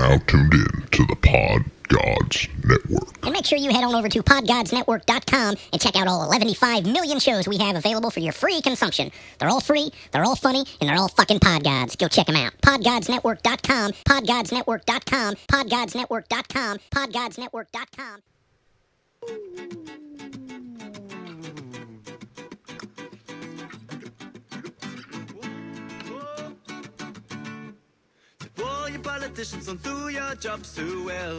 now tuned in to the Pod Gods Network. And make sure you head on over to podgodsnetwork.com and check out all 115 million shows we have available for your free consumption. They're all free, they're all funny, and they're all fucking podgods. Go check them out. podgodsnetwork.com, podgodsnetwork.com, podgodsnetwork.com, podgodsnetwork.com. All you politicians don't do your jobs too well.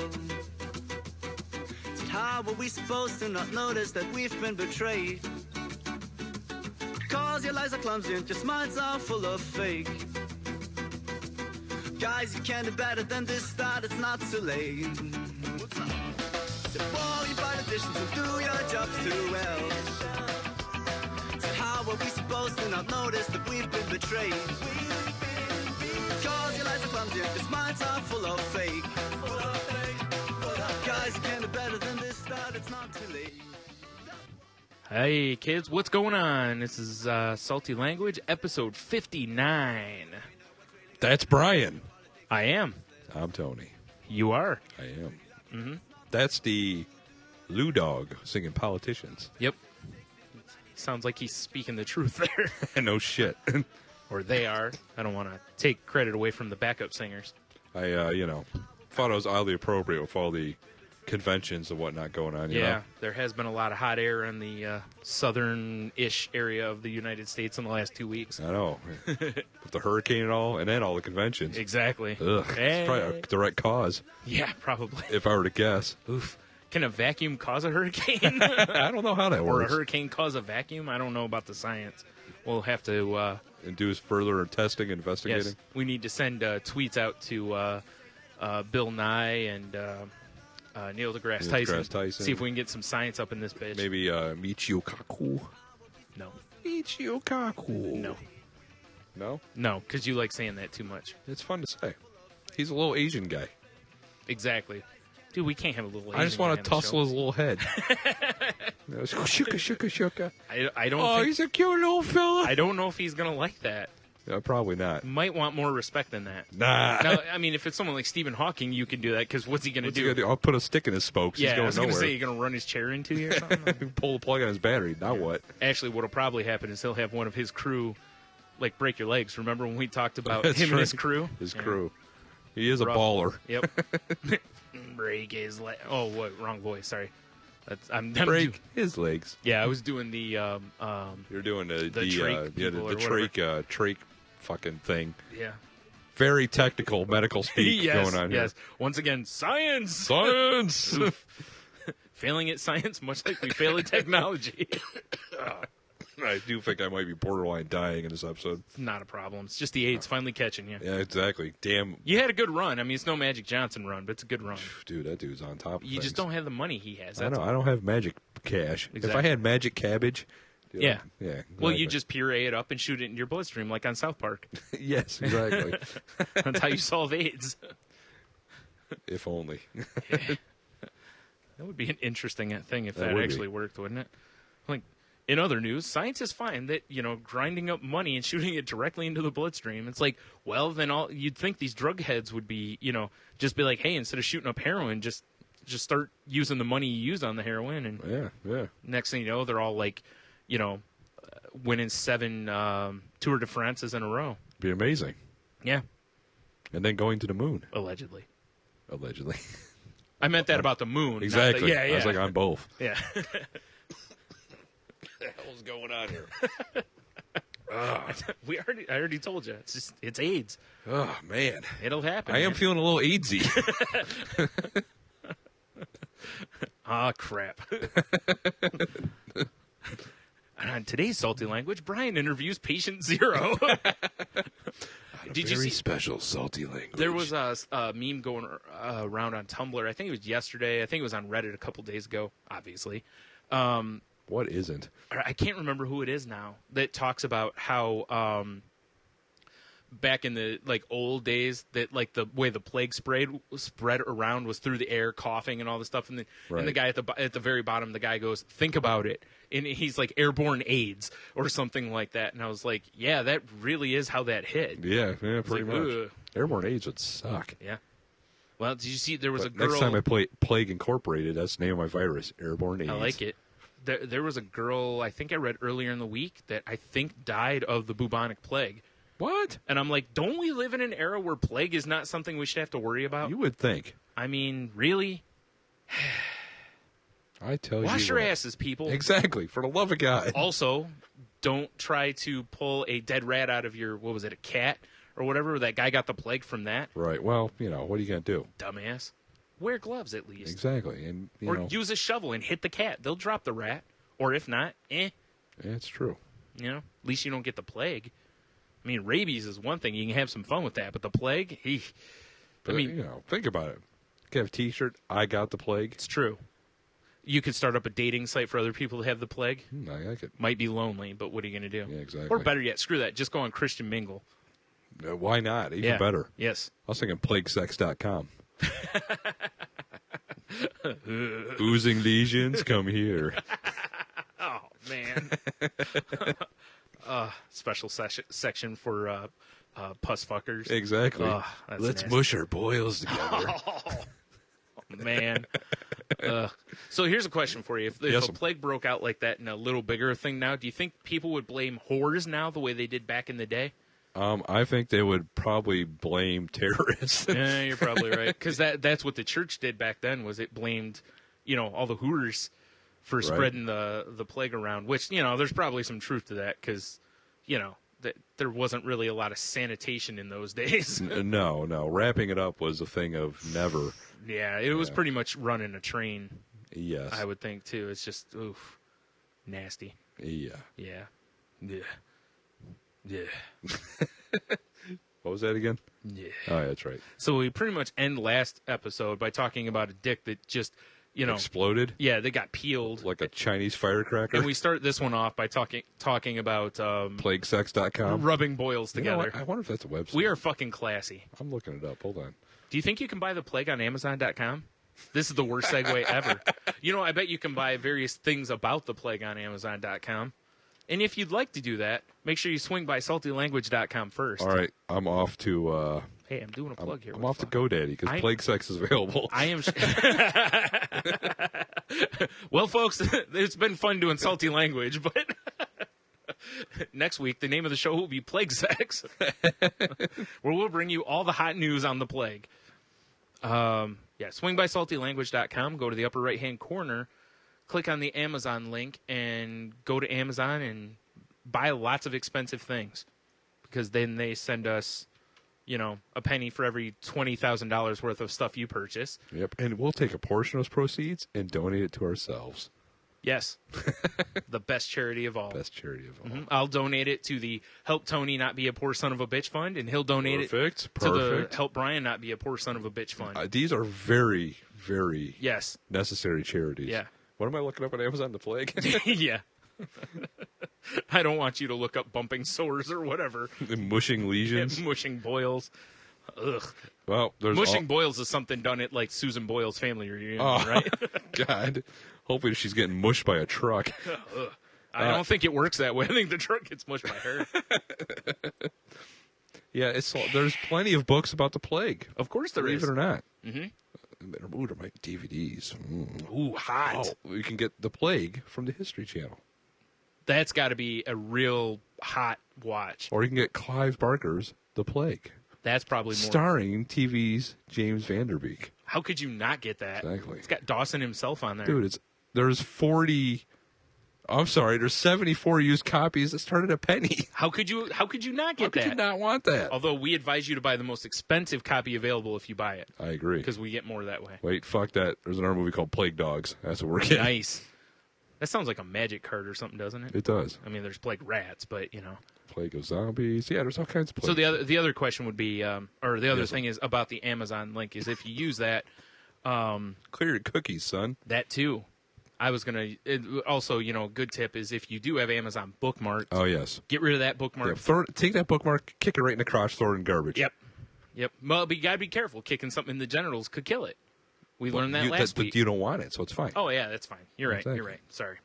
How are we supposed to not notice that we've been betrayed? Cause your lies are clumsy and your smiles are full of fake. Guys, you can do better than this, that it's not too late. So all you politicians don't do your jobs too well. So how are we supposed to not notice that we've been betrayed? Cause your lies are clumsy and your smiles are full of fake. Guys, you can do better than this, that it's not too late. Hey kids, what's going on? This is Salty Language, episode 59. That's Brian. I am. I'm Tony. You are. I am. Mm-hmm. That's the Lou Dog singing Politicians. Yep. Sounds like he's speaking the truth there. No shit. Or they are. I don't want to take credit away from the backup singers. I, thought it was oddly appropriate with all the conventions and whatnot going on. You know? There has been a lot of hot air in the southern-ish area of the United States in the last 2 weeks. I know. With the hurricane and all, and then all the conventions. Exactly. Ugh. It's probably a direct cause. Yeah, probably. If I were to guess. Oof. Can a vacuum cause a hurricane? I don't know how that works. Or a hurricane cause a vacuum? I don't know about the science. We'll have to... and do further testing, investigating? Yes, we need to send tweets out to Bill Nye and Neil deGrasse Tyson. See if we can get some science up in this bitch. Maybe Michio Kaku. No. Michio Kaku. No. No? No, because you like saying that too much. It's fun to say. He's a little Asian guy. Exactly. Dude, we can't have a little Asian I just want guy to on the tussle show. his little head. Shuka. I don't Oh, think, he's a cute little fella. I don't know if he's going to like that. Probably not. Might want more respect than that. Nah. Now, I mean, if it's someone like Stephen Hawking, you can do that, because what's he going to do? I'll put a stick in his spokes. Yeah, He's going I was going to nowhere. say, you're going to run his chair into you or something? Pull the plug on his battery. Now what? Actually, what'll probably happen is he'll have one of his crew, like, break your legs. Remember when we talked about That's him and his right. crew? His Yeah. crew. He is Rough. a baller. Yep. Break his leg. Oh, what? Wrong voice. Sorry. I'm Break his legs. Yeah, I was doing the You're doing the trach people or trach fucking thing. yeah. Very technical medical speak Yes, going on yes. here. Once again, science. Science. Failing at science, much like we fail at technology. I do think I might be borderline dying in this episode. Not a problem. It's just the AIDS finally catching you. Yeah, exactly. Damn. You had a good run. I mean, it's no Magic Johnson run, but it's a good run. Dude, that dude's on top of You things. just don't have the money he has. I That's know. all. I don't have magic cash. If I Exactly. had magic cabbage. Dude, Yeah. Yeah. Well, you exactly. just puree it up and shoot it in your bloodstream, like on South Park. Yes, exactly. That's how you solve AIDS. If only. That would be an interesting thing if That that would actually be. worked, wouldn't it? Like, in other news, scientists find that, grinding up money and shooting it directly into the bloodstream, it's like, well, then you'd think these drug heads would be, just be like, hey, instead of shooting up heroin, just start using the money you used on the heroin. And Yeah. next thing you know, they're all like, winning 7 Tour de France's in a row. Be amazing. Yeah, And then going to the moon. allegedly. Allegedly. I meant that about the moon. not Exactly. yeah. I was like, I'm both. Yeah. What the hell's going on here? I already told you. It's AIDS. Oh, man. It'll happen. I am man. feeling a little AIDSy. Ah, crap. And on today's Salty Language, Brian interviews patient 0. Did you see? special salty language. There was a meme going around on Tumblr. I think it was yesterday. I think it was on Reddit a couple days ago, obviously. What isn't? I can't remember who it is now, that talks about how back in the old days that the way the plague spread around was through the air, coughing and all this stuff, and the guy at the very bottom, the guy goes, think about it, and he's like airborne AIDS or something like that, and I was like, yeah, that really is how that hit. Yeah, pretty like, much. ugh. Airborne AIDS would suck. Yeah. Well, did you see there was But a girl? next time I play Plague Incorporated, that's the name of my virus, Airborne AIDS. I like it. There was a girl I think I read earlier in the week that I think died of the bubonic plague. What? And I'm like, don't we live in an era where plague is not something we should have to worry about? You would think. I mean, really? I tell you Wash your what. asses, people. Exactly. For the love of God. Also, don't try to pull a dead rat out of your, what was it, a cat or whatever? That guy got the plague from that. Right. Well, what are you going to do? Dumbass. Wear gloves at least. Exactly. And Or use a shovel and hit the cat. They'll drop the rat. Or if not, it's true. at least you don't get the plague. I mean, rabies is one thing. You can have some fun with that. But the plague, But, think about it. You can have a T-shirt, I got the plague. it's true. You could start up a dating site for other people to have the plague. I like it. Might be lonely, but what are you going to do? Yeah, exactly. Or better yet, screw that. Just go on Christian Mingle. Why not? Even better. Yes. I was thinking plaguesex.com. Oozing lesions, come here. Oh, man. Special section for puss fuckers. Exactly. That's Let's nasty. mush our boils together. Man. So here's a question for you. If Yes. a plague broke out like that in a little bigger thing now, do you think people would blame whores now the way they did back in the day? I think they would probably blame terrorists. Yeah, you're probably right. Because that's what the church did back then, was it blamed, all the hooters for spreading the plague around, which, there's probably some truth to that because, there wasn't really a lot of sanitation in those days. No. Wrapping it up was a thing of never. Yeah, it was pretty much running a train, Yes. I would think, too. It's just, oof, nasty. Yeah. Yeah. Yeah. Yeah. What was that again? Yeah. Oh, yeah, that's right. So we pretty much end last episode by talking about a dick that just, Exploded yeah, they got peeled. like a Chinese firecracker. And we start this one off by talking about Plaguesex.com. rubbing boils You know together. what? I wonder if that's a website. We are fucking classy. I'm looking it up. Hold on. Do you think you can buy the plague on Amazon.com? This is the worst segue ever. I bet you can buy various things about the plague on Amazon.com. And if you'd like to do that, make sure you swing by saltylanguage.com first. All right, I'm off to. Hey, I'm doing a plug here. I'm What off the to GoDaddy because Plaguesex is available. I am. Well, folks, it's been fun doing salty language, but next week the name of the show will be Plague Sex, where we'll bring you all the hot news on the plague. Swing by saltylanguage.com, go to the upper right-hand corner, click on the Amazon link, and go to Amazon and buy lots of expensive things, because then they send us, a penny for every $20,000 worth of stuff you purchase. Yep, and we'll take a portion of those proceeds and donate it to ourselves. Yes. The best charity of all. Best charity of all. I'll donate it to the Help Tony Not Be a Poor Son of a Bitch Fund, and he'll donate it Perfect. to the Help Brian Not Be a Poor Son of a Bitch Fund. These are very, very Yes. necessary charities. Yeah. What am I looking up on Amazon? The plague? Yeah. I don't want you to look up bumping sores or whatever. Mushing lesions. Mushing boils. Ugh. Well, there's Mushing boils is something done at like Susan Boyle's family reunion, Oh. right? God. Hopefully she's getting mushed by a truck. I don't think it works that way. I think the truck gets mushed by her. Yeah, there's plenty of books about the plague. Of course there Believe is. it or not. Mm-hmm. Ooh, there might be DVDs. Ooh, hot. Oh, we can get The Plague from the History Channel. That's got to be a real hot watch. Or you can get Clive Barker's The Plague. That's probably more. Starring TV's James Vanderbeek. How could you not get that? Exactly. It's got Dawson himself on there. Dude, there's 74 used copies that start at a penny. How could you not How get could that? you not want that? Although we advise you to buy the most expensive copy available if you buy it, I agree. because we get more that way. Wait, fuck that. There's another movie called Plague Dogs. That's what we're getting. Nice. That sounds like a magic card or something, doesn't it? It does. I mean, there's plague rats, but Plague of zombies. Yeah, there's all kinds of plagues. So the other question would be, or the other Yes. thing is about the Amazon link, is if you use that, Clear your cookies, son. that too. I was gonna also, good tip is if you do have Amazon bookmarked, Oh, yes. get rid of that bookmark. Yeah, take that bookmark, kick it right in the crotch, throw it in garbage. Yep. Well, but you gotta be careful. Kicking something in the genitals could kill it. We learned that last week. But you don't want it, so it's fine. Oh yeah, that's fine. You're right. Exactly. You're right. Sorry.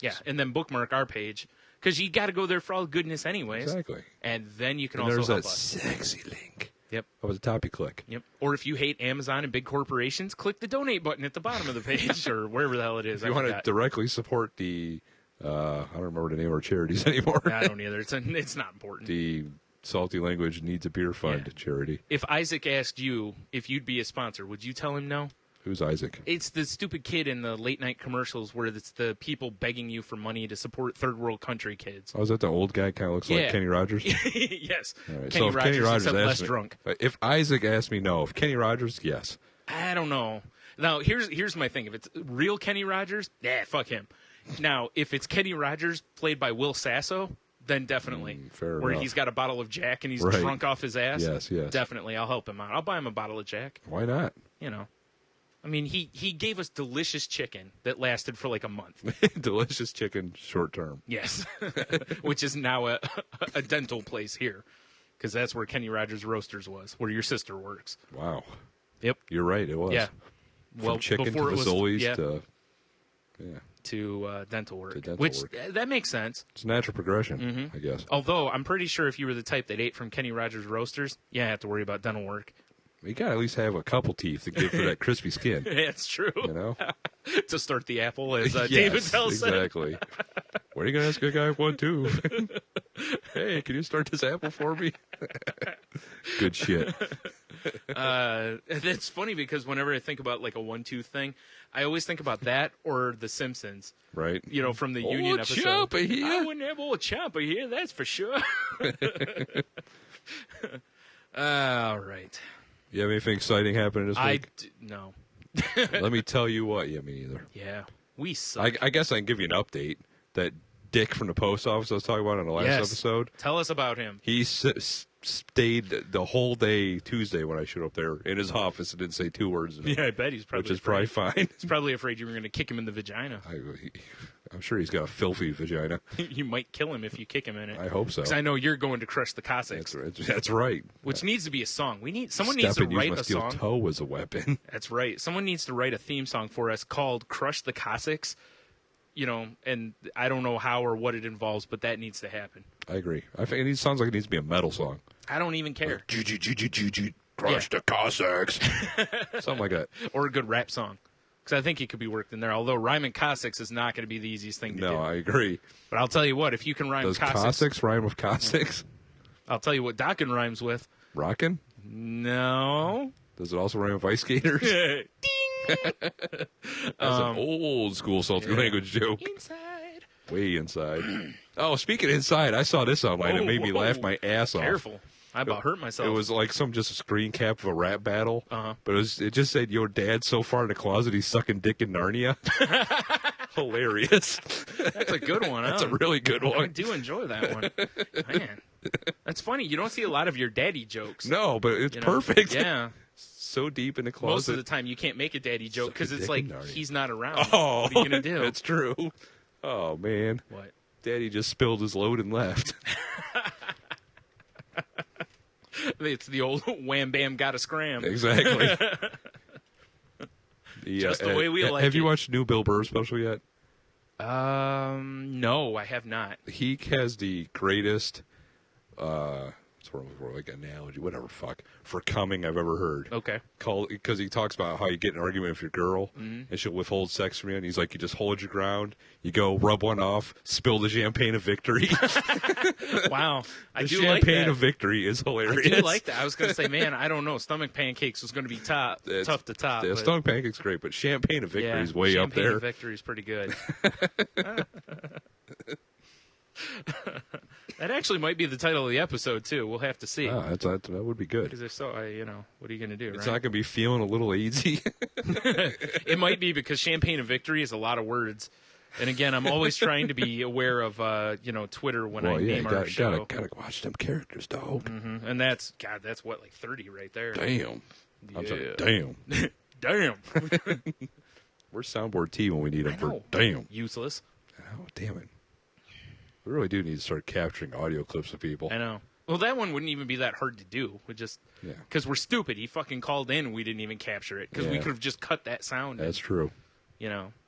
Yeah, and then bookmark our page because you got to go there for all goodness anyways. Exactly. And then you can And also there's help that us. sexy link. Yep. How about the top you click? Yep. Or if you hate Amazon and big corporations, click the donate button at the bottom of the page or wherever the hell it is. If you want to directly support the, I don't remember the name of our charities anymore. I don't either. It's not important. The Salty Language Needs a Beer Fund charity. If Isaac asked you if you'd be a sponsor, would you tell him no? Who's Isaac? It's the stupid kid in the late night commercials where it's the people begging you for money to support third world country kids. Oh, is that the old guy? Kind of looks like Kenny Rogers. Yes. All right. Kenny So if Rogers, Kenny Rogers except less asked me, drunk. if Isaac asked me no, if Kenny Rogers, yes. I don't know. Now here's my thing. If it's real Kenny Rogers, fuck him. Now if it's Kenny Rogers played by Will Sasso, then definitely. Fair where enough. he's got a bottle of Jack and he's Right. drunk off his ass. Yes. Definitely, I'll help him out. I'll buy him a bottle of Jack. Why not? You know. I mean, he gave us delicious chicken that lasted for like a month. Delicious chicken, short term. Yes, which is now a dental place here, because that's where Kenny Rogers Roasters was, where your sister works. Wow. Yep. You're right. It was. Yeah. From chicken to before it was- Fazoli's yeah, to dental work, To dental which work. That makes sense. it's a natural progression, I guess. Although I'm pretty sure if you were the type that ate from Kenny Rogers Roasters, you have to worry about dental work. You gotta at least have a couple teeth to give for that crispy skin. It's true. You know. To start the apple, as Yes, David tells said. exactly. What are you gonna ask a guy one too? Hey, can you start this apple for me? Good shit. That's funny because whenever I think about like a 1-2 thing, I always think about that or The Simpsons. Right. You know, from the Old Union episode. Champa here. I wouldn't have old Champa here, that's for sure. All right. You have anything exciting happening this week? No. Let me tell you what. Yeah, me either. Yeah. We suck. I guess I can give you an update. That Dick from the post office I was talking about on the last episode. Tell us about him. He stayed the whole day Tuesday when I showed up there in his office and didn't say 2 words. Yeah, I bet he's probably which is probably fine. He's probably afraid you were going to kick him in the vagina. I'm sure he's got a filthy vagina. You might kill him if you kick him in it. I hope so. Because I know you're going to crush the Coccyx. That's right. Which needs to be a song. Someone needs to Step and use write my a steel song. toe as a weapon. That's right. Someone needs to write a theme song for us called "Crush the Coccyx." You know, and I don't know how or what it involves, but that needs to happen. I agree. I think it sounds like it needs to be a metal song. I don't even care. Crush the Cossacks. Something like that. Or a good rap song. Because I think it could be worked in there. Although rhyming Coccyx is not going to be the easiest thing to do. No, I agree. But I'll tell you what, if you can rhyme Does Coccyx, Cossacks rhyme with Cossacks? I'll tell you what Dokken rhymes with. Rockin'? No. Does it also rhyme with ice skaters? Ding! That's an old school Salty language joke. Inside. Way inside. Oh, speaking of inside, I saw this online. It made me laugh my ass off. Careful. I about hurt myself. It was like just a screen cap of a rap battle. Uh-huh. But it just said, "Your dad's so far in the closet, he's sucking dick in Narnia." Hilarious. That's a good one. That's a really good one. I do enjoy that one. Man. That's funny. You don't see a lot of your daddy jokes. No, but it's you know? perfect. Yeah. So deep in the closet. Most of the time you can't make a daddy joke because Suck a it's dick like in Narnia. he's not around. Oh, what are you going to do? That's true. Oh, man. What? Daddy just spilled his load and left. It's the old wham bam gotta scram. Exactly. Just the way we like Have you it. watched the new Bill Burr special yet? No, I have not. He has the greatest, sort of like analogy, whatever, for coming I've ever heard. Okay. Because he talks about how you get in an argument with your girl and she'll withhold sex from you, and he's like, you just hold your ground, you go rub one off, spill the champagne of victory. Wow. I The do like champagne that. of victory is hilarious. I do like that. I was going to say, man, I don't know. Stomach pancakes was going to be tough to top. Yeah, but stomach pancake's great, but champagne of victory yeah, is way up champagne there. of victory is pretty good. That actually might be the title of the episode too. We'll have to see. That would be good. Because if so, what are you going to do? It's right? not going to be feeling a little easy. It might be because champagne of victory is a lot of words. And again, I'm always trying to be aware of Twitter when I name our show. Gotta watch them characters, dog. Mm-hmm. And that's what, like 30 right there. Damn. I'm sorry. Yeah. Damn. Damn. Where's soundboard T when we need him for damn? Useless. Oh, damn it. We really do need to start capturing audio clips of people. I know. Well, that one wouldn't even be that hard to do. We just because we're stupid. He fucking called in and we didn't even capture it because we could have just cut that sound. That's true.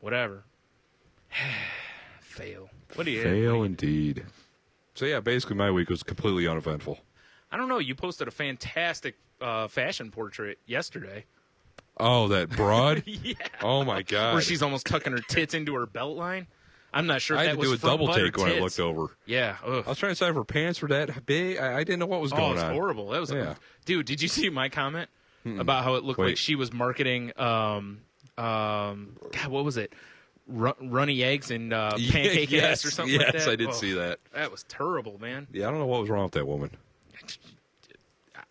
Whatever. Fail. Fail indeed. So yeah, basically my week was completely uneventful. I don't know. You posted a fantastic fashion portrait yesterday. Oh, that broad? Yeah. Oh, my God. Where she's almost tucking her tits into her belt line. I'm not sure if I that had to was do a front double butt or take when I tits. looked over. Yeah. Ugh. I was trying to decide if her pants were that big. I didn't know what was Oh, going it's on. horrible. That was dude. Did you see my comment about how it looked Wait. like she was marketing? God, what was it? Runny eggs and pancake ass or something like that. Yes, I did Oh, see that. That was terrible, man. Yeah, I don't know what was wrong with that woman.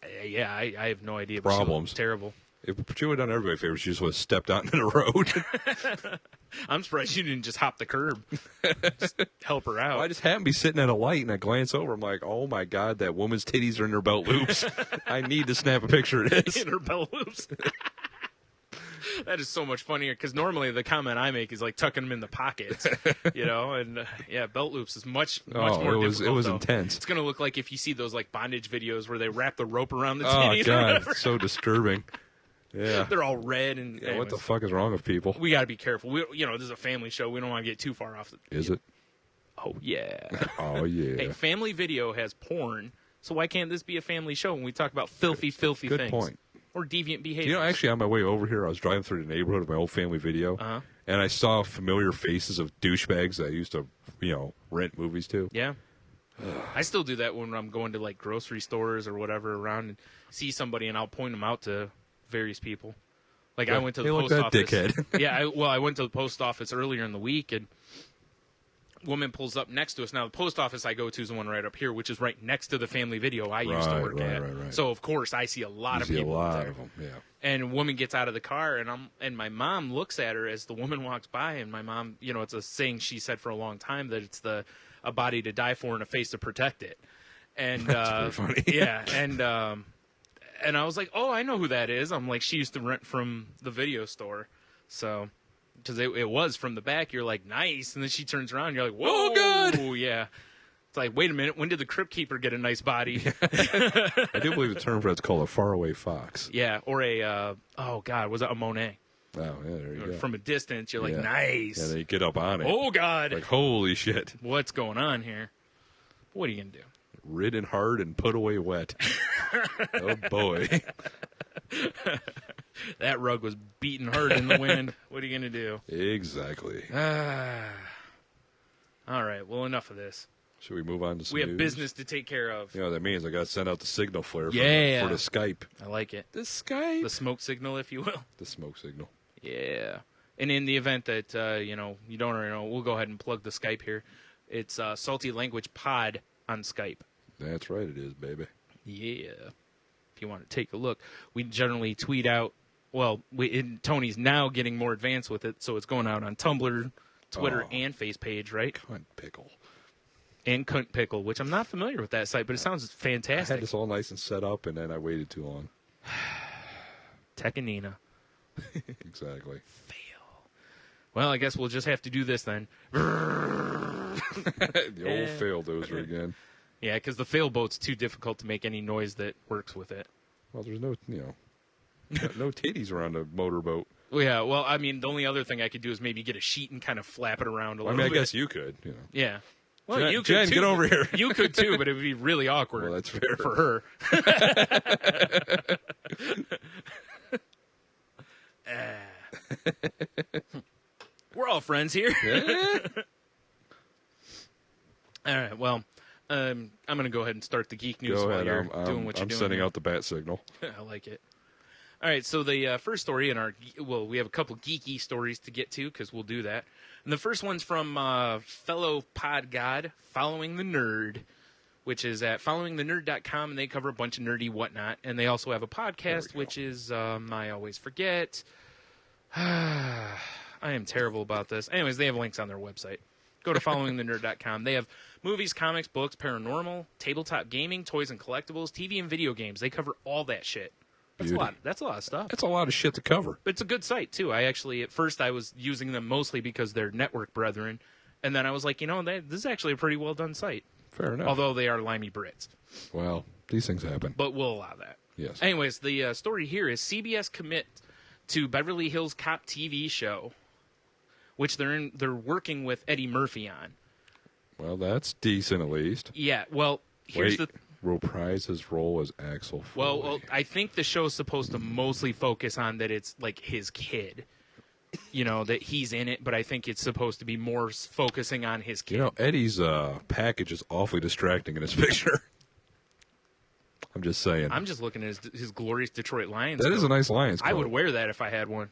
I have no idea. But she Problems. looked terrible. If she would have done everybody a favor, she just would have stepped out into the road. I'm surprised you didn't just hop the curb. Just help her out. I just happened to be sitting at a light, and I glance over. I'm like, oh, my God, that woman's titties are in her belt loops. I need to snap a picture of this. In her belt loops. That is so much funnier because normally the comment I make is like tucking them in the pockets, and belt loops is much more difficult. It was though. intense. It's gonna look like if you see those like bondage videos where they wrap the rope around the Oh, titties. Or God, whatever. it's so disturbing. Yeah. They're all red and Yeah, what the anyways, fuck is wrong with people? we got to be careful. This is a family show. We don't want to get too far off. Is it? Oh yeah. Oh, yeah. Hey, Family Video has porn, so why can't this be a family show when we talk about filthy things? Good point. Or deviant behavior. You know, actually, on my way over here, I was driving through the neighborhood of my old Family Video, and I saw familiar faces of douchebags that I used to, rent movies to. Yeah. I still do that when I'm going to like grocery stores or whatever around and see somebody and I'll point them out to various people. Like I went to the Hey, look, post that office. dickhead. Yeah, I went to the post office earlier in the week and a woman pulls up next to us. Now the post office I go to is the one right up here, which is right next to the Family Video I used to work at. Right. So of course I see a lot of You see people a lot there. of them, yeah. And a woman gets out of the car, and my mom looks at her as the woman walks by, and my mom, it's a saying she said for a long time that it's a body to die for and a face to protect it. And That's pretty funny. yeah, and I was like, oh, I know who that is. I'm like, she used to rent from the video store, so because it was from the back. You're like, nice, and then she turns around, and you're like, whoa, God. yeah. It's like, wait a minute, when did the Crypt Keeper get a nice body? I do believe the term for that's called a faraway fox. Yeah, or was it a Monet? Oh, yeah, there you go. From a distance, you're like, Yeah. nice. Yeah, they get up on it. Oh, God. Like, holy shit. What's going on here? What are you going to do? Ridden hard and put away wet. Oh, boy. That rug was beating hard in the wind. What are you going to do? Exactly. All right, well, enough of this. Should we move on to some We have news? business to take care of. You know what that means? I got to send out the signal flare for Yeah. the Skype. I like it. The Skype? The smoke signal, if you will. The smoke signal. Yeah. And in the event that, you don't already know, we'll go ahead and plug the Skype here. It's Salty Language Pod on Skype. That's right, it is, baby. Yeah. If you want to take a look. We generally tweet out, Tony's now getting more advanced with it, so it's going out on Tumblr, Twitter, and Face page, right? Cunt pickle. And Cunt Pickle, which I'm not familiar with that site, but it sounds I fantastic. had this all nice and set up, and then I waited too long. Tech and Nina. Exactly. Well, I guess we'll just have to do this then. The old fail dozer again. Yeah, because the fail boat's too difficult to make any noise that works with it. Well, there's no titties around a motorboat. Well, yeah, I mean, the only other thing I could do is maybe get a sheet and kind of flap it around a little bit. I guess you could, Yeah. Well, Jen- you could Jen, too. get over here. You could too, but it would be really awkward. Well, that's fair. For her. We're all friends here. All right, well, I'm going to go ahead and start the geek news Go while ahead. you're doing what you're I'm doing. sending here. out the bat signal. I like it. All right, so the first story in we have a couple geeky stories to get to because we'll do that. And the first one's from fellow pod god, Following the Nerd, which is at followingthenerd.com, and they cover a bunch of nerdy whatnot. And they also have a podcast, which is I Always Forget. I am terrible about this. Anyways, they have links on their website. Go to followingthenerd.com. They have movies, comics, books, paranormal, tabletop gaming, toys and collectibles, TV and video games. They cover all that shit. That's a lot. That's a lot of stuff. That's a lot of shit to cover. But it's a good site too. At first I was using them mostly because they're network brethren, and then I was like, this is actually a pretty well done site. Fair enough. Although they are limey Brits, Well, these things happen. but we'll allow that. Yes. Anyways, the story here is CBS commit to Beverly Hills Cop TV show, which they're working with Eddie Murphy on. Well, that's decent at least. Yeah. Well, here's reprise his role as Axel Foley. Well, I think the show's supposed to mostly focus on that it's like his kid. That he's in it, but I think it's supposed to be more focusing on his kid. Eddie's package is awfully distracting in his picture. I'm just saying. I'm just looking at his glorious Detroit Lions. That is a nice Lions coat. I would wear that if I had one.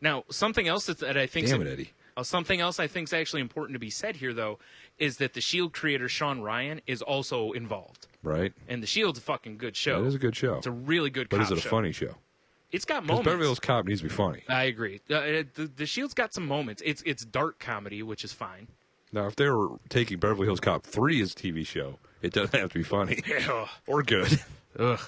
Now, something else that I think... Damn it, Eddie. Something else I think is actually important to be said here, though, is that the S.H.I.E.L.D. creator, Sean Ryan, is also involved. Right. And the S.H.I.E.L.D.'s a fucking good show. It is a good show. It's a really good But cop is it a show. funny show? It's got Because moments. Beverly Hills Cop needs to be funny. I agree. The S.H.I.E.L.D.'s got some moments. It's dark comedy, which is fine. Now, if they were taking Beverly Hills Cop 3 as a TV show, it doesn't have to be funny. Yeah. Or good. Ugh.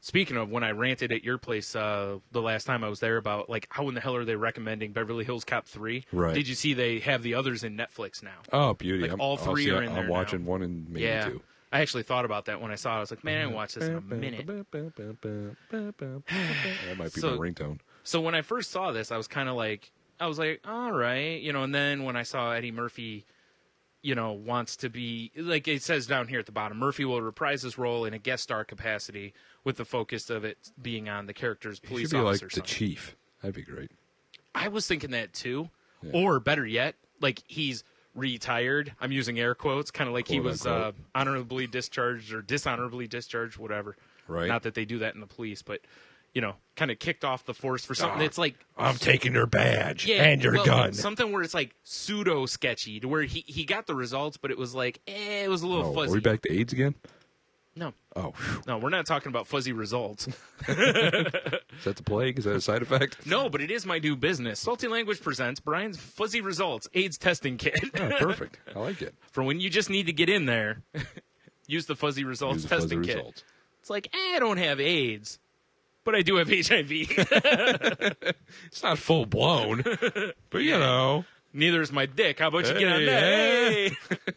Speaking of, when I ranted at your place the last time I was there about, like, how in the hell are they recommending Beverly Hills Cop 3? Right. Did you see they have the others in Netflix now? Oh, beauty. Like, all three are in there I'm watching now. one and maybe Yeah. two. I actually thought about that when I saw it. I was like, man, I haven't watched this in a minute. That might be So- my ringtone. So when I first saw this, I was kind of like, all right, and then when I saw Eddie Murphy, wants to be, like it says down here at the bottom, Murphy will reprise his role in a guest star capacity with the focus of it being on the character's He police should be like officer. the chief. That'd be great. I was thinking that too. Yeah. Or better yet, like he's retired. I'm using air quotes, kind of like he Quote, was unquote. honorably discharged or dishonorably discharged, whatever. Right. Not that they do that in the police, but kind of kicked off the force for something that's like I'm taking your badge yeah, and your well, gun. Something where it's like pseudo sketchy, to where he got the results, but it was like it was a little Oh, fuzzy. are we back to AIDS again? No, Oh, phew. no, we're not talking about fuzzy results. Is that the plague? Is that a side effect? No, but it is my new business. Salty Language presents Brian's Fuzzy Results AIDS testing kit. Oh, perfect. I like it. For when you just need to get in there, use the Fuzzy Results Use the fuzzy testing kit. results. It's like, I don't have AIDS, but I do have HIV. It's not full blown, but you know. Neither is my dick. How about you get on Hey, that? yeah. Hey!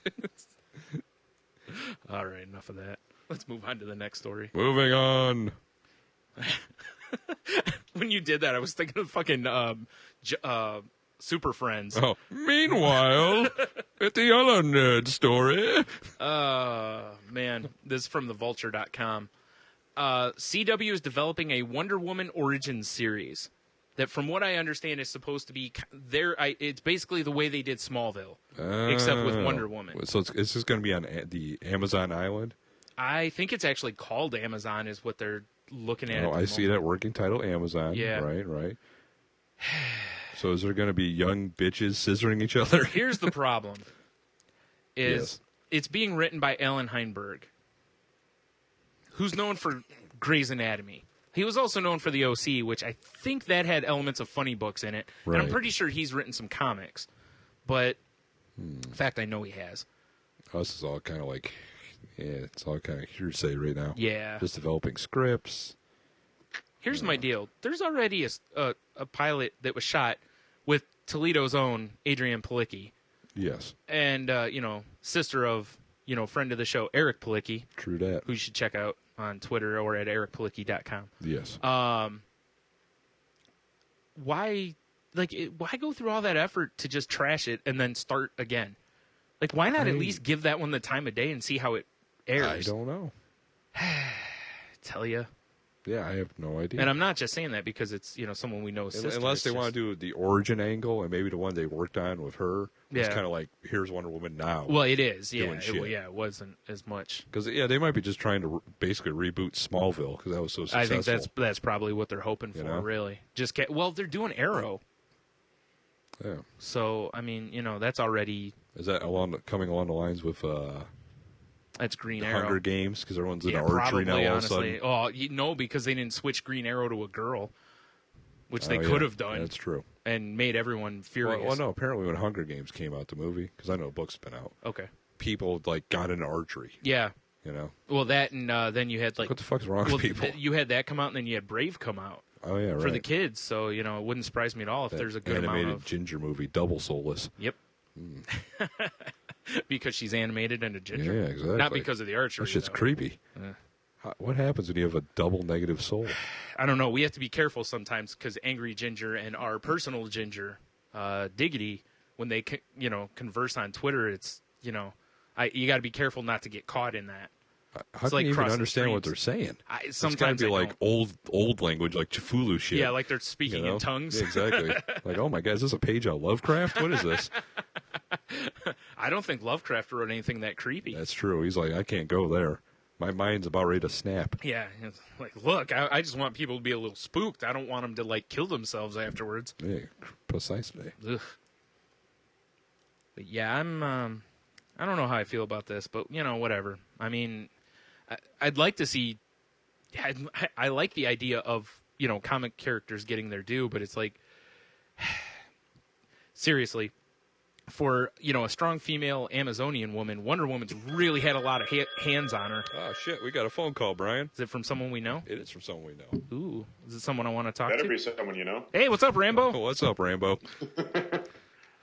All right, enough of that. Let's move on to the next story. Moving on. When you did that, I was thinking of fucking Super Friends. Oh, meanwhile, at the other nerd story. Man, this is from thevulture.com. CW is developing a Wonder Woman Origins series that, from what I understand, is supposed to be it's basically the way they did Smallville, except with Wonder Woman. So it's just going to be on the Amazon island? I think it's actually called Amazon is what they're looking at. Oh, I see that working title, Amazon. Yeah. Right. So is there going to be young bitches scissoring each other? Here's the problem. Yes. It's being written by Alan Heinberg, who's known for Grey's Anatomy. He was also known for The OC, which I think that had elements of funny books in it. And I'm Right. pretty sure he's written some comics. But, in fact, I know he has. Us is all kind of like, it's all kind of hearsay right now. Yeah. Just developing scripts. Here's my deal. There's already a pilot that was shot with Toledo's own Adrian Palicki. Yes, And, sister of, friend of the show, Eric Palicki, true that. who you should check out on Twitter or at ericpalicki.com. Yes. Why go through all that effort to just trash it and then start again? Like, why not at least give that one the time of day and see how it airs? I don't know. Tell you. Yeah, I have no idea. And I'm not just saying that because it's, someone we know is sister. Unless It's they want just- to do the origin angle, and maybe the one they worked on with her was Yeah. kind of like, here's Wonder Woman now. Well, it is. Yeah. doing shit. It wasn't as much. Because, they might be just trying to basically reboot Smallville because that was so successful. I think that's probably what they're hoping for, know? really. Well, they're doing Arrow. Yeah. So, I mean, that's already... Is that coming along the lines with That's Green the Arrow. Hunger Games? Because everyone's in Yeah, archery probably, now all of a honestly. sudden. No, because they didn't switch Green Arrow to a girl, which they Oh, could yeah. have done That's true. and made everyone furious. Well, no, apparently when Hunger Games came out, the movie, because I know the book's been out, Okay. people, got into archery, Yeah. Well, that and then you had, like... What the fuck's wrong well, with people? you had that come out, and then you had Brave come out Oh, yeah, right. for the kids. So, it wouldn't surprise me at all if That there's a good animated amount of... ginger movie, Double Soulless. Yep. Because she's animated and a ginger? Yeah, exactly. Not because of the archery. That shit's though. creepy. Yeah. What happens when you have a double negative soul? I don't know. We have to be careful sometimes because Angry Ginger and our personal Ginger, Diggity, when they converse on Twitter, it's you got to be careful not to get caught in that. How It's can like you even crossing understand what streams. they're saying? It's got to Sometimes be I like old language, like Cthulhu shit. Yeah, like they're speaking you know? in tongues. Yeah, exactly. Like, oh my God, is this a page out of Lovecraft? What is this? I don't think Lovecraft wrote anything that creepy. That's true. He's like, I can't go there. My mind's about ready to snap. Yeah, it's like, look, I just want people to be a little spooked. I don't want them to, like, kill themselves afterwards. Yeah, precisely. Ugh. But yeah, I don't know how I feel about this, but, you know, whatever. I mean, I'd like to see, I like the idea of, you know, comic characters getting their due, but it's like, seriously, for, you know, a strong female Amazonian woman, Wonder Woman's really had a lot of hands on her. Oh, shit. We got a phone call, Brian. Is it from someone we know? It is from someone we know. Ooh, is it someone I want to talk Better to? be someone you know. Hey, what's up, Rambo? Oh, what's up, Rambo?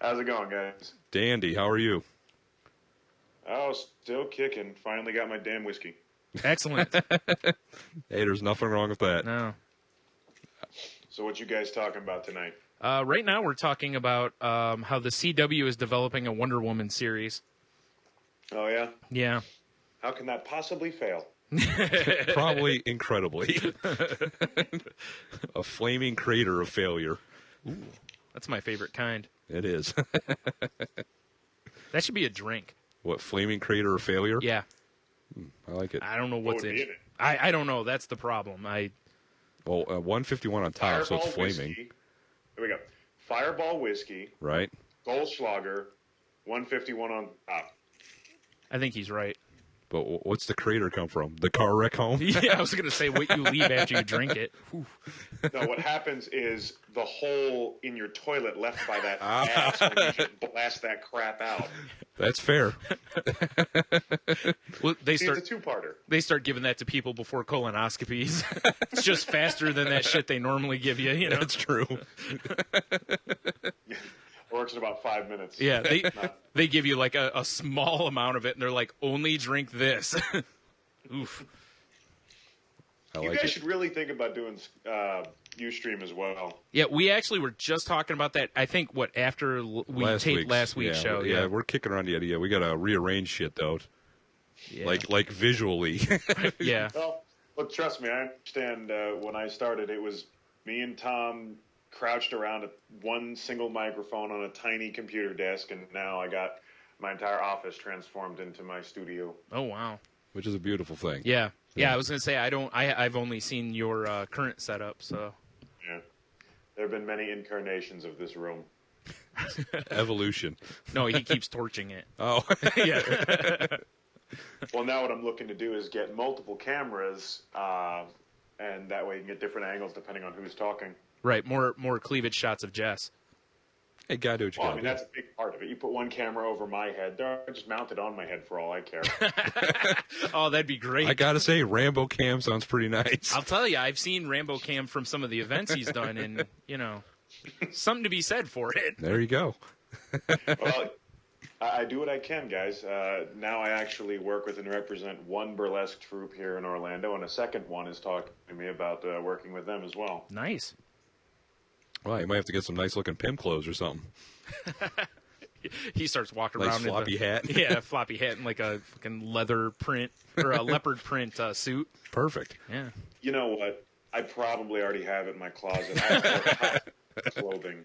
How's it going, guys? Dandy, how are you? Oh, still kicking. Finally got my damn whiskey. Excellent. Hey, there's nothing wrong with that. No. So what you guys talking about tonight? Right now we're talking about how the CW is developing a Wonder Woman series. Oh, yeah? Yeah. How can that possibly fail? Probably incredibly. A flaming crater of failure. That's my favorite kind. It is. That should be a drink. What, flaming crater of failure? Yeah. I like it. I don't know What what's would in be it. in it? I don't know. That's the problem. Well, 151 on top, so it's Fireball flaming, whiskey. Here we go. Fireball whiskey, right? Goldschlager, 151 on top. I think he's right. But what's the crater come from? The car wreck home? Yeah, I was going to say what you leave after you drink it. Whew. No, what happens is the hole in your toilet left by that ass when you just blast that crap out. That's fair. Well, See, it's a two-parter. they start giving that to people before colonoscopies. It's just faster than that shit they normally give you, you know? That's true. Works in about 5 minutes. Yeah, they give you like a small amount of it, and they're like, only drink this. Oof. I You like guys it. should really think about doing Ustream as well. Yeah, we actually were just talking about that. I think after we taped last week's show. Yeah, we're kicking around the idea. We got to rearrange shit though, Yeah. like visually. Yeah. Well, look, trust me, I understand. When I started, it was me and Tom crouched around one single microphone on a tiny computer desk, and now I got my entire office transformed into my studio. Oh wow. Which is a beautiful thing. Yeah. Yeah, I was gonna say I've only seen your current setup, so Yeah, there have been many incarnations of this room. Evolution. no, he keeps torching it. Oh, Yeah. Well, now what I'm looking to do is get multiple cameras, and that way you can get different angles depending on who's talking. Right, more cleavage shots of Jess. hey, gotta do what you Well, I gotta mean, do. that's a big part of it. You put one camera over my head, they're just mounted on my head for all I care. Oh, that'd be great. I gotta say, Rambo Cam sounds pretty nice. I'll tell you, I've seen Rambo Cam from some of the events he's done, and you know, something to be said for it. There you go. Well, I do what I can, guys. Now I actually work with and represent one burlesque troupe here in Orlando, and a second one is talking to me about working with them as well. Nice. Well, you might have to get some nice looking pimp clothes or something. He starts walking Nice around floppy in hat. Yeah, floppy hat and like a fucking leather print or a leopard print suit. Perfect. Yeah. You know what? I probably already have it in my closet. I have hot clothing.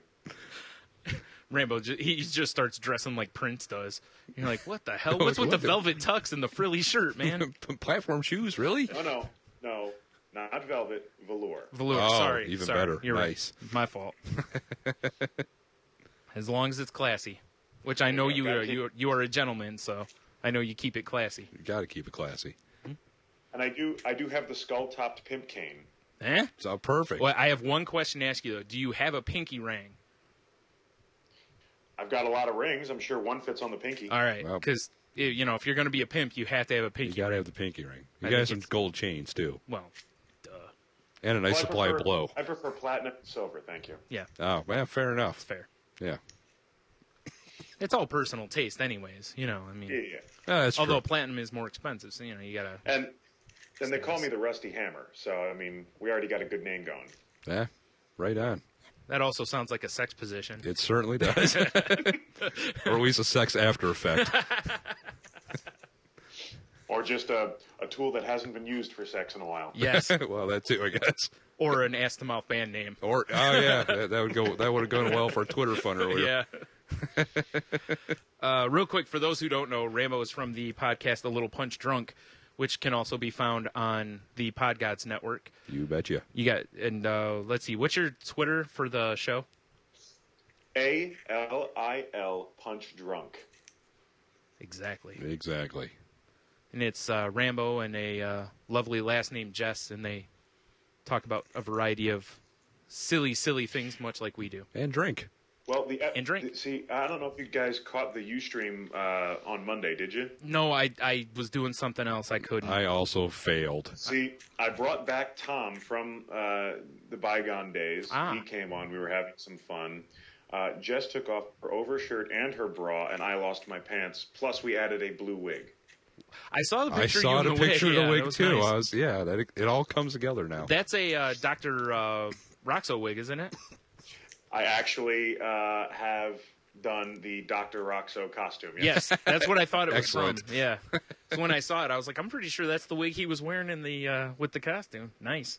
Rambo, he just starts dressing like Prince does. You're like, what the hell? No, What's with the what the- velvet tux and the frilly shirt, man? Platform shoes, really? No, not velvet, velour. Velour, Oh, sorry. even sorry. better. You're Nice. right. My fault. As long as it's classy, which I know you are a gentleman, so I know you keep it classy. You gotta keep it classy. And I do have the skull-topped pimp cane. Eh? So perfect. Well, I have one question to ask you though. Do you have a pinky ring? I've got a lot of rings. I'm sure one fits on the pinky. All right, Well- because you know if you're going to be a pimp, you have to have a You pinky. gotta ring. have the pinky ring. You I gotta have think some gold chains too, Well, duh. and a nice Well, supply of blow. I prefer platinum and silver, thank you. Yeah, Oh, well, fair enough. it's fair. Yeah. It's all personal taste, anyways. You know, I mean, Yeah. Oh, that's although true. platinum is more expensive, so you know you gotta. And then they call me the Rusty Hammer. So, I mean, we already got a good name going. Yeah, right on. That also sounds like a sex position. It certainly does. Or at least a sex after effect. Well, Or just a tool that hasn't been used for sex in a while. Yes. Well, that too, I guess. Or an ass-to-mouth band name. Or yeah, that would go. That would have gone well for a Twitter fun earlier. Yeah. Real quick, for those who don't know, Rambo is from the podcast A Little Punch Drunk, which can also be found on the Pod Gods Network. You betcha. You got, and let's see, what's your Twitter for the show? ALIL Punch Drunk. Exactly. And it's Rambo and a lovely last name, Jess, and they talk about a variety of silly things, much like we do. And drink. Well, and drink. See, I don't know if you guys caught the Ustream on Monday, did you? No, I was doing something else. I couldn't. I also failed. See, I brought back Tom from the bygone days. He came on. We were having some fun. Jess took off her overshirt and her bra, and I lost my pants. Plus, we added a blue wig. I saw the picture. I saw the picture of the wig too. Nice. It all comes together now. That's a Dr. Roxo wig, isn't it? I actually have done the Dr. Roxo costume. Yes, that's what I thought it was Excellent. from. Yeah. So when I saw it, I was like, I'm pretty sure that's the wig he was wearing in the with the costume. Nice.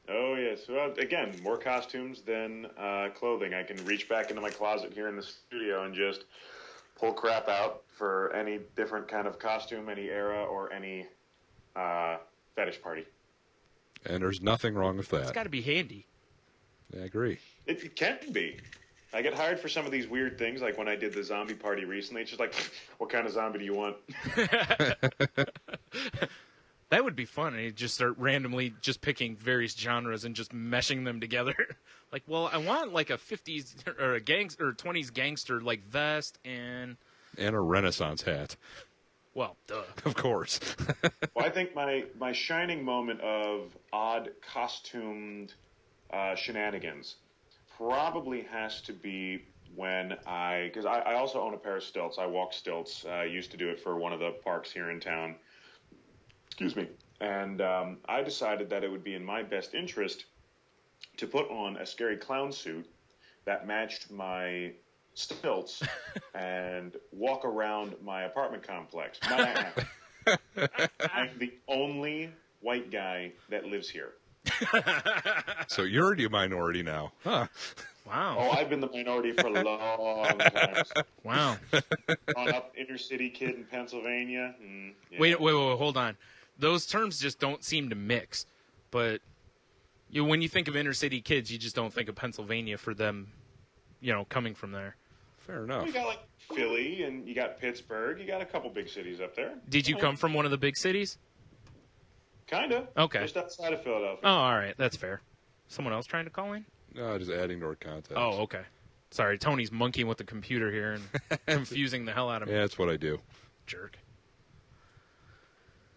Oh, yes. Well, again, more costumes than clothing. I can reach back into my closet here in the studio and just pull crap out for any different kind of costume, any era, or any fetish party. And there's nothing wrong with that. It's got to be handy. I agree. It can be. I get hired for some of these weird things, like when I did the zombie party recently. It's just like, what kind of zombie do you want? That would be fun. And you just start randomly just picking various genres and just meshing them together. Like, well, I want like a 50s or a 20s gangster like vest and a Renaissance hat. Well, duh. Of course. Well, I think my shining moment of odd costumed shenanigans probably has to be when because I also own a pair of stilts. I walk stilts. I used to do it for one of the parks here in town. Excuse me. And I decided that it would be in my best interest to put on a scary clown suit that matched my stilts and walk around my apartment complex. I'm the only white guy that lives here. So you're the minority now. Huh. Wow. Oh, I've been the minority for a long time. Wow. Growing up inner city kid in Pennsylvania. Yeah. Wait, hold on. Those terms just don't seem to mix. But when you think of inner city kids, you just don't think of Pennsylvania for them, coming from there. Fair enough. You got like Philly and you got Pittsburgh. You got a couple big cities up there. Did you come from one of the big cities? Kind of. Okay. Just outside of Philadelphia. Oh, all right. That's fair. Someone else trying to call in? No, just adding to our context. Oh, okay. Sorry, Tony's monkeying with the computer here and confusing the hell out of me. Yeah, that's what I do. Jerk.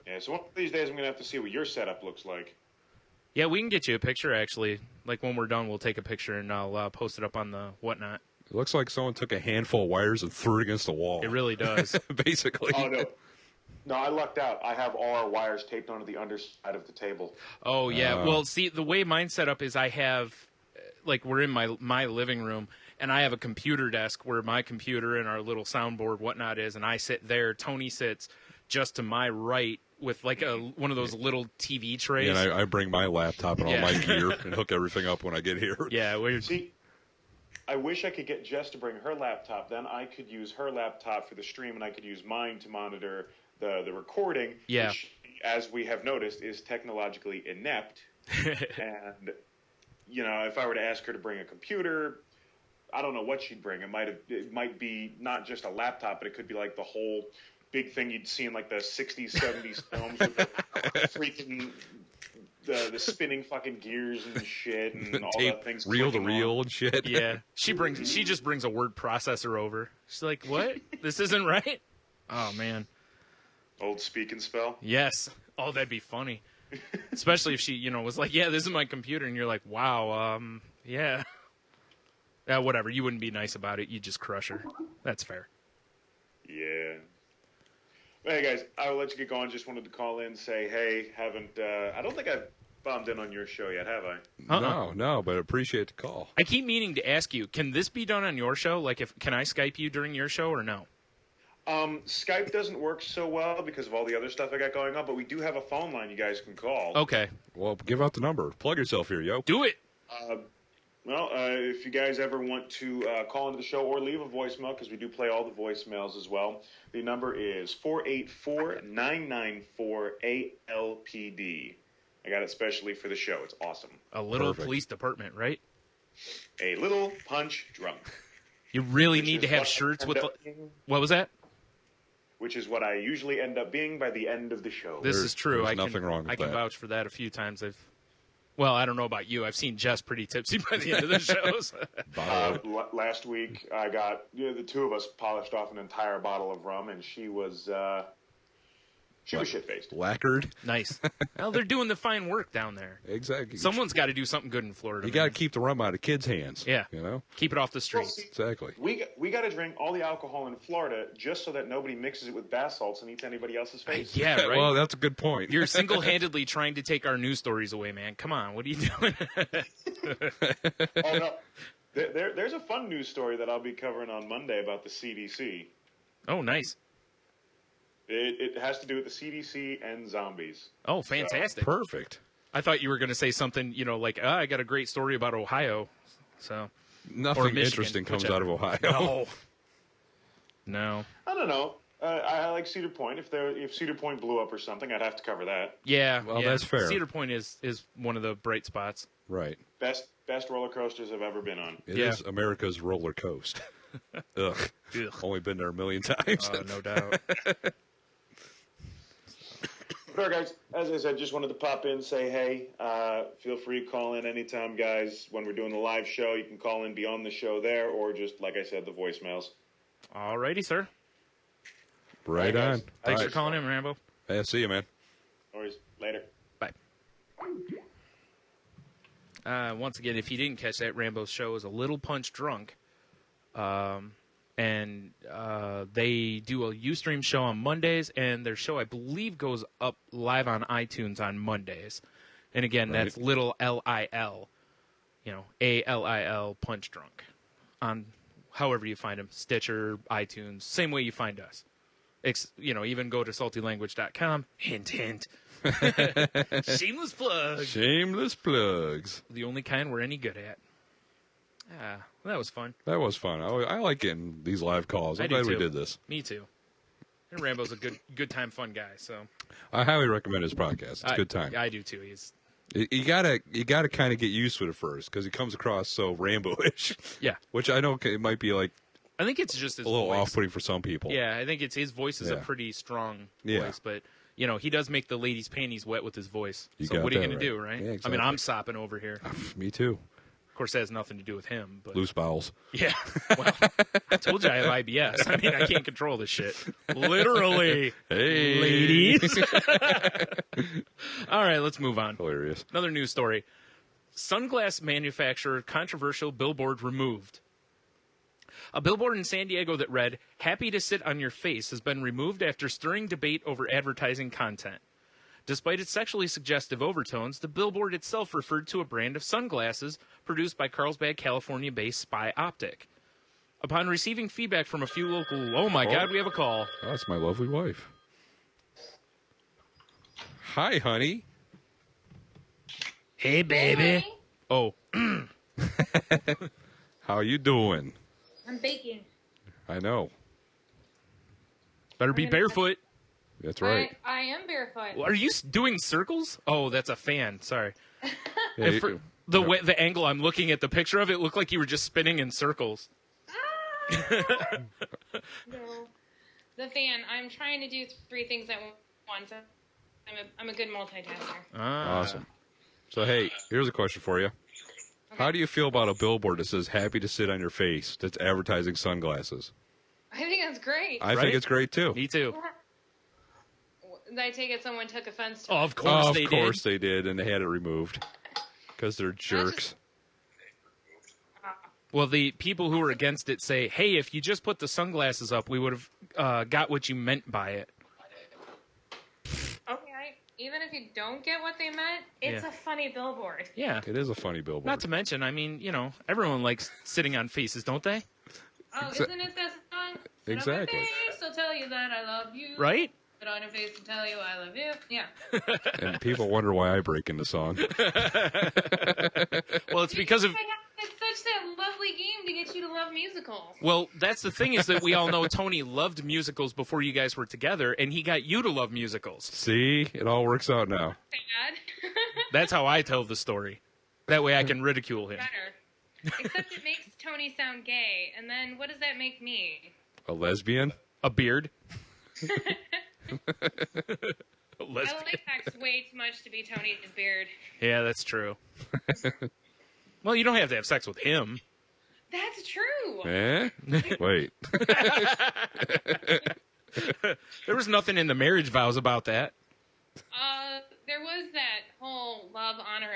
Yeah, so one of these days I'm going to have to see what your setup looks like. Yeah, we can get you a picture, actually. Like, when we're done, we'll take a picture, and I'll post it up on the whatnot. It looks like someone took a handful of wires and threw it against the wall. It really does. Basically. Oh, no. No, I lucked out. I have all our wires taped onto the underside of the table. Oh, yeah. Well, see, the way mine's set up is I have, like, we're in my living room, and I have a computer desk where my computer and our little soundboard whatnot is, and I sit there. Tony sits just to my right with, like, one of those little TV trays. Yeah, and I bring my laptop and all my gear and hook everything up when I get here. Yeah. See, I wish I could get Jess to bring her laptop. Then I could use her laptop for the stream, and I could use mine to monitor the recording, yeah. Which, as we have noticed, is technologically inept. And, if I were to ask her to bring a computer, I don't know what she'd bring. It might be not just a laptop, but it could be like the whole big thing you'd see in like the 60s, 70s films with the freaking the spinning fucking gears and shit and all tape, that things. Reel to reel and shit. Yeah. She just brings a word processor over. She's like, what? This isn't right? Oh, man. Old speak and spell? Yes. Oh, that'd be funny. Especially if she, was like, yeah, this is my computer. And you're like, wow, yeah. Yeah, whatever. You wouldn't be nice about it. You'd just crush her. That's fair. Yeah. Hey, guys, I will let you get going. Just wanted to call in, say, hey, I don't think I've bombed in on your show yet, have I? No, but I appreciate the call. I keep meaning to ask you, can this be done on your show? Like, can I Skype you during your show or no? Skype doesn't work so well because of all the other stuff I got going on, but we do have a phone line you guys can call. Okay. Well, give out the number. Plug yourself here, yo. Do it. If you guys ever want to call into the show or leave a voicemail, because we do play all the voicemails as well, the number is 484-994-ALPD. I got it specially for the show. It's awesome. A little Perfect. police department, right? A little punch drunk. You really Which need to is have what I shirts with... end up being. What was that? Which is what I usually end up being by the end of the show. This is true. There's nothing wrong with I can that. vouch for that a few times. Well, I don't know about you. I've seen Jess pretty tipsy by the end of the shows. Last week, I got the two of us polished off an entire bottle of rum, and she was shit-faced. Lacquered. Nice. Well, they're doing the fine work down there. Exactly. Someone's got to do something good in Florida. You got to keep the rum out of kids' hands. Yeah. You know? Keep it off the streets. see, Exactly. We got to drink all the alcohol in Florida just so that nobody mixes it with bath salts and eats anybody else's face. Yeah, right. Well, that's a good point. You're single-handedly trying to take our news stories away, man. Come on, what are you doing? Oh, no. There's a fun news story that I'll be covering on Monday about the CDC. Oh, nice. It has to do with the CDC and zombies. Oh, fantastic. Perfect. I thought you were going to say something, like, I got a great story about Ohio. So, Nothing Michigan, interesting comes whichever. out of Ohio. No. I don't know. I like Cedar Point. If Cedar Point blew up or something, I'd have to cover that. Yeah. Well, yeah. that's fair. Cedar Point is one of the bright spots. Right. Best roller coasters I've ever been on. It Yeah. is America's roller coast. Ugh. Ugh. Only been there a million times. No doubt. All right, guys. As I said, just wanted to pop in, say hey. Feel free to call in anytime, guys. When we're doing the live show, you can call in beyond the show there, or just, like I said, the voicemails. Alrighty, sir. Right All right, on. guys. Thanks All for calling in, Rambo. right. Yeah, see you, man. No worries. Later. Bye. Once again, if you didn't catch that, Rambo's show is a little punch drunk. And they do a Ustream show on Mondays, and their show, I believe, goes up live on iTunes on Mondays. And again, Right. that's little L-I-L, A-L-I-L, punch drunk, on however you find them, Stitcher, iTunes, same way you find us. Even go to saltylanguage.com, hint, hint. Shameless plug. Shameless plugs. The only kind we're any good at. Well, that was fun. That was fun. I like getting these live calls. I'm I do glad we too. did this. Me too. And Rambo's a good time, fun guy. So I highly recommend his podcast. It's a good time. I do too. He's You gotta kind of get used to it at first because he comes across so Rambo-ish. Yeah. Which I know it might be like I think it's just his a little voice. off-putting for some people. Yeah, I think his voice is a Yeah. pretty strong Yeah. voice, but he does make the ladies' panties wet with his voice. You So got what are you that going to do, right. right? Yeah, I exactly. mean, I'm sopping over here. Of Me too. course, that has nothing to do with him. But Loose bowels. yeah, well, I told you I have IBS. I mean, I can't control this shit. Literally, Hey, ladies. All right, let's move on. Hilarious. Another news story. Sunglass manufacturer controversial billboard removed. A billboard in San Diego that read, "Happy to sit on your face," has been removed after stirring debate over advertising content. Despite its sexually suggestive overtones, the billboard itself referred to a brand of sunglasses produced by Carlsbad, California-based Spy Optic. Upon receiving feedback from a few local... Oh, my God, we have a call. Oh, that's my lovely wife. Hi, honey. Hey, baby. Oh, How you doing? I'm baking. I know. better be barefoot. That's right. I am barefoot. Are you doing circles? Oh, that's a fan. Sorry. Yeah, And you- for the angle I'm looking at the picture of, it looked like you were just spinning in circles. No. The fan. I'm trying to do 3 things at once. I'm a good multitasker. Ah. Awesome. So, hey, here's a question for you. How do you feel about a billboard that says "Happy to sit on your face" that's advertising sunglasses? I think that's great. I Right? think it's great too. Me too. I take it someone took offense to Oh, it. of course they Of course did. they did, and they had it removed because they're jerks. Well, the people who were against it say, "Hey, if you just put the sunglasses up, we would have got what you meant by it." Okay, even if you don't get what they meant, it's Yeah. a funny billboard. Yeah. It is a funny billboard. Not to mention, I mean, everyone likes sitting on faces, don't they? Oh, isn't it that song? Sit on my Exactly. face, so tell you that I love you. Right? Put on your face and tell you I love you. Yeah. And people wonder why I break into song. Well, it's because of... It's such that lovely game to get you to love musicals. Well, that's the thing, is that we all know Tony loved musicals before you guys were together, and he got you to love musicals. See? It all works out now. Bad. That's how I tell the story. That way I can ridicule him. Better. Except it makes Tony sound gay, and then what does that make me? A lesbian? A beard. I like sex way too much to be Tony's beard. Yeah, that's true. Well, you don't have to have sex with him. That's true. Eh? Wait. There was nothing in the marriage vows about that. There was that whole love, honor,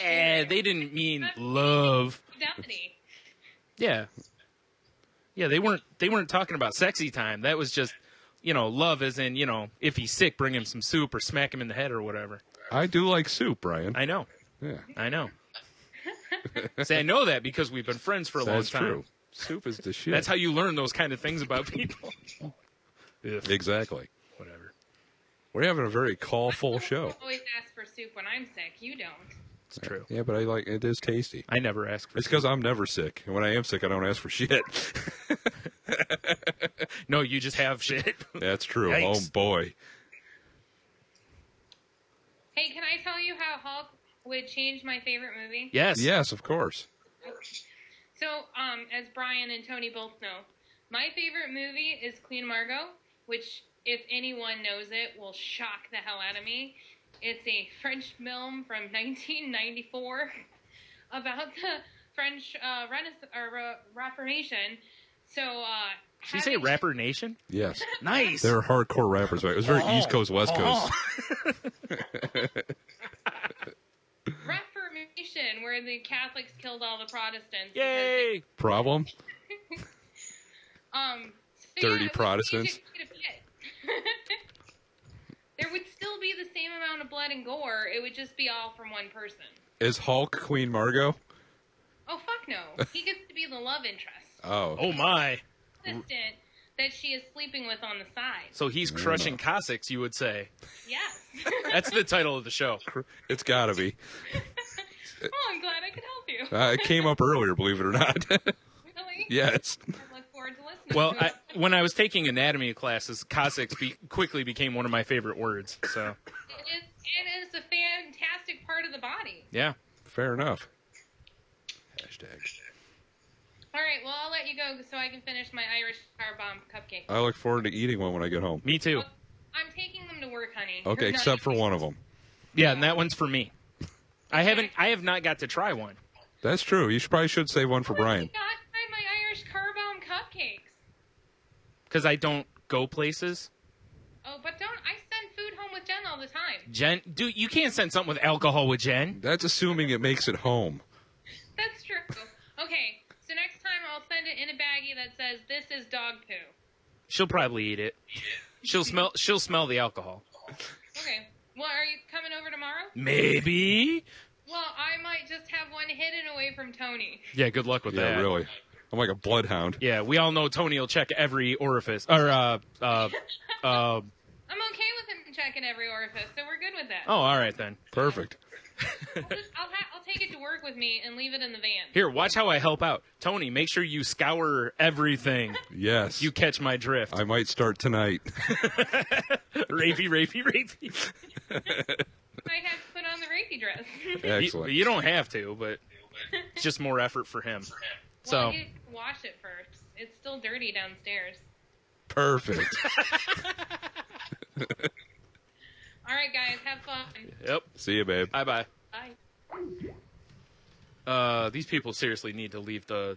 and They didn't mean love. fidelity. Yeah. Yeah, they weren't talking about sexy time. That was just, love as in, if he's sick, bring him some soup or smack him in the head or whatever. I do like soup, Brian. I know. Yeah. I know. See, I know that because we've been friends for a long That's time. true. Soup is the shit. That's how you learn those kind of things about people. Ugh, Exactly. whatever. We're having a very call-full show. I always ask for soup when I'm sick. You don't. It's true. Yeah, but it is tasty. I never ask for It's because I'm never sick. And when I am sick, I don't ask for shit. No, you just have shit. That's true. Yikes. Oh, boy. Hey, can I tell you how Hulk would change my favorite movie? Yes. Yes, of course. So, as Brian and Tony both know, my favorite movie is Queen Margot, which, if anyone knows it, will shock the hell out of me. It's a French film from 1994 about the French Reformation. So, Did you say Rapper Nation? Yes. Nice. They're hardcore rappers, right? It was very East Coast, West Coast. Reformation, where the Catholics killed all the Protestants. Yay! Problem? So Dirty it would Protestants. change it quite a bit. There would still be the same amount of blood and gore. It would just be all from one person. Is Hulk Queen Margot? Oh, fuck no. He gets to be the love interest. Oh. Oh, my. Assistant that she is sleeping with on the side. So he's crushing Coccyx, you would say. Yes. That's the title of the show. It's gotta be. Oh, I'm glad I could help you. It came up earlier, believe it or not. Really? Yes. I look forward to listening Well, to it. when I was taking anatomy classes, Coccyx quickly became one of my favorite words. So, It is a fantastic part of the body. yeah. Fair enough. Hashtag. All right, well, I'll let you go so I can finish my Irish car bomb cupcake. I look forward to eating one when I get home. Me too. I'm taking them to work, honey. Okay, Not except for you. one of them. Yeah, and that one's for me. I have not got to try one. That's true. You probably should save one for Brian. I got my Irish car bomb cupcakes. Because I don't go places. Oh, but I send food home with Jen all the time. Jen, dude, you can't send something with alcohol with Jen. That's assuming it makes it home. That's true. Okay, so next time I'll send it in a baggie that says, "This is dog poo." She'll probably eat it. She'll smell the alcohol. Okay. Well, are you coming over tomorrow? Maybe. Well, I might just have one hidden away from Tony. Yeah, good luck with Yeah, that. really. I'm like a bloodhound. Yeah, we all know Tony will check every orifice. Or, I'm okay with him checking every orifice, so we're good with that. oh, all right then. Perfect. I'll take it to work with me and leave it in the van. Here, watch how I help out. Tony, make sure you scour everything. Yes. You catch my drift. I might start tonight. Rapey. I have to put on the rapey dress. Excellent. You don't have to, but it's just more effort for him. Well, So, you wash it first. It's still dirty downstairs. Perfect. All right, guys, have fun. yep. See you, babe. Bye-bye. Bye. These people seriously need to leave the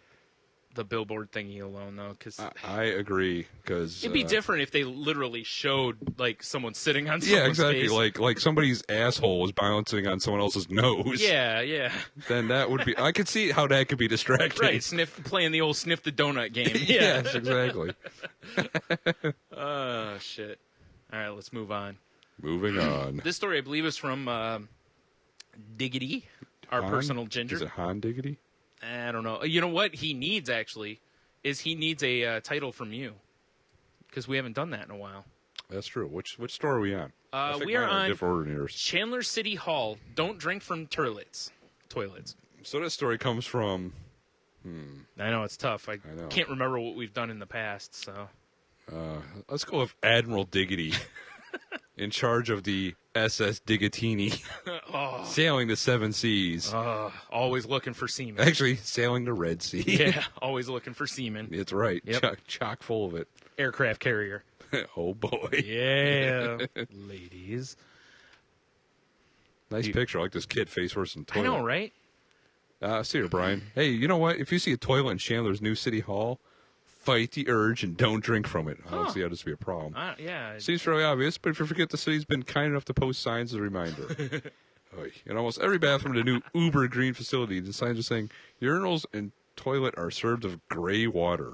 billboard thingy alone, though, because I agree, because... it'd be different if they literally showed, like, someone sitting on someone's Yeah, exactly. face. Like somebody's asshole was balancing on someone else's nose. Yeah. Then that would be... I could see how that could be distracting. Right, playing the old sniff the donut game. Yeah. Yes, exactly. Oh, shit. All right, let's move on. Moving on. This story, I believe, is from Diggity, our Han? personal ginger. Is it Han Diggity? I don't know. You know what he needs, actually, is he needs a title from you. because we haven't done that in a while. That's true. Which store are we on? I think We are mine on different order than yours. Chandler City Hall. Don't drink from toilets. So that story comes from. I know it's tough. I know. can't remember what we've done in the past. So Let's go with Admiral Diggity, in charge of the SS Digatini, sailing the 7 seas. always looking for semen. Actually, sailing the Red Sea. Yeah, always looking for semen. It's right. Yep. Chock full of it. Aircraft carrier. Oh boy. Yeah, ladies. Nice picture. I like this kid face first in I toilet. know, right? See you, Brian. Hey, you know what? If you see a toilet in Chandler's new city hall, fight the urge and don't drink from it. I don't see how this would be a problem. Yeah. Seems fairly obvious, but if you forget, the city's been kind enough to post signs as a reminder. In almost every bathroom in the new Uber Green facility, the signs are saying urinals and toilet are served of gray water.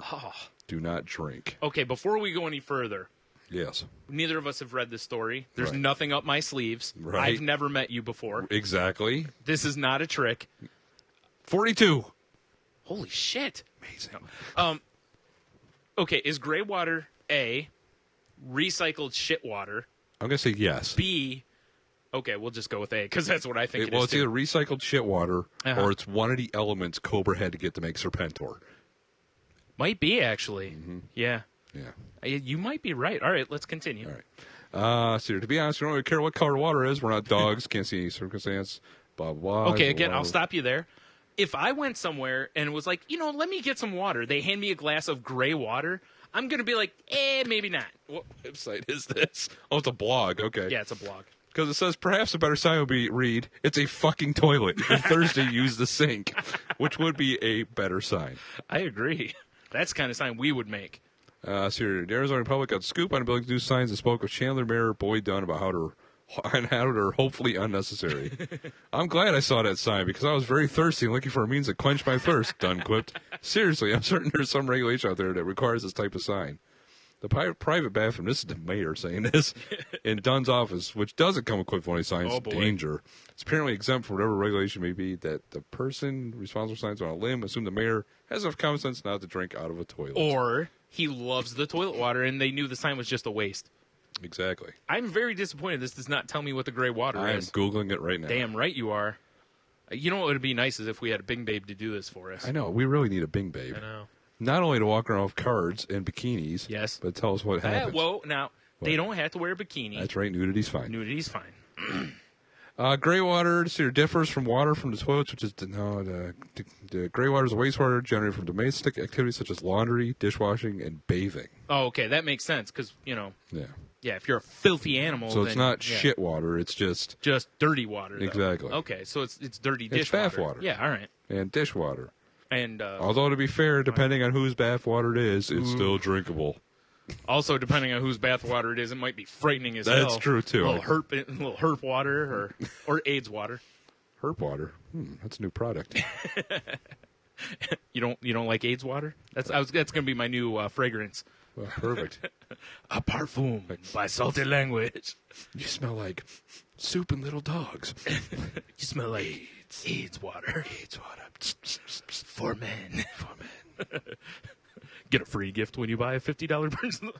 Do not drink. Okay, before we go any further, Yes. neither of us have read this story. There's Right. nothing up my sleeves. Right. I've never met you before. Exactly. This is not a trick. 42. Holy shit. Amazing. Okay, is gray water A, recycled shit water, I'm going to say yes. B, okay, we'll just go with A, because that's what I think Well, it it's is, either too. recycled shit water Uh-huh. or it's one of the elements Cobra had to get to make Serpentor. Might be, actually. Yeah. Yeah. You might be right. All right, let's continue. All right. So to be honest, we don't really care what color water is. We're not dogs. Can't see any circumstance. Blah, blah, blah. Okay, again, blah, I'll stop you there. If I went somewhere and was like, let me get some water, they hand me a glass of gray water, I'm going to be like, maybe not. What website is this? Oh, it's a blog. Okay. Yeah, it's a blog. Because it says, perhaps a better sign would be read, it's a fucking toilet. If Thursday, use the sink, which would be a better sign. I agree. That's the kind of sign we would make. So the Arizona Republic got scoop on ability to do signs and spoke with Chandler Mayor Boyd Dunn about how they're hopefully unnecessary. I'm glad I saw that sign because I was very thirsty and looking for a means to quench my thirst, Dunn quipped. Seriously, I'm certain there's some regulation out there that requires this type of sign. The private bathroom, this is the mayor saying this, in Dunn's office, which doesn't come equipped with any signs, Oh, boy. danger. It's apparently exempt from whatever regulation may be that the person responsible for signs on a limb assume the mayor has enough common sense not to drink out of a toilet. Or he loves the toilet water and they knew the sign was just a waste. Exactly. I'm very disappointed this does not tell me what the gray water I am is. Googling it right now. Damn right you are. You know what would be nice is if we had a Bing Babe to do this for us. I know. We really need a Bing Babe. I know. Not only to walk around with cards and bikinis, Yes. but tell us what happens. Now, they don't have to wear a bikini. That's right. Nudity's fine. Nudity's fine. Gray water differs from water from the toilets, which is the gray water is wastewater generated from domestic activities such as laundry, dishwashing, and bathing. Oh, okay, that makes sense because Yeah. if you're a filthy animal, So then, it's not yeah, shit water. It's just dirty water. Though. Exactly. Okay, so it's dirty It's dish bath water. water. Yeah, all right. and dishwater. And Although to be fair, depending on whose bath water it is, it's still drinkable. also, depending on whose bath water it is, it might be frightening as hell. That's true too. A little herp water or AIDS water. Herp water. That's a new product. You don't like AIDS water? That's going to be my new fragrance. Well, perfect. A parfum by Salty Language. You smell like soup and little dogs. You smell like AIDS water. AIDS water. For men. Get a free gift when you buy a $50 person.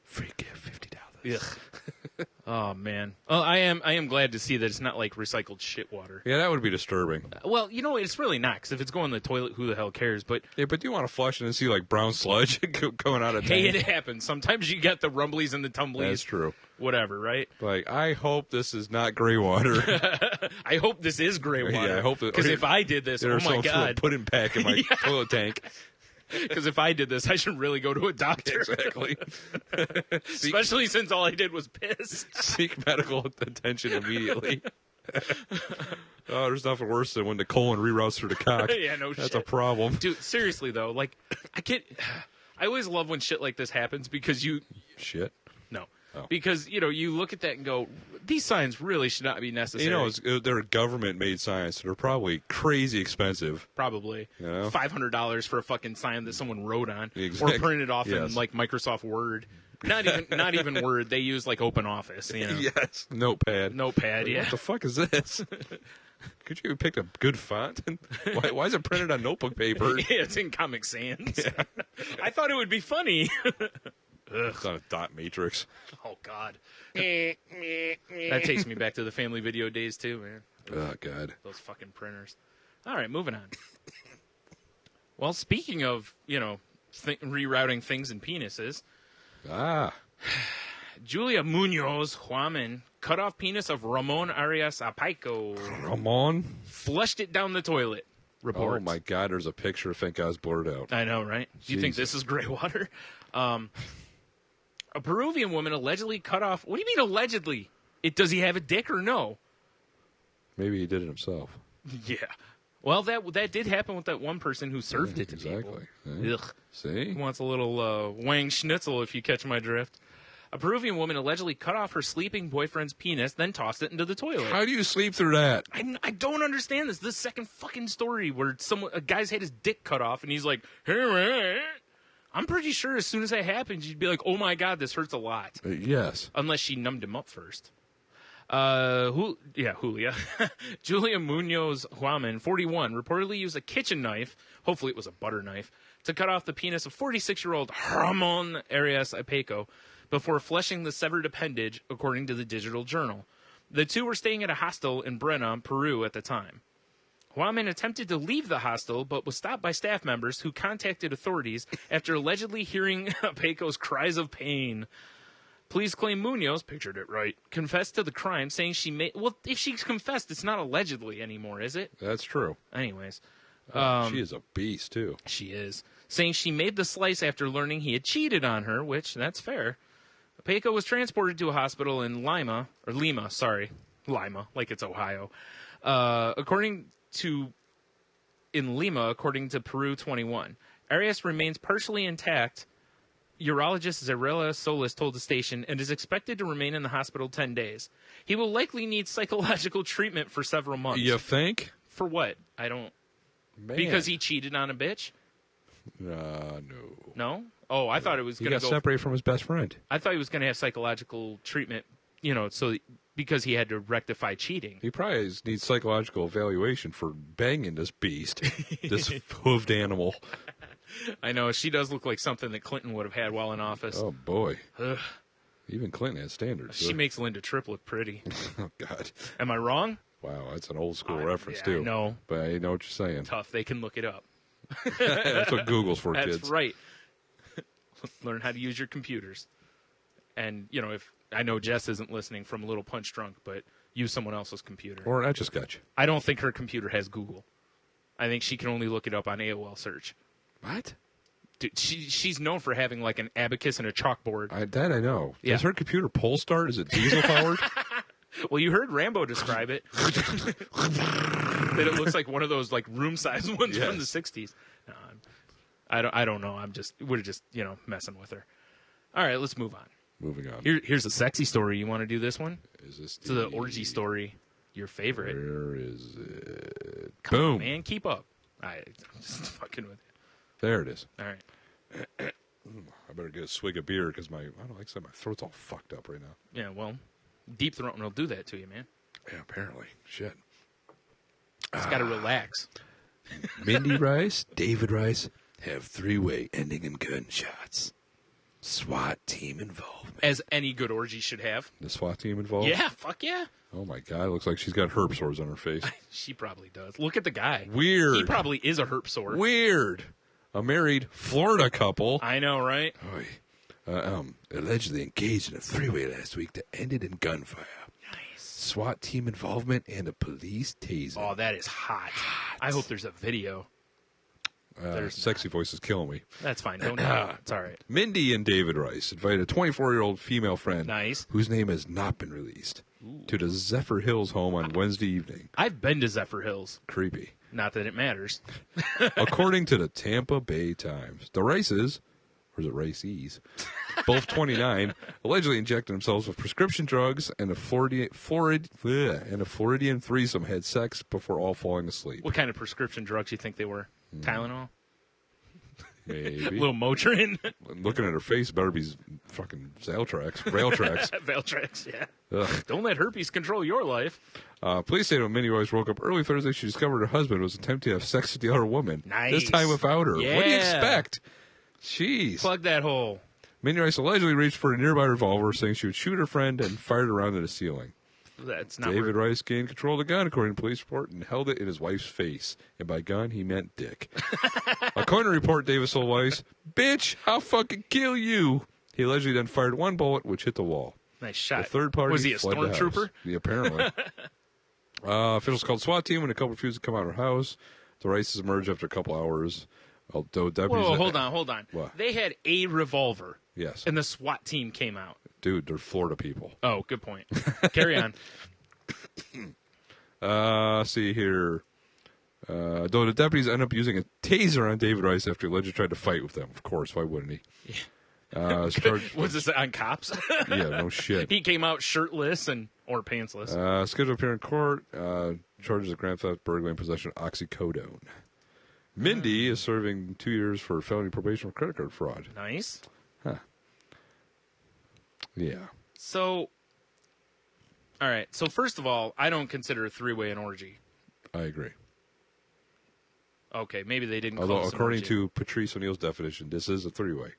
Free gift, $50. Ugh. Oh man. Well, I am glad to see that it's not like recycled shit water. Yeah, that would be disturbing. Well, it's really not, because if it's going in the toilet, who the hell cares? But Yeah, but do you want to flush and then see like brown sludge going out of hey, tank? it happens. Sometimes you get the rumblies and the tumblies. That's true. Whatever, right? Like, I hope this is not gray water. I hope this is gray water. Yeah, I hope that- Because if I did this, There's oh my some sort of god. pudding pack in my toilet tank. Because if I did this, I should really go to a doctor. Exactly. Especially since all I did was piss. Seek medical attention immediately. Oh, there's nothing worse than when the colon reroutes through the cock. Yeah, no That's shit. a problem. Dude, seriously though, like I always love when shit like this happens because Shit. no. Oh. Because, you look at that and go, these signs really should not be necessary. They're government-made signs, so they're probably crazy expensive. Probably. Yeah. $500 for a fucking sign that someone wrote on. Exactly. Or printed off Yes. in like Microsoft Word. Not even Word. They use like Open Office, Yes. Notepad. Notepad, yeah. What the fuck is this? Could you have picked a good font? Why is it printed on notebook paper? Yeah, it's in Comic Sans. I thought it would be funny. It's on a dot matrix. Oh, God. That takes me back to the family video days, too, man. Oh, God. Those fucking printers. All right, moving on. Well, speaking of, rerouting things in penises, Julia Munoz Huaman cut off penis of Ramon Arias Apaico. Ramon? Flushed it down the toilet. Reports. Oh, my God. There's a picture. Thank God it's blurred out. I know, right? Do you think this is gray water? A Peruvian woman allegedly cut off... What do you mean allegedly? Does he have a dick or no? Maybe he did it himself. Yeah. Well, that did happen with that one person who served it to people. Yeah. Ugh. See? He wants a little wang schnitzel, if you catch my drift. A Peruvian woman allegedly cut off her sleeping boyfriend's penis, then tossed it into the toilet. How do you sleep through that? I don't understand this. This second fucking story where a guy's had his dick cut off, and he's like, hey, man. I'm pretty sure as soon as that happens, you'd be like, oh, my God, this hurts a lot. Yes. Unless she numbed him up first. Julia. Julia Munoz Huaman, 41, reportedly used a kitchen knife, hopefully it was a butter knife, to cut off the penis of 46-year-old Ramon Arias Apaico before fleshing the severed appendage, according to the Digital Journal. The two were staying at a hostel in Brena, Peru at the time. Huaman attempted to leave the hostel, but was stopped by staff members who contacted authorities after allegedly hearing Apaico's cries of pain. Police claim Munoz, pictured it right, confessed to the crime, saying she made... Well, if she's confessed, it's not allegedly anymore, is it? That's true. Anyways. She is a beast, too. She is. Saying she made the slice after learning he had cheated on her, which, that's fair. Apaico was transported to a hospital in Lima, like it's Ohio. According to Peru 21. Arias remains partially intact. Urologist Zarela Solis told the station and is expected to remain in the hospital 10 days. He will likely need psychological treatment for several months. You think? For what? I don't... Man. Because he cheated on a bitch? No. No? Oh, I thought it was going to go... He got separated from his best friend. I thought he was going to have psychological treatment, because he had to rectify cheating. He probably needs psychological evaluation for banging this beast, this hooved animal. I know. She does look like something that Clinton would have had while in office. Oh, boy. Ugh. Even Clinton has standards. She makes Linda Tripp look pretty. Oh, God. Am I wrong? Wow, that's an old school reference, too. I know. But I know what you're saying. Tough. They can look it up. That's what Google's for, kids. That's right. Learn how to use your computers. And, if I know Jess isn't listening from a little punch drunk, but use someone else's computer. Or an Etch-a-Sketch. I don't think her computer has Google. I think she can only look it up on AOL search. What? Dude, she's known for having like an abacus and a chalkboard. That I know. Yeah. Is her computer pole start? Is it diesel powered? Well, you heard Rambo describe it. That it looks like one of those like room size ones from the 60s. No, I don't know. We're just messing with her. All right, let's move on. Moving on. Here's a sexy story. You want to do this one? Is this the orgy story? Your favorite? Where is it? Come Boom, on, man, keep up. I'm just fucking with you. There it is. All right. I better get a swig of beer because my throat's all fucked up right now. Yeah, well, deep throating will do that to you, man. Yeah, apparently. Shit. Just got to relax. Mindy Rice, David Rice have three-way ending in gunshots. SWAT team involvement. As any good orgy should have. The SWAT team involved? Yeah, fuck yeah. Oh, my God. It looks like she's got herp sores on her face. She probably does. Look at the guy. Weird. He probably is a herp sore. Weird. A married Florida couple. I know, right? Allegedly engaged in a three-way last week that ended in gunfire. Nice. SWAT team involvement and a police tasing. Oh, that is hot. I hope there's a video. Sexy voice is killing me. That's fine. Don't know. It's all right. Mindy and David Rice invited a 24-year-old female friend, Nice. whose name has not been released, to the Zephyr Hills home on Wednesday evening. I've been to Zephyr Hills. Creepy. Not that it matters. According to the Tampa Bay Times, the Rices, or is it Riceys, both 29, allegedly injected themselves with prescription drugs and a Floridian threesome had sex before all falling asleep. What kind of prescription drugs do you think they were? Tylenol? Maybe. A little Motrin? Looking at her face, better be fucking rail tracks. Valtrex, yeah. Ugh. Don't let herpes control your life. Police say when Minnie Rice woke up early Thursday, she discovered her husband was attempting to have sex with the other woman. Nice. This time without her. Yeah. What do you expect? Jeez. Plug that hole. Minnie Rice allegedly reached for a nearby revolver, saying she would shoot her friend and fired around at the ceiling. That's not David Rice gained control of the gun, according to police report, and held it in his wife's face. And by gun, he meant dick. According to report, Davis told Rice, "Bitch, I'll fucking kill you." He allegedly then fired one bullet, which hit the wall. Nice shot. The third party Was he a fled the house. stormtrooper? Yeah, apparently. Officials called SWAT team when a couple refused to come out of her house. The Rices emerged after a couple hours. Although deputies... Whoa, hold on. What? They had a revolver. Yes. And the SWAT team came out. Dude, they're Florida people. Oh, good point. Carry on. See here. Though the deputies ended up using a taser on David Rice after he allegedly tried to fight with them. Of course, why wouldn't he? Yeah. Was this on Cops? Yeah, no shit. He came out shirtless or pantsless. Scheduled to appear in court. Charges of grand theft, burglary, and possession of oxycodone. Mindy is serving 2 years for felony probation for credit card fraud. Nice. Yeah. So, all right. So first of all, I don't consider a three-way an orgy. I agree. Okay, maybe they didn't call Although, this an according orgy. to Patrice O'Neill's definition, this is a three-way.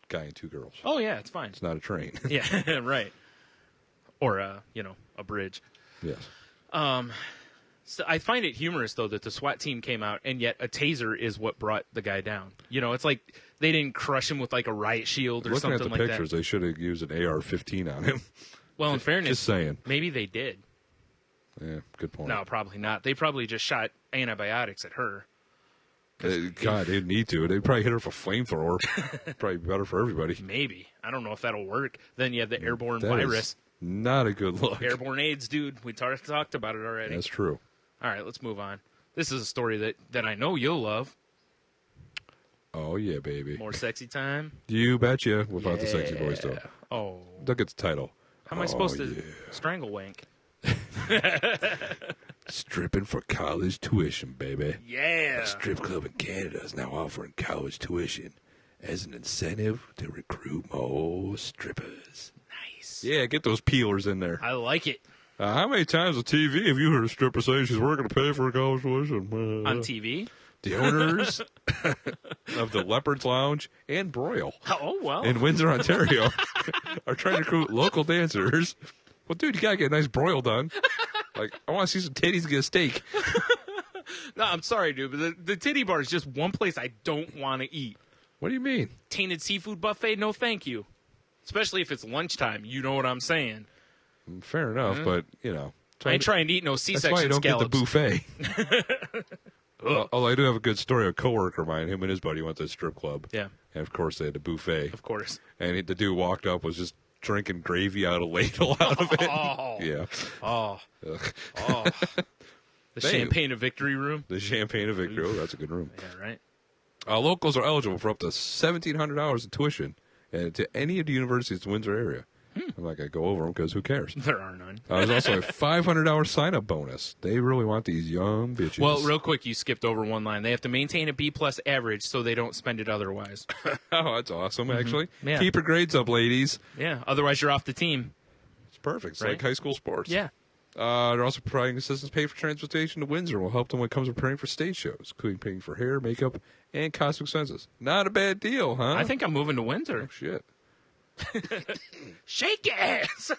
Guy and two girls. Oh, yeah, it's fine. It's not a train. Yeah, right. Or, a bridge. Yes. So I find it humorous, though, that the SWAT team came out, and yet a taser is what brought the guy down. You know, it's like they didn't crush him with, like, a riot shield or Looking something at the like pictures, that. they should have used an AR-15 on him. Well, in fairness, Just saying. maybe they did. Yeah, good point. No, probably not. They probably just shot antibiotics at her. God, they'd need to. They'd probably hit her with a flamethrower. Probably better for everybody. Maybe. I don't know if that'll work. Then you have the airborne That virus. is not a good look. Airborne AIDS, dude. We talked about it already. That's true. All right, let's move on. This is a story that I know you'll love. Oh, yeah, baby. More sexy time. You betcha, without the sexy voice, though. Oh. Look at the title. How am I supposed to strangle wank? Stripping for college tuition, baby. Yeah. A strip club in Canada is now offering college tuition as an incentive to recruit more strippers. Nice. Yeah, get those peelers in there. I like it. How many times on TV have you heard a stripper say she's working to pay for her college tuition? On TV? The owners of the Leopard's Lounge and Broil Oh, well. in Windsor, Ontario are trying to recruit local dancers. Well, dude, you got to get a nice broil done. Like, I want to see some titties and get a steak. No, I'm sorry, dude, but the titty bar is just one place I don't want to eat. What do you mean? Tainted seafood buffet? No, thank you. Especially if it's lunchtime. You know what I'm saying. Fair enough, but, you know. I ain't trying to eat no That's C-section why you don't scallops. get the buffet. Although I do have a good story. A coworker of mine, him and his buddy went to a strip club. Yeah, And, of course, they had a buffet. of course. And the dude walked up, was just drinking gravy out of a ladle out of it. Oh. Yeah. Oh. Ugh. Oh. The Thank you. Champagne of Victory room? The Champagne of Victory. Oh, that's a good room. Yeah, right. Locals are eligible for up to $1,700 in tuition to any of the universities in the Windsor area. I'm not going to go over them because who cares? There are none. There's also a $500 sign-up bonus. They really want these young bitches. Well, real quick, you skipped over one line. They have to maintain a B-plus average so they don't spend it otherwise. Oh, that's awesome, actually. Yeah. Keep your grades up, ladies. Yeah, otherwise you're off the team. It's perfect. It's Right. like high school sports. Yeah. They're also providing assistance pay for transportation to Windsor and will help them when it comes to preparing for stage shows, including paying for hair, makeup, and costume expenses. Not a bad deal, huh? I think I'm moving to Windsor. Oh, shit. Shake your ass!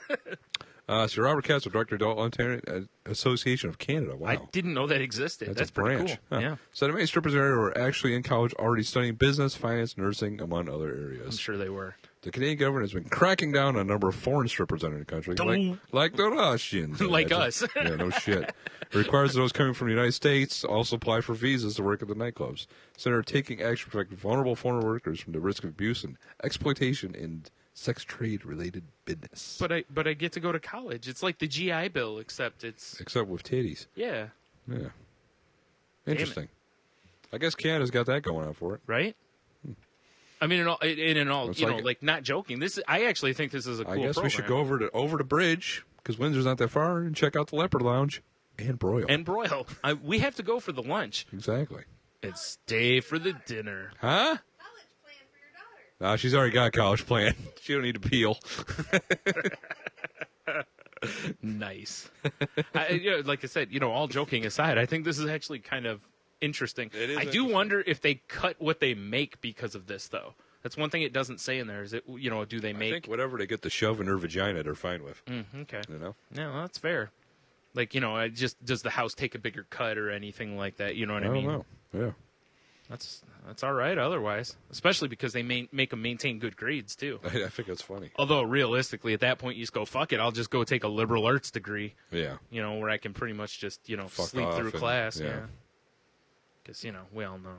Sir Robert Castle, Director of Adult Ontario Association of Canada. Wow. I didn't know that existed. That's a pretty branch. cool. Huh. Yeah, So the many strippers area were actually in college already studying business, finance, nursing, among other I'm areas. sure they were. The Canadian government has been cracking down on a number of foreign strippers entering the country, like the Russians. Like Imagine. us. Yeah, no shit. It requires those coming from the United States to also apply for visas to work at the nightclubs. So they're taking action to protect vulnerable foreign workers from the risk of abuse and exploitation in sex trade-related business. But I get to go to college. It's like the GI Bill, except it's Except with titties. yeah, Yeah. Interesting. I guess Canada's got that going on for it. right. I mean, in all, It's you like- know, like not joking. I actually think this is a cool I guess program. we should go over the bridge because Windsor's not that far and check out the Leopard Lounge and broil. and broil. We have to go for the lunch Exactly. and stay for the dinner. Huh? College plan for your daughter. She's already got a college plan. She don't need to peel. Nice. Like I said, all joking aside, I think this is actually kind of interesting. It is I do interesting. wonder if they cut what they make because of this, though. That's one thing it doesn't say in there. Is it, do they make... I think whatever they get to shove in her vagina, they're fine with. Okay. You know? Yeah, well, that's fair. Like, does the house take a bigger cut or anything like that? You know what I mean? I don't know. Yeah. That's all right otherwise. Especially because they make them maintain good grades, too. I think that's funny. Although, realistically, at that point, you just go, fuck it, I'll just go take a liberal arts degree. Yeah. Where I can pretty much just, Fuck sleep off through and- class. yeah. Yeah. Because, we all know.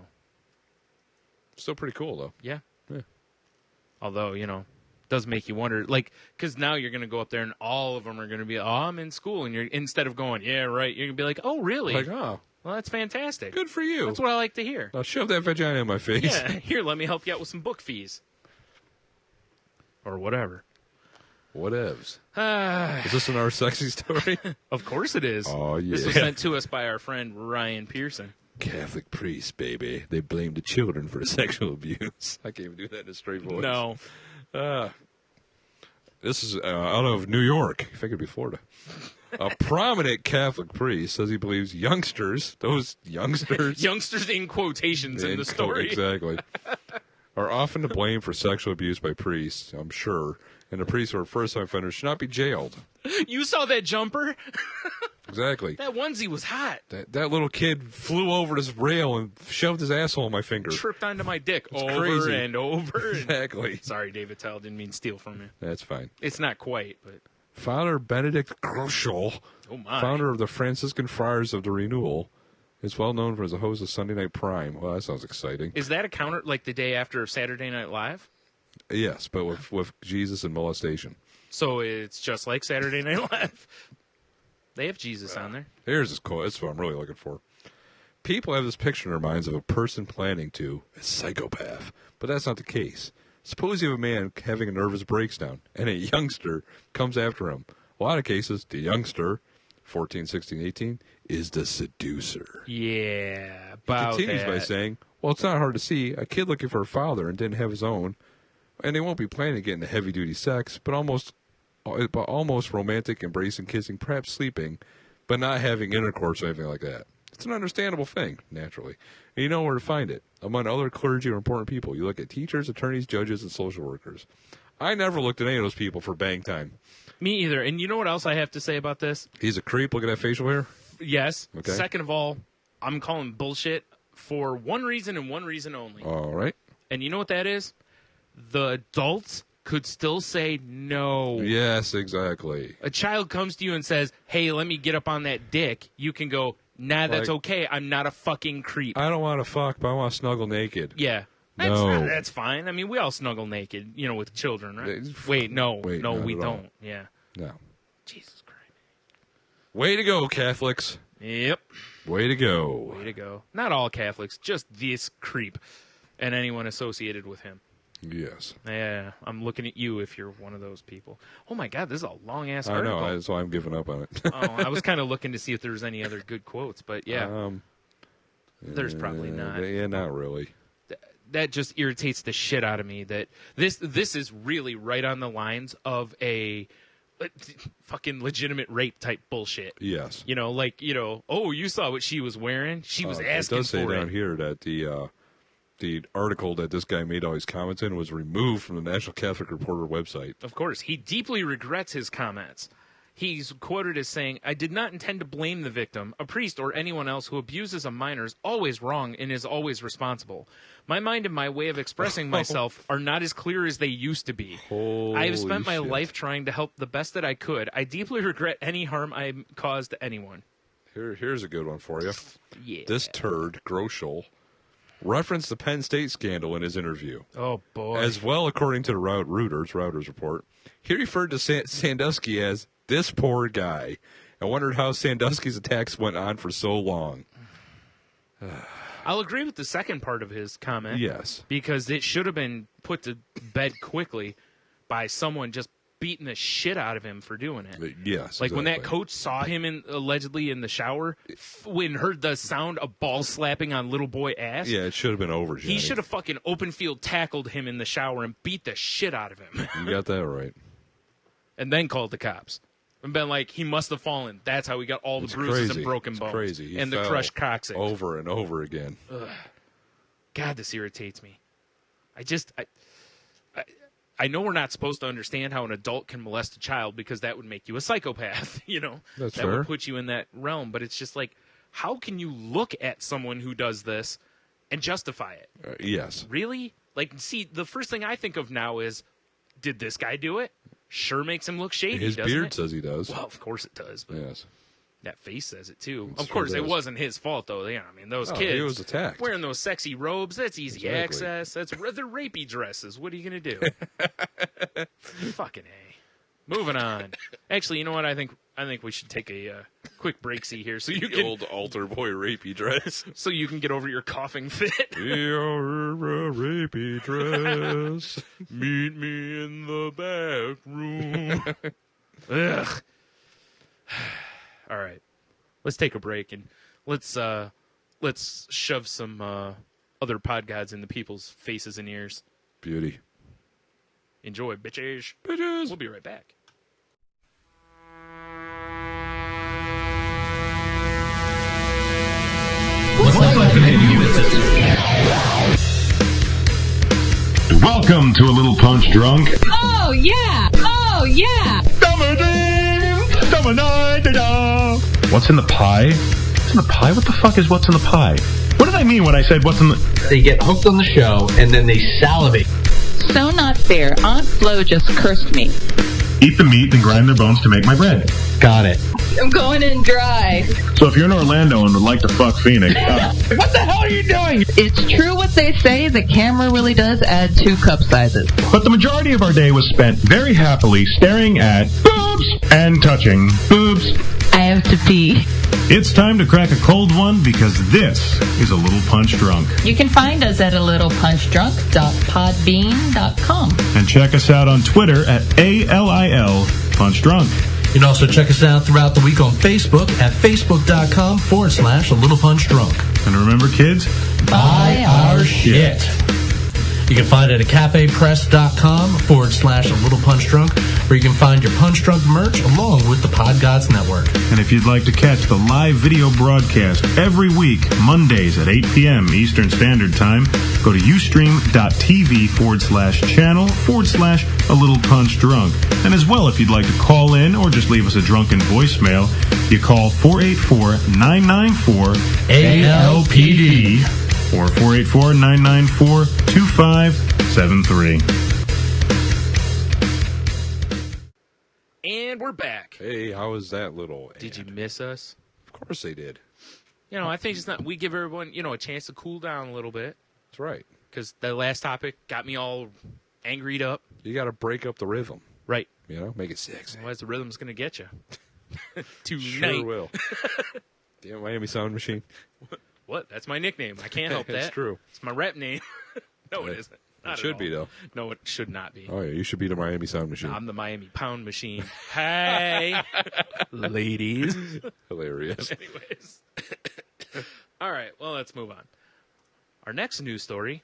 Still pretty cool, though. Yeah. Yeah. Although, does make you wonder, like, because now you're going to go up there and all of them are going to be, oh, I'm in school. And instead of going, yeah, right, you're going to be like, oh, really? Like, oh, Well, that's fantastic. good for you. That's what I like to hear. Now shove that vagina in my face. Yeah, here, let me help you out with some book fees. Or whatever. Whatevs. Is this in our sexy story? Of course it is. Oh, yeah. This was sent to us by our friend Ryan Pearson. Catholic priests, baby. They blame the children for the sexual abuse. I can't even do that in a straight voice. No. This is out of New York. I think it'd be Florida. A prominent Catholic priest says he believes youngsters, those youngsters, Youngsters in quotations in the story. Exactly, are often to blame for sexual abuse by priests, I'm sure. And the priests who are first-time offenders should not be jailed. You saw that jumper? Exactly. That onesie was hot. That little kid flew over this rail and shoved his asshole in my finger. Tripped onto my dick over crazy. and over. Exactly. Sorry, David Tell. Didn't mean to steal from you. That's fine. It's not quite, but... Father Benedict Groschel, Oh, my. founder of the Franciscan Friars of the Renewal, is well known for as a host of Sunday Night Prime. Well, that sounds exciting. Is that a counter, like the day after Saturday Night Live? Yes, but with Jesus and molestation. So it's just like Saturday Night Live. They have Jesus on there. Here's this quote. That's what I'm really looking for. People have this picture in their minds of a person planning to, a psychopath. But that's not the case. Suppose you have a man having a nervous breakdown, and a youngster comes after him. A lot of cases, the youngster, 14, 16, 18, is the seducer. Yeah, He about continues by that. saying, well, it's not hard to see. A kid looking for a father and didn't have his own, and they won't be planning to get into heavy-duty sex, but almost romantic, embracing, kissing, perhaps sleeping, but not having intercourse or anything like that. It's an understandable thing, naturally. And you know where to find it. Among other clergy or important people, you look at teachers, attorneys, judges, and social workers. I never looked at any of those people for bang time. Me either. And you know what else I have to say about this? He's a creep. Look at that facial hair. Yes. Okay. Second of all, I'm calling bullshit for one reason and one reason only. All right. And you know what that is? The adults could still say no. Yes, exactly. A child comes to you and says, hey, let me get up on that dick. You can go, nah, that's Like- okay. I'm not a fucking creep. I don't want to fuck, but I want to snuggle naked. Yeah. No. That's fine. I mean, we all snuggle naked, with children, right? Wait, no, not we at all. don't. Yeah. No. Jesus Christ. Way to go, Catholics. Yep. Way to go. Way to go. Not all Catholics, just this creep and anyone associated with him. Yes. Yeah, I'm looking at you if you're one of those people. Oh my God, this is a long-ass I article. know. That's why I'm giving up on it. Oh, I was kind of looking to see if there was any other good quotes, but yeah, there's probably not. Yeah, not really. That just irritates the shit out of me. That this is really right on the lines of a fucking legitimate rape type bullshit. Yes. Oh, you saw what she was wearing? She was asking It does say for down it. here that the article that this guy made all his comments in was removed from the National Catholic Reporter website. Of course, he deeply regrets his comments. He's quoted as saying, I did not intend to blame the victim. A priest or anyone else who abuses a minor is always wrong and is always responsible. My mind and my way of expressing myself are not as clear as they used to be. I have spent my Holy shit. life trying to help the best that I could. I deeply regret any harm I caused to anyone. Here's a good one for you. Yeah. This turd, Groschel, referenced the Penn State scandal in his interview. Oh, boy. As well, according to the Reuters report, he referred to Sandusky as this poor guy and wondered how Sandusky's attacks went on for so long. I'll agree with the second part of his comment. Yes. Because it should have been put to bed quickly by someone just beating the shit out of him for doing it. Yes. Like when that exactly. coach saw him allegedly in the shower, when heard the sound of ball slapping on little boy ass, Yeah, it should have been over, Johnny. he should have fucking open field tackled him in the shower and beat the shit out of him. You got that right. And then called the cops. And been like, he must have fallen. That's how he got all the It's bruises crazy. and broken It's bones. crazy. He And the fell crushed coccyx. over and over again. God, this irritates me. I know we're not supposed to understand how an adult can molest a child because that would make you a psychopath, That's that fair. would put you in that realm. But it's just like, how can you look at someone who does this and justify it? Yes. Really? Like, see, the first thing I think of now is, did this guy do it? Sure makes him look shady, His doesn't beard it? says he does. Well, of course it does. But Yes. that face says it, too. It Of sure course, it does. wasn't his fault, though. Those Oh, kids he was attacked. wearing those sexy robes, that's easy Exactly. access. They're rapey dresses. What are you going to do? Fucking A. Moving on. Actually, you know what? I think we should take a quick break-see here so you The can old altar boy rapey dress. so you can get over your coughing fit. Your rapey dress. Meet me in the back room. Ugh. All right. Let's take a break and let's shove some other pod gods in the people's faces and ears. Beauty. Enjoy, bitches. Bitches. We'll be right back. Welcome to A Little Punch Drunk. Oh, yeah. Oh, yeah. What's in the pie? What's in the pie? What the fuck is what's in the pie? What did I mean when I said what's in the... They get hooked on the show, and then they salivate. So not fair. Aunt Flo just cursed me. Eat the meat, then grind their bones to make my bread. Got it. I'm going in dry. So if you're in Orlando and would like to fuck Phoenix... What the hell are you doing? It's true what they say. The camera really does add 2 cup sizes. But the majority of our day was spent very happily staring at boobs and touching boobs. I have to pee. It's time to crack a cold one because this is A Little Punch Drunk. You can find us at alittlepunchdrunk.podbean.com. And check us out on Twitter at ALIL Punch Drunk. You can also check us out throughout the week on Facebook at facebook.com/A Little Punch Drunk. And remember, kids, Buy our shit. You can find it at cafepress.com/A Little Punch Drunk, where you can find your Punch Drunk merch along with the Pod Gods Network. And if you'd like to catch the live video broadcast every week, Mondays at 8 p.m. Eastern Standard Time, go to ustream.tv/channel/A Little Punch Drunk. And as well, if you'd like to call in or just leave us a drunken voicemail, you call 484-994-ALPD or 484-994-2573. And we're back. Hey, how was that little Did you ad? miss us? Of course they did. I think it's not. We give everyone, a chance to cool down a little bit That's right. because the last topic got me all angried up. You got to break up the rhythm. Right. Make it sexy. Otherwise, the rhythm's going to get you. Tonight. Sure will. Damn Miami Sound Machine. What? That's my nickname. I can't help that. That's true. It's my rap name. No, it isn't. Not It at should all. be, though. No, it should not be. Oh, yeah, you should be the Miami Sound Machine. I'm the Miami Pound Machine. Hey, ladies. Hilarious. Anyways. All right, well, let's move on. Our next news story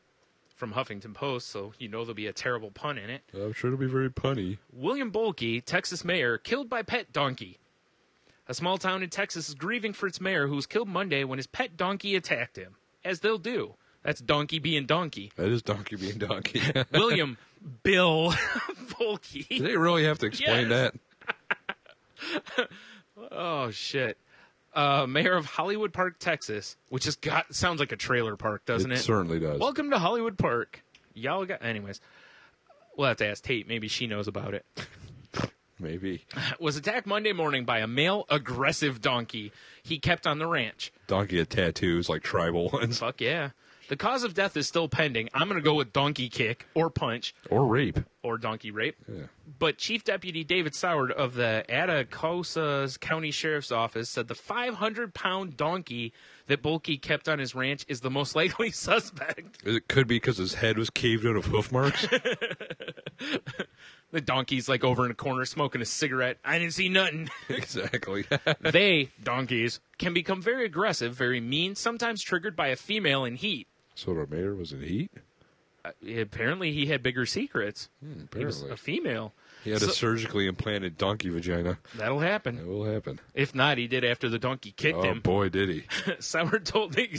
from Huffington Post, so there'll be a terrible pun in it. I'm sure it'll be very punny. William Bolke, Texas mayor, killed by pet donkey. A small town in Texas is grieving for its mayor who was killed Monday when his pet donkey attacked him, as they'll do. That's donkey being donkey. That is donkey being donkey. William Bill Bolke. Do they really have to explain Yes. that? Oh, shit. Mayor of Hollywood Park, Texas, which sounds like a trailer park, doesn't it? It certainly does. Welcome to Hollywood Park. Anyways, we'll have to ask Tate. Maybe she knows about it. Maybe. Was attacked Monday morning by a male aggressive donkey he kept on the ranch. Donkey had tattoos like tribal ones. Fuck yeah. The cause of death is still pending. I'm going to go with donkey kick or punch Or rape. or donkey rape. Yeah. But Chief Deputy David Soward of the Atascosa County Sheriff's Office said the 500-pound donkey that Bolke kept on his ranch is the most likely suspect. It could be because his head was caved in of hoof marks. The donkey's like over in a corner smoking a cigarette. I didn't see nothing. Exactly. They, donkeys, can become very aggressive, very mean, sometimes triggered by a female in heat. So the mayor was in heat? apparently he had bigger secrets. He was apparently. a female. He had a surgically implanted donkey vagina. That'll happen. That will happen. If not, he did after the donkey kicked him. Oh, boy, did he. Sauer told me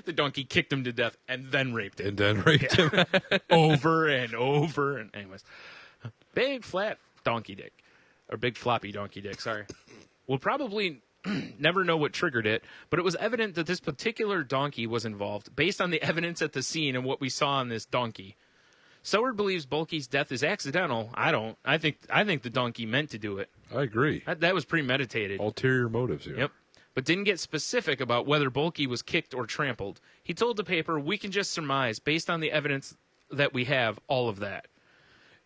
the donkey kicked him to death and then raped him. him. Over and over. And anyways, big flat donkey dick. Or big floppy donkey dick, sorry. We'll probably never know what triggered it, but it was evident that this particular donkey was involved based on the evidence at the scene and what we saw on this donkey. Soward believes Bulky's death is accidental. I don't. I think the donkey meant to do it. I agree. That was premeditated. Ulterior motives here. Yep. But didn't get specific about whether Bulky was kicked or trampled. He told the paper, "We can just surmise, based on the evidence that we have, all of that."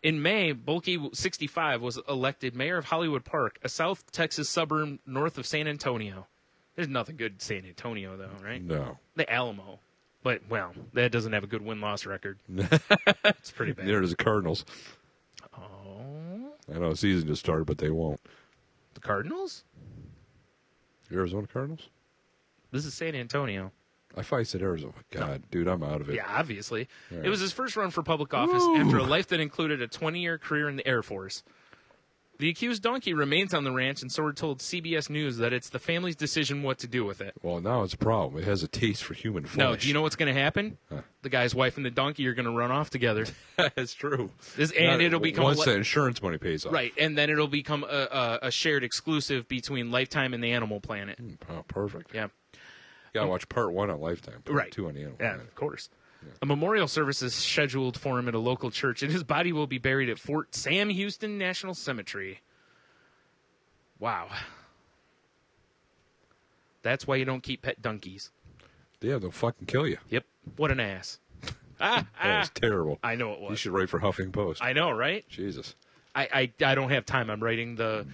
In May, Bulky, 65, was elected mayor of Hollywood Park, a South Texas suburb north of San Antonio. There's nothing good in San Antonio, though, right? No. The Alamo. But, well, that doesn't have a good win-loss record. It's pretty bad. Neither does the Cardinals. Oh. I know the season just started, but they won't. The Cardinals? Arizona Cardinals? This is San Antonio. I thought I said Arizona. God, dude, I'm out of it. Yeah, obviously. Right. It was his first run for public office after a life that included a 20-year career in the Air Force. The accused donkey remains on the ranch, and Soward told CBS News that it's the family's decision what to do with it. Well, now it's a problem. It has a taste for human flesh. No, do you know what's going to happen? Huh. The guy's wife and the donkey are going to run off together. That's true. It'll become once the insurance money pays off. Right, and then it'll become a shared exclusive between Lifetime and the Animal Planet. Oh, perfect. Yeah. You gotta watch part 1 on Lifetime, part 2 on the Animal Planet. Of course. Yeah. A memorial service is scheduled for him at a local church, and his body will be buried at Fort Sam Houston National Cemetery. Wow. That's why you don't keep pet donkeys. Yeah, they'll fucking kill you. Yep. What an ass. That was terrible. I know it was. You should write for Huffington Post. I know, right? Jesus. I don't have time. I'm writing the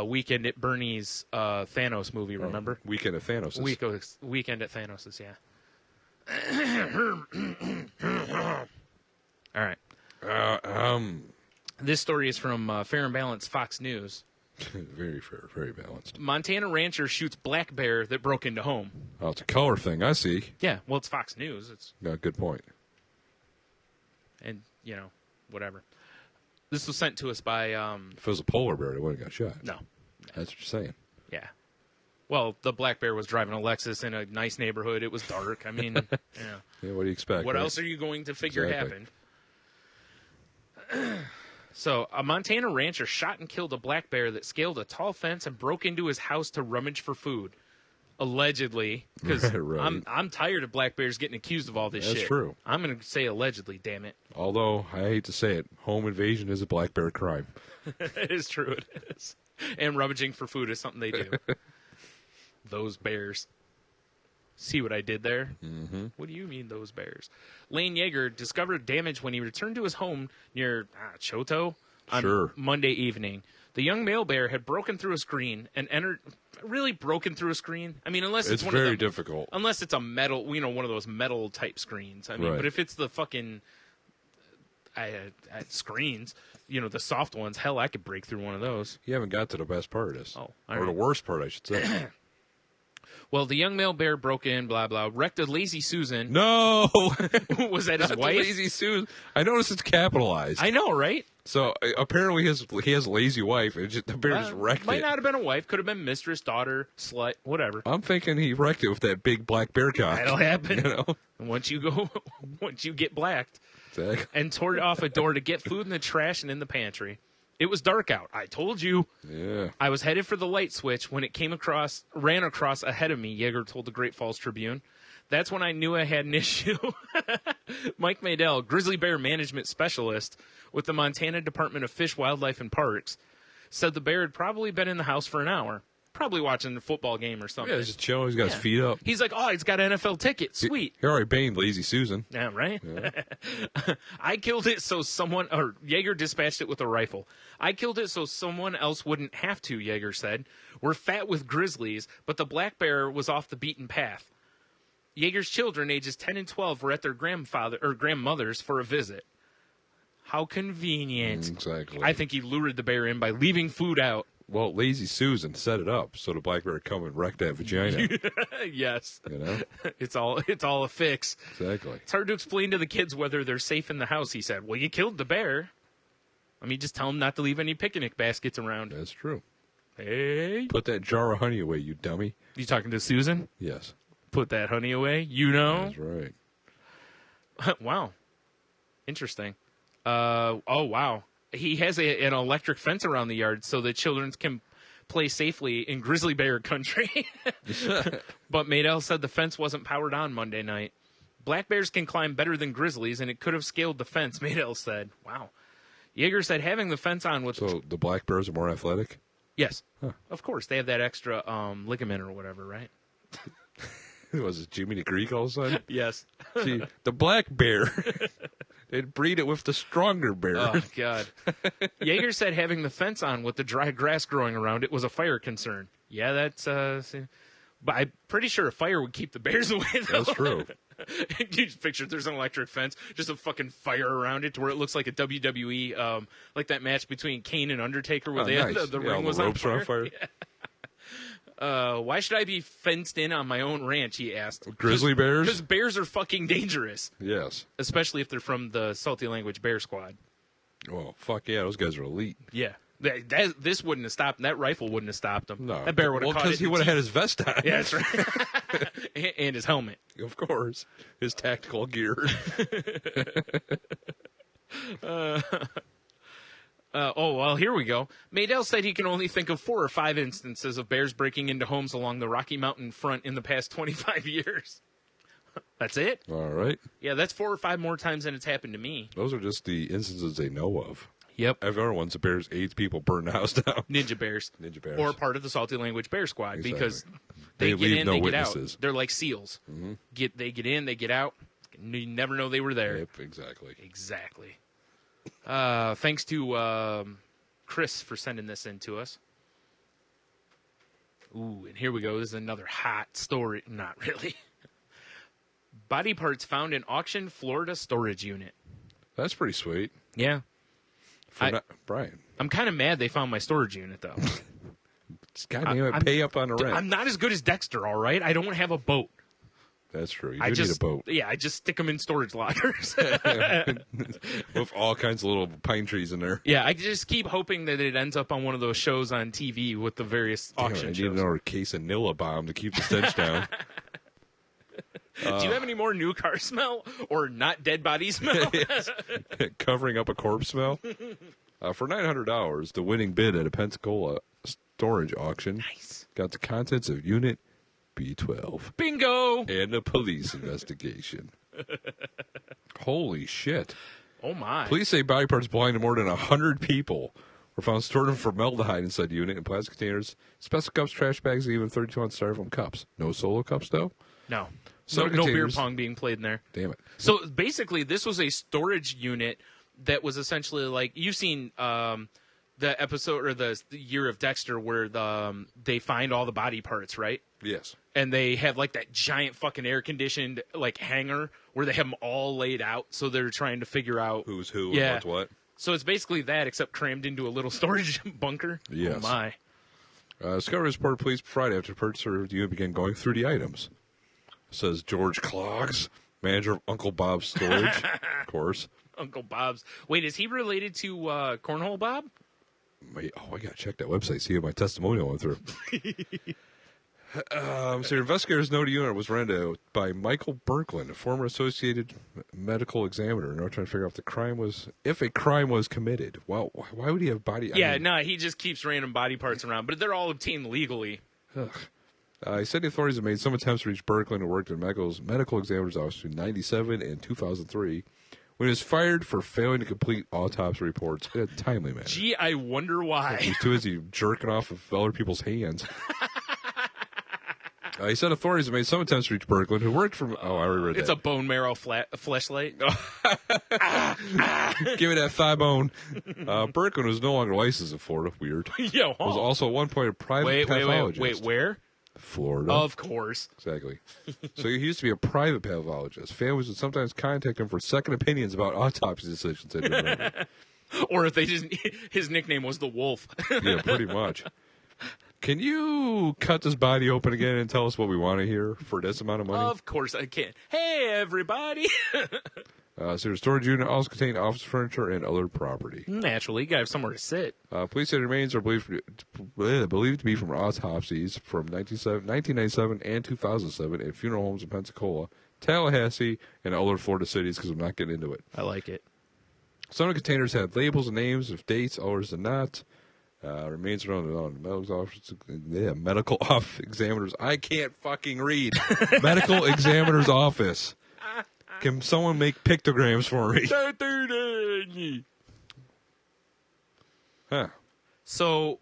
Weekend at Bernie's Thanos movie, remember? Weekend at Thanos. Weekend at Thanos, yeah. All right. This story is from Fair and Balanced Fox News. Very fair, very balanced. Montana rancher shoots black bear that broke into home. Oh, it's a color thing. I see. Yeah, well, it's Fox News. It's good point. And, whatever. This was sent to us by... if it was a polar bear, it wouldn't have got shot. No. That's what you're saying. Yeah. Well, the black bear was driving a Lexus in a nice neighborhood. It was dark. I mean, Yeah, what do you expect? What right? else are you going to figure Exactly. happened? So, a Montana rancher shot and killed a black bear that scaled a tall fence and broke into his house to rummage for food. Allegedly, because Right. I'm tired of black bears getting accused of all this shit. That's true. I'm going to say allegedly, damn it. Although, I hate to say it, home invasion is a black bear crime. It is true, it is. And rummaging for food is something they do. Those bears. See what I did there? Mm-hmm. What do you mean, those bears? Lane Yeager discovered damage when he returned to his home near Choteau on Monday evening. The young male bear had broken through a screen and entered... Really broken through a screen? I mean, unless it's one very of the, difficult. Unless it's a metal, one of those metal type screens. I mean, Right. but if it's the fucking screens, the soft ones, hell, I could break through one of those. You haven't got to the best part of this. Oh, or the worst part, I should say. Well, the young male bear broke in, blah, blah, wrecked a Lazy Susan. No! Was that his Not wife? the Lazy Susan. I noticed it's capitalized. I know, right? So apparently he has a lazy wife. The bear just wrecked Might it. not have been a wife. Could have been mistress, daughter, slut, whatever. I'm thinking he wrecked it with that big black bear cock. That'll happen. You know? Once you get blacked. Exactly. And tore off a door to get food in the trash and in the pantry. It was dark out. I told you. Yeah. I was headed for the light switch when it ran across ahead of me, Yeager told the Great Falls Tribune. That's when I knew I had an issue. Mike Maydell, grizzly bear management specialist with the Montana Department of Fish, Wildlife, and Parks, said the bear had probably been in the house for an hour. Probably watching a football game or something. Yeah, he's just chilling. He's got his feet up. He's like, he's got an NFL ticket. Sweet. He already banged Lazy Susan. Yeah, right? Yeah. I killed it so Yeager dispatched it with a rifle. I killed it so someone else wouldn't have to, Yeager said. We're fat with grizzlies, but the black bear was off the beaten path. Yeager's children, ages 10 and 12, were at their grandmother's for a visit. How convenient. Exactly. I think he lured the bear in by leaving food out. Well, Lazy Susan set it up so the black bear would come and wreck that vagina. Yes. You know? It's all a fix. Exactly. It's hard to explain to the kids whether they're safe in the house, he said. Well, you killed the bear. I mean, just tell them not to leave any picnic baskets around. That's true. Hey. Put that jar of honey away, you dummy. You talking to Susan? Yes. Put that honey away, you know? That's right. Wow. Interesting. Oh, wow. He has an electric fence around the yard so that children can play safely in grizzly bear country. But Maydell said the fence wasn't powered on Monday night. Black bears can climb better than grizzlies, and it could have scaled the fence, Maydell said. Wow. Yeager said having the fence on with... So the black bears are more athletic? Yes. Huh. Of course. They have that extra ligament or whatever, right? Was it Jimmy the Greek all of a sudden? Yes. See, the black bear, they'd breed it with the stronger bear. Oh, God. Yeager said having the fence on with the dry grass growing around it was a fire concern. Yeah, that's... but I'm pretty sure a fire would keep the bears away, though. That's true. You just picture there's an electric fence, just a fucking fire around it to where it looks like a WWE, like that match between Kane and Undertaker where the ring was on fire. Yeah. Why should I be fenced in on my own ranch, he asked. Grizzly bears? Because bears are fucking dangerous. Yes. Especially if they're from the Salty Language Bear Squad. Oh, fuck yeah, those guys are elite. Yeah. This wouldn't have stopped him. That rifle wouldn't have stopped him. No. That bear would have caught it. Because he would have had his vest on. Yeah, that's right. And his helmet. Of course. His tactical gear. Well, here we go. Maydell said he can only think of 4 or 5 instances of bears breaking into homes along the Rocky Mountain front in the past 25 years. That's it? All right. Yeah, that's 4 or 5 more times than it's happened to me. Those are just the instances they know of. Yep. Every other one's the bears, 8 people burn the house down. Ninja bears. Ninja bears. Or part of the Salty Language Bear Squad. Exactly. Because They get leave in, no they witnesses. get out. They're like seals. Mm-hmm. They get in, they get out. You never know they were there. Yep, exactly. Exactly. Thanks to Chris for sending this in to us. Ooh, and here we go. This is another hot story. Not really. Body parts found in auction Florida storage unit. That's pretty sweet. Yeah. Brian. I'm kind of mad they found my storage unit, though. Goddamn it, pay up on the rent. I'm not as good as Dexter, all right? I don't have a boat. That's true. You do need a boat. Yeah, I just stick them in storage lockers. With all kinds of little pine trees in there. Yeah, I just keep hoping that it ends up on one of those shows on TV with the various auction shows. I need another case of Nilla bomb to keep the stench down. Do you have any more new car smell or not dead body smell? Covering up a corpse smell. For $900, the winning bid at a Pensacola storage auction got the contents of Unit B12. Bingo! And a police investigation. Holy shit. Oh, my. Police say body parts belonging to more than 100 people were found stored in formaldehyde inside the unit in plastic containers, special cups, trash bags, and even 32-ounce styrofoam cups. No solo cups, though? No. So no beer pong being played in there. Damn it. So basically, this was a storage unit that was essentially like, you've seen the episode or the Year of Dexter where they find all the body parts, right? Yes. And they have like that giant fucking air conditioned like hangar where they have them all laid out. So they're trying to figure out who's who yeah. and what's what. So it's basically that except crammed into a little storage bunker. Yes. Oh my. Discovery was reported police Friday after the purchaser of the unit began going through the items. Says George Clogs, manager of Uncle Bob's Storage, of course. Uncle Bob's. Wait, is he related to Cornhole Bob? I gotta check that website, see if my testimonial went through. So investigators know the unit was rented by Michael Berkland, a former Associated Medical Examiner. They're trying to figure out if a crime was committed. Well, why would he have body? He just keeps random body parts around, but they're all obtained legally. He said the authorities have made some attempts to reach Berkland, who worked in medical examiner's office between 1997 and 2003, when he was fired for failing to complete autopsy reports in a timely manner. Gee, I wonder why. He's too busy jerking off of other people's hands. He said authorities have made some attempts to reach Berkland, who worked from... Oh, I already read that. It's a bone marrow fleshlight. Give me that thigh bone. Berkland was no longer licensed in Florida. Weird. Yo, was also at one point a private pathologist. Wait, where? Florida. Of course. Exactly. So he used to be a private pathologist. Families would sometimes contact him for second opinions about autopsy decisions. Or if they just his nickname was the Wolf. Yeah, pretty much. Can you cut this body open again and tell us what we want to hear for this amount of money? Of course I can. Hey, everybody. So the storage unit also contained office furniture and other property. Naturally, you got to have somewhere to sit. Police said remains are believed to be from autopsies from 1997 and 2007 in funeral homes in Pensacola, Tallahassee, and other Florida cities, because I'm not getting into it. I like it. Some of the containers had labels and names of dates, others did not. Remains are on the medical examiner's. I can't fucking read. Medical examiner's office. Can someone make pictograms for me? Huh. So,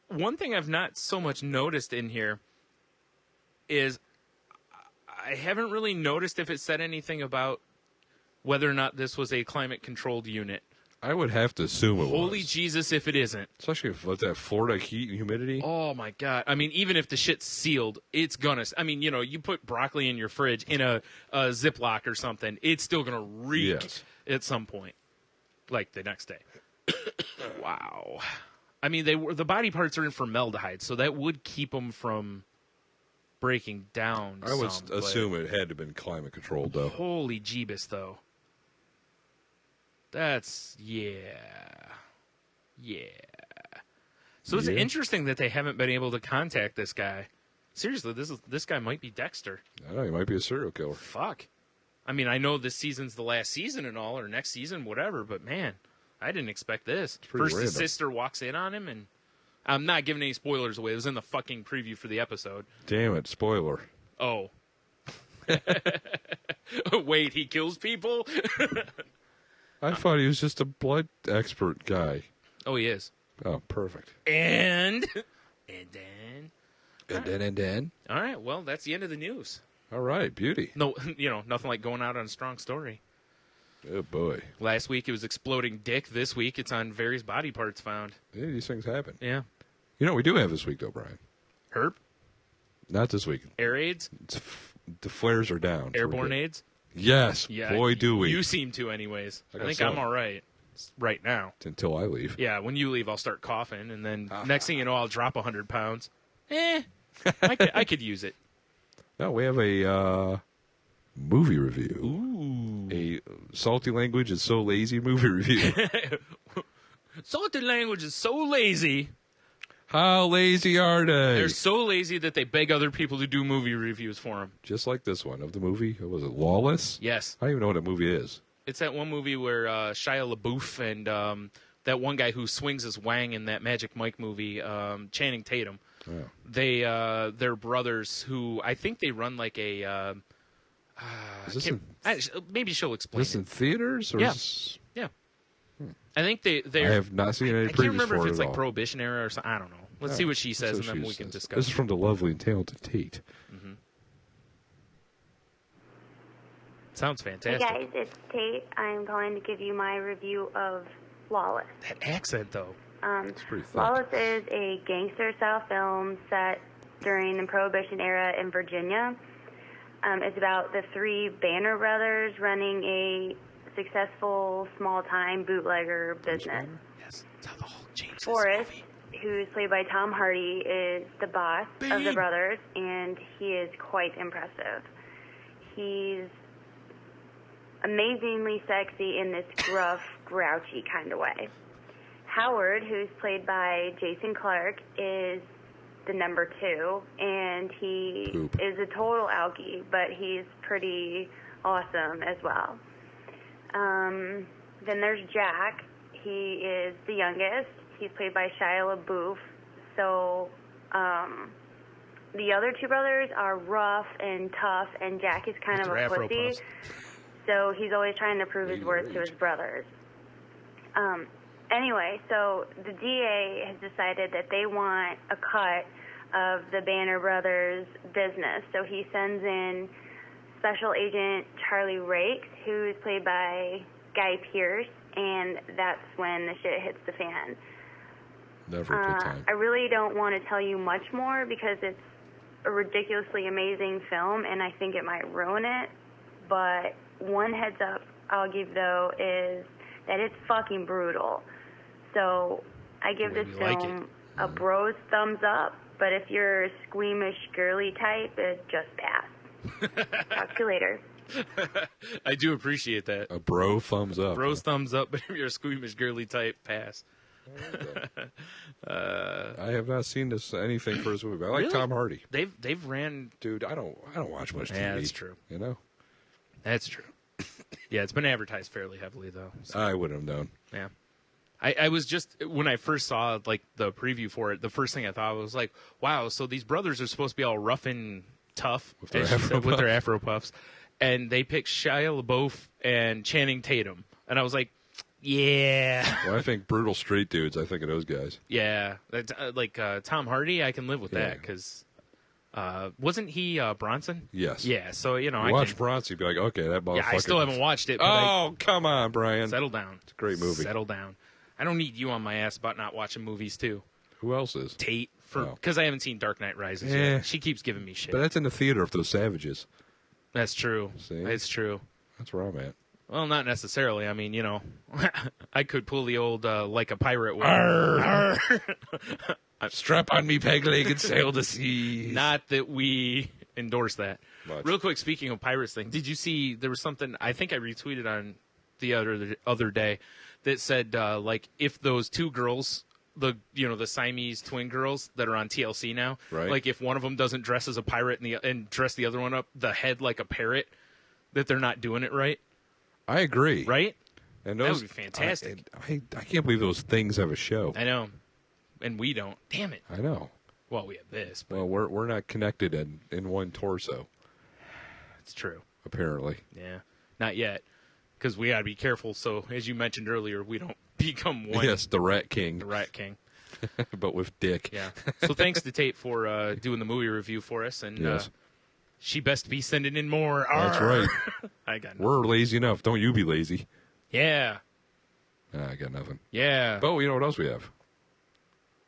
one thing I've not so much noticed in here is I haven't really noticed if it said anything about whether or not this was a climate-controlled unit. I would have to assume it was. Holy Jesus if it isn't. Especially with that Florida heat and humidity. Oh, my God. I mean, even if the shit's sealed, it's gonna... I mean, you know, you put broccoli in your fridge in a Ziploc or something, it's still gonna reek at some point. Like the next day. Wow. I mean, the body parts are in formaldehyde, so that would keep them from breaking down. I would assume it had to have been climate controlled, though. Holy Jeebus, though. That's, yeah. So it's interesting that they haven't been able to contact this guy. Seriously, this guy might be Dexter. I know, he might be a serial killer. Fuck. I mean, I know this season's the last season and all, or next season, whatever, but man, I didn't expect this. First, random. his sister walks in on him, and I'm not giving any spoilers away. It was in the fucking preview for the episode. Damn it, spoiler. Oh. Wait, he kills people? I thought he was just a blood expert guy. Oh, he is. Oh, perfect. And then. All right, well, that's the end of the news. All right, beauty. No, nothing like going out on a strong story. Oh, boy. Last week it was exploding dick. This week it's on various body parts found. Yeah, these things happen. Yeah. You know what we do have this week, though, Brian? Herp? Not this week. Air AIDS? The flares are down. Airborne AIDS? Yes. Yeah, boy, do we. You seem to, anyways. I think some. I'm all right right now. Until I leave. Yeah, when you leave, I'll start coughing, and then next thing you know, I'll drop 100 pounds. I could use it. Now we have a movie review. Ooh. A Salty Language is So Lazy movie review. Salty Language is so lazy. How lazy are they? They're so lazy that they beg other people to do movie reviews for them. Just like this one of the movie. Was it Lawless? Yes. I don't even know what that movie is. It's that one movie where Shia LaBeouf and that one guy who swings his wang in that Magic Mike movie, Channing Tatum. Oh. They're brothers who I think they run like a. Maybe she'll explain. Is this in theaters? Or Yeah. Yeah. I think they. I have not seen any previews. I can't remember for if it it's at like all. Prohibition era or something. I don't know. Let's see what she says, and then we can discuss. This is from the lovely and talented Tate. Mm-hmm. Sounds fantastic. Hey guys, it's Tate. I'm calling to give you my review of Lawless. That accent, though. It's pretty thick. Lawless is a gangster-style film set during the Prohibition era in Virginia. It's about the three Banner brothers running a successful small-time bootlegger business. Yes, that's how the whole James Forrest, who's played by Tom Hardy, is the boss of the brothers, and he is quite impressive. He's amazingly sexy in this gruff, grouchy kind of way. Howard, who's played by Jason Clarke, is the number two, and he is a total alkie, but he's pretty awesome as well. Then there's Jack. He is the youngest. He's played by Shia LaBeouf. So the other two brothers are rough and tough, and Jack is kind of a pussy. So he's always trying to prove his worth to his brothers. Anyway, so the DA has decided that they want a cut of the Banner Brothers business. So he sends in Special Agent Charlie Rakes, who is played by Guy Pearce, and that's when the shit hits the fan. Never a good time. I really don't want to tell you much more because it's a ridiculously amazing film, and I think it might ruin it. But one heads up I'll give, though, is that it's fucking brutal. So I give this film a bro's thumbs up, but if you're a squeamish girly type, it just pass. Talk to you later. I do appreciate that. A bro thumbs up. Bro's thumbs up, but if you're a squeamish girly type, pass. I have not seen anything for this movie. I like Tom Hardy. They've ran. Dude, I don't watch much TV. Yeah, that's true. You know, that's true. Yeah, it's been advertised fairly heavily though. So. I wouldn't have known. Yeah, I was just when I first saw like the preview for it. The first thing I thought was like, wow. So these brothers are supposed to be all rough and tough with their Afro puffs, and they picked Shia LaBeouf and Channing Tatum, and I was like. Yeah. Well, I think brutal straight dudes. I think of those guys. Yeah, like Tom Hardy, I can live with that because wasn't he Bronson? Yes. Yeah. So I watch Bronson, you'd be like, okay, that motherfucker. Yeah, I still haven't watched it. But come on, Brian. Settle down. It's a great movie. Settle down. I don't need you on my ass about not watching movies too. Who else is? Tate because I haven't seen Dark Knight Rises yet. She keeps giving me shit. But that's in the theater of those savages. That's true. See? It's true. That's where I'm at. Well, not necessarily. I mean, I could pull the old like a pirate. Strap on me, peg leg, and sail the sea. Not that we endorse that. Much. Real quick, speaking of pirates thing, did you see there was something I think I retweeted on the other day that said like if those two girls, the Siamese twin girls that are on TLC now, right. Like if one of them doesn't dress as a pirate and dress the other one up the head like a parrot, that they're not doing it right. I agree. Right? And that would be fantastic. I can't believe those things have a show. I know. And we don't. Damn it. I know. Well, we have this. But... Well, we're not connected in one torso. It's true. Apparently. Yeah. Not yet. Because we got to be careful. So, as you mentioned earlier, we don't become one. Yes, the Rat King. The Rat King. But with dick. Yeah. So, thanks to Tate for doing the movie review for us. And yes. She best be sending in more. That's right. I got nothing. We're lazy enough. Don't you be lazy. Yeah. I got nothing. Yeah. But you know what else we have?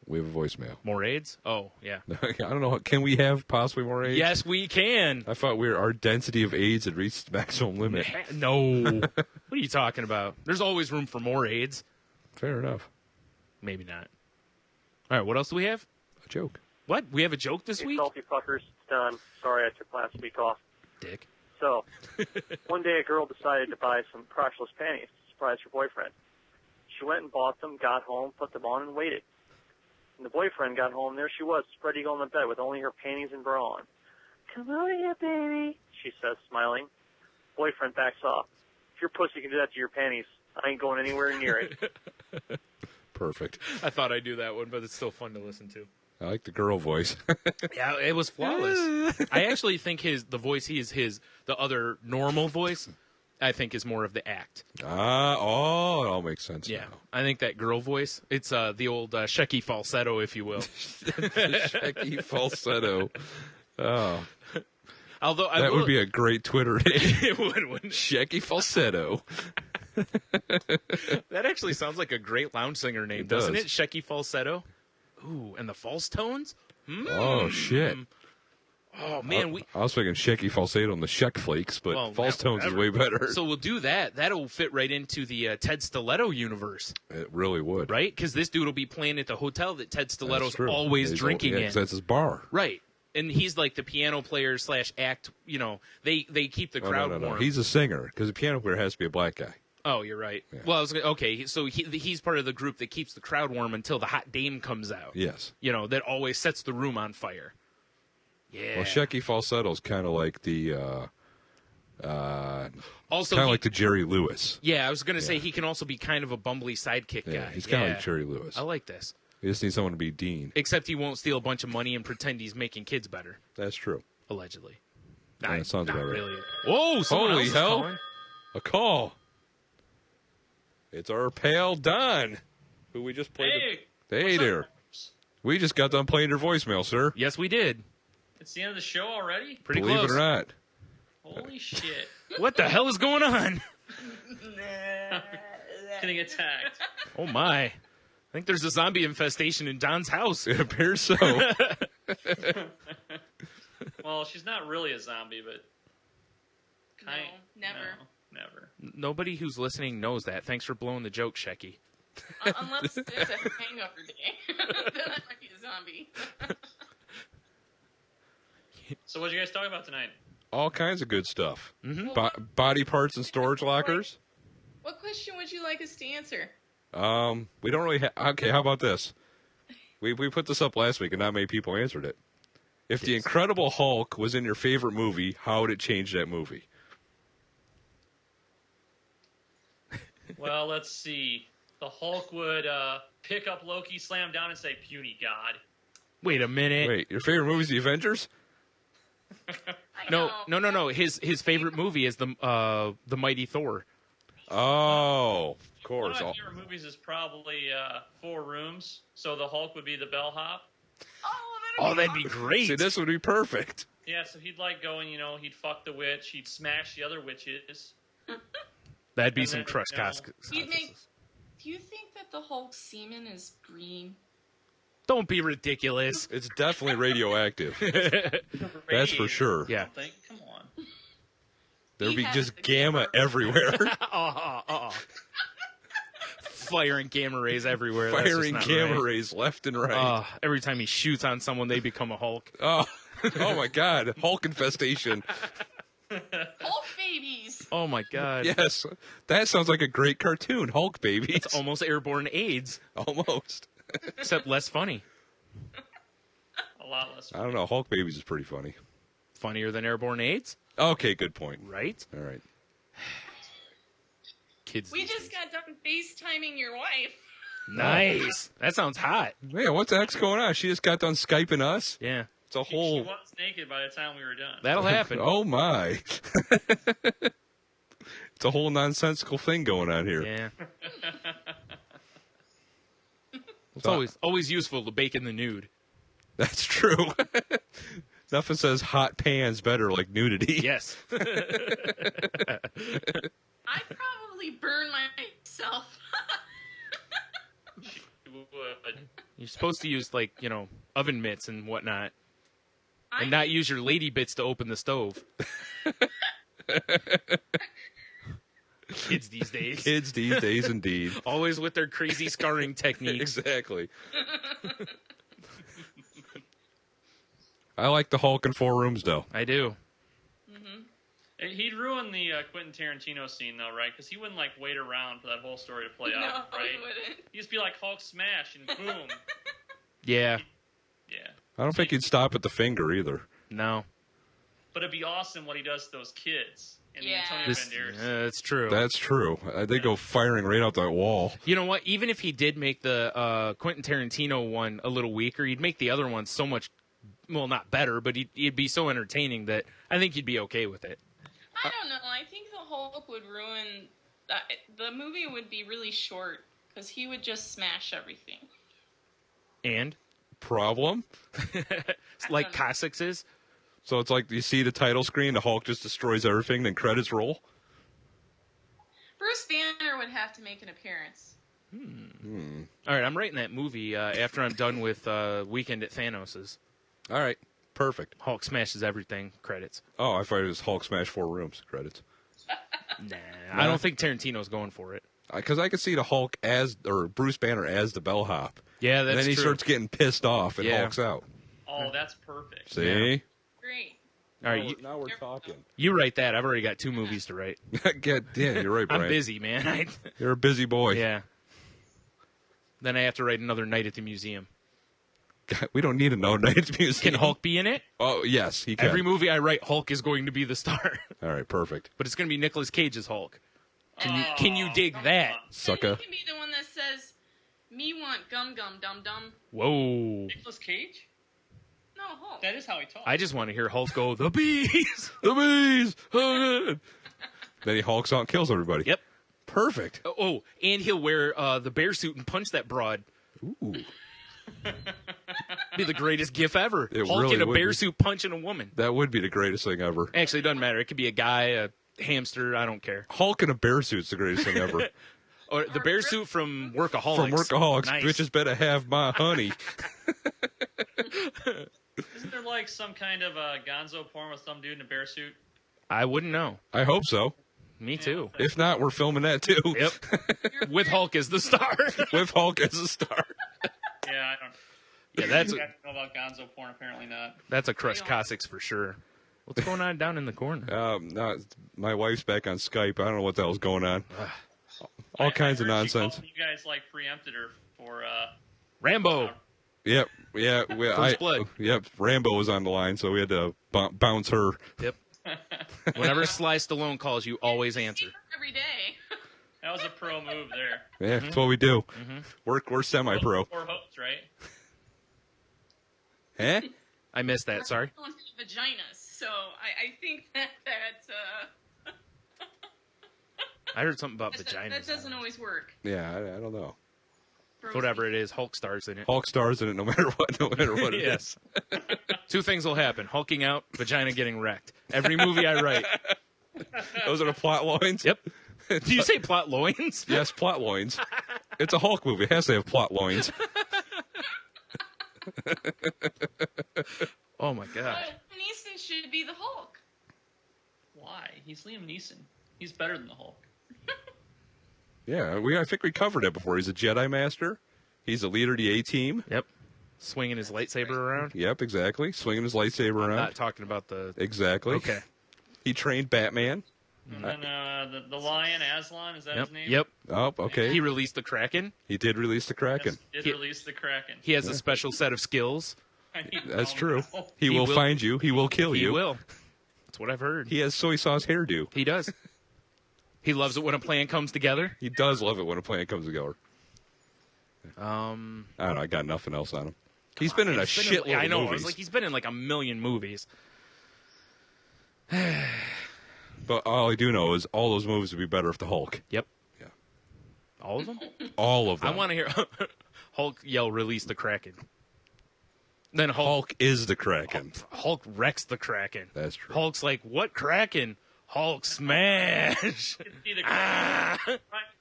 We have a voicemail. More AIDS? Oh, yeah. I don't know. Can we have possibly more AIDS? Yes, we can. I thought our density of AIDS had reached its maximum limit. No. What are you talking about? There's always room for more AIDS. Fair enough. Maybe not. All right, what else do we have? A joke. What? We have a joke this week? Salty fuckers, it's done. Sorry I took last week off. Dick. So, one day a girl decided to buy some crotchless panties to surprise her boyfriend. She went and bought them, got home, put them on, and waited. When the boyfriend got home, there she was, spread eagle on the bed with only her panties and bra on. "Come over here, baby," she says, smiling. Boyfriend backs off. "If your pussy can do that to your panties, I ain't going anywhere near it." Perfect. I thought I'd do that one, but it's still fun to listen to. I like the girl voice. Yeah, it was flawless. I actually think the other normal voice, I think is more of the act. It all makes sense. Yeah, now. I think that girl voice, it's the old Shecky falsetto, if you will. Shecky falsetto. Oh. Although that would be a great Twitter name. It would, wouldn't it? Shecky falsetto. That actually sounds like a great lounge singer name, doesn't it? Shecky falsetto. Ooh, and the false tones? Oh, shit. Oh, man. I was thinking Shecky falsetto on the Sheck Flakes, but false tones is way better. So we'll do that. That'll fit right into the Ted Stiletto universe. It really would. Right? Because this dude will be playing at the hotel that Ted Stiletto's always drinking in. Because that's his bar. Right. And he's like the piano player / act, they keep the crowd warm. He's a singer, because a piano player has to be a black guy. Oh, you're right. Yeah. Well, okay, so he's part of the group that keeps the crowd warm until the hot dame comes out. Yes. That always sets the room on fire. Yeah. Well, Shecky falsetto is kind of like the also kind of like the Jerry Lewis. Yeah, I was going to say he can also be kind of a bumbly sidekick guy. He's kind of like Jerry Lewis. I like this. You just need someone to be Dean. Except he won't steal a bunch of money and pretend he's making kids better. That's true. Allegedly. That sounds about right. Really. Whoa! Holy hell! Calling. A call. It's our pal Don, who we just played. Hey there. We just got done playing your voicemail, sir. Yes, we did. It's the end of the show already? Pretty Believe close. it or not. Holy shit. What the hell is going on? Getting attacked. Oh, my. I think there's a zombie infestation in Don's house. It appears so. Well, she's not really a zombie, but... No, never. Never. Nobody who's listening knows that. Thanks for blowing the joke, Shecky. Unless it's a hangover day. Then I might be a zombie. So what did you guys talk about tonight? All kinds of good stuff. Mm-hmm. Body parts and storage lockers. What question would you like us to answer? We don't really okay, how about this? We put this up last week and not many people answered it. If the Incredible Hulk was in your favorite movie, how would it change that movie? Well, let's see. The Hulk would pick up Loki, slam him down, and say, "Puny God." Wait a minute. Wait, your favorite movie is The Avengers? No. His favorite movie is the Mighty Thor. Oh, of One course. of my favorite movies is probably Four Rooms, so the Hulk would be the bellhop. Oh, that'd be great. See, this would be perfect. Yeah, so he'd like go and, he'd fuck the witch, he'd smash the other witches. That'd be And some then, crust Do you think that the Hulk's semen is green? Don't be ridiculous. It's definitely radioactive. That's for sure. Yeah. Come on. There'd be just gamma everywhere. Firing gamma rays everywhere. Firing gamma rays left and right. Every time he shoots on someone, they become a Hulk. Oh my God. Hulk infestation. Hulk babies! Oh, my God. Yes. That sounds like a great cartoon. Hulk babies. It's almost airborne AIDS. Almost. Except less funny. A lot less. I don't know. Hulk babies is pretty funny. Funnier than airborne AIDS? Okay, good point. Right? All right. Kids. We just got done FaceTiming your wife. Nice. That sounds hot. Man, what the heck's going on? She just got done Skyping us? Yeah. It's a She whole... was naked by the time we were done. That'll happen. Oh, my. It's a whole nonsensical thing going on here. Yeah. It's always useful to bake in the nude. That's true. Nothing says hot pans better like nudity. Yes. I'd probably burn myself. You're supposed to use, oven mitts and whatnot. And not use your lady bits to open the stove. Kids these days. Kids these days, indeed. Always with their crazy scarring techniques. Exactly. I like the Hulk in 4 Rooms, though. I do. He'd ruin the Quentin Tarantino scene, though, right? Because he wouldn't, wait around for that whole story to play out, right? He wouldn't. He'd just be like, Hulk smash, and boom. Yeah. Yeah. I don't think he'd stop at the finger, either. No. But it'd be awesome what he does to those kids in the Antonio Banderas. That's true. That's true. They go firing right out that wall. You know what? Even if he did make the Quentin Tarantino one a little weaker, he'd make the other one so much, well, not better, but he'd be so entertaining that I think he'd be okay with it. I don't know. I think the Hulk would ruin... the movie would be really short because he would just smash everything. And? Problem? Like Coccyx is? So it's like you see the title screen, the Hulk just destroys everything, then credits roll? Bruce Banner would have to make an appearance. All right, I'm writing that movie after I'm done with Weekend at Thanos's. All right, perfect. Hulk smashes everything, credits. Oh, I thought it was Hulk smash 4 Rooms, credits. Nah, I don't think Tarantino's going for it. Because I could see the Hulk or Bruce Banner as the bellhop. Yeah, that's and then he true. starts getting pissed off and Hulks out. Oh, that's perfect. See? Yeah. Great. All right, now we're talking. You write that. I've already got 2 movies to write. Yeah, you're right, Brian. I'm busy, man. You're a busy boy. Yeah. Then I have to write another night at the museum. God, we don't need a no night at the museum. Can Hulk be in it? Oh, yes, he can. Every movie I write, Hulk is going to be the star. All right, perfect. But it's going to be Nicolas Cage's Hulk. Can you dig that? Sucker. He can be the one that says, "Me want gum gum dum dum." Whoa. Nicolas Cage? No, Hulk. That is how he talks. I just want to hear Hulk go, the bees! The bees! Oh, good. Then he hulks out and kills everybody. Yep. Perfect. Oh, and he'll wear the bear suit and punch that broad. Ooh. Be the greatest gif ever. It Hulk really in a would bear be. suit punching a woman. That would be the greatest thing ever. Actually, it doesn't matter. It could be a guy, a hamster. I don't care. Hulk in a bear suit's the greatest thing ever. Or the bear suit from Workaholics. From Workaholics, Nice. bitches better have my honey. Isn't there some kind of gonzo porn with some dude in a bear suit? I wouldn't know. I hope so. Me too. If not, we're filming that too. Yep. With Hulk as the star. With Hulk as the star. Yeah, I don't. Yeah, that's I don't know about Gonzo porn. Apparently not. That's a crush Coccyx for sure. What's going on down in the corner? No, my wife's back on Skype. I don't know what the hell's going on. All kinds of nonsense. You guys like preempted her for Rambo. Yep. Yeah. First Blood. Yep. Rambo was on the line, so we had to bounce her. Yep. Whenever Sly Stallone calls, you always answer. Every day. That was a pro move there. Yeah, that's what we do. We're semi-pro. Four hooks, right? Huh? I missed that. Sorry. Don't have vaginas, so I think that I heard something about vaginas. that doesn't always work. Yeah, I don't know. Whatever it is, Hulk stars in it. Hulk stars in it no matter what. No matter what it yes. Two things will happen: hulking out, vagina getting wrecked. Every movie I write. Those are the plot loins. Yep. Do you say plot loins? Yes, plot loins. It's a Hulk movie. It has to have plot loins. Oh my god. Liam Neeson should be the Hulk. Why? He's Liam Neeson. He's better than the Hulk. Yeah, I think we covered it before. He's a Jedi Master. He's a leader of the A-Team. Yep. Swinging his lightsaber around. Yep, exactly. Swinging his lightsaber around. Not talking about the... Exactly. Okay. He trained Batman. And then the lion, Aslan, is that his name? Yep. Oh, okay. He released the Kraken. He did release the Kraken. Yes, did release the Kraken. He has a special set of skills. That's true. He will find you. He will kill you. He will. That's what I've heard. He has soy sauce hairdo. He does. He loves it when a plan comes together. He does love it when a plan comes together. I don't know. I got nothing else on him. He's been in a shitload I know. of movies. I was like, he's been in like a million movies. But all I do know is all those movies would be better if the Hulk. Yep. Yeah. All of them? All of them. I want to hear Hulk yell, release the Kraken. Then Hulk is the Kraken. Hulk wrecks the Kraken. That's true. Hulk's like, what Kraken? Hulk smash.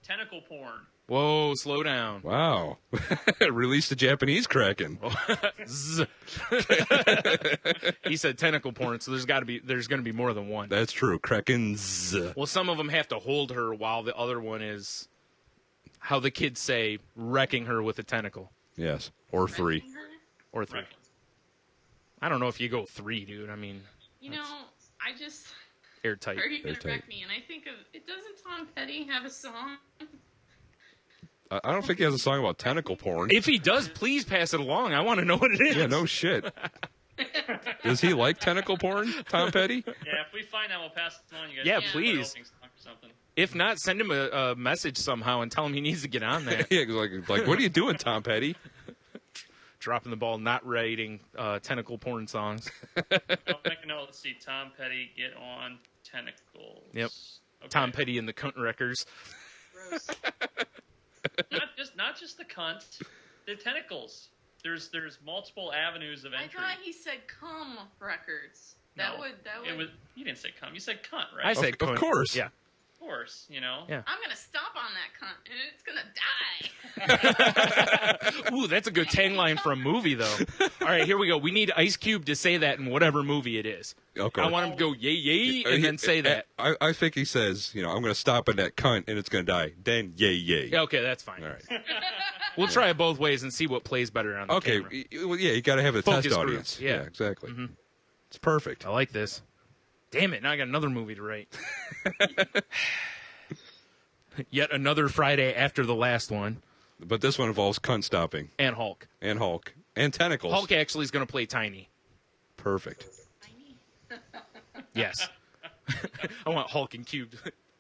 Tentacle porn. Whoa, slow down. Wow. Release the Japanese Kraken. He said tentacle porn, so there's going to be more than one. That's true. Krakens. Well, some of them have to hold her while the other one is, how the kids say, wrecking her with a tentacle. Yes. Or three. Or three. I don't know if you go three, dude. I mean, you know, I just airtight. Are you gonna wreck me? And I think of it. Doesn't Tom Petty have a song? I don't think he has a song about tentacle porn. If he does, please pass it along. I want to know what it is. Yeah, no shit. Does he like tentacle porn, Tom Petty? Yeah, if we find out, we'll pass it on. You guys Yeah, please. If not, send him a message somehow and tell him he needs to get on that. Yeah, like, what are you doing, Tom Petty? Dropping the ball, not writing tentacle porn songs. I'll make a note. Let's see. Tom Petty, get on tentacles. Yep. Okay. Tom Petty and the Cunt Wreckers. Gross. Not just the cunt. The tentacles. There's multiple avenues of entry. I thought he said cum records. That would. You didn't say cum. You said cunt, right? I said cunt. Of course. Yeah. Of course. You know. Yeah. I'm gonna stomp on that cunt, and it's gonna die. Ooh, that's a good tagline for a movie, though. All right, here we go. We need Ice Cube to say that in whatever movie it is. Okay. I want him to go yay yay and then say that. I think he says, I'm going to stop at that cunt and it's going to die. Then yay yay. Yeah, okay, that's fine. All right. We'll try it both ways and see what plays better on the camera. Well, yeah, you got to have a Focus test group, audience. yeah. Exactly. Mm-hmm. It's perfect. I like this. Damn it! Now I got another movie to write. Yet another Friday after the last one. But this one involves cunt stopping. And Hulk. And Hulk. And tentacles. Hulk actually is going to play Tiny. Perfect. Yes. I want Hulk and Cube.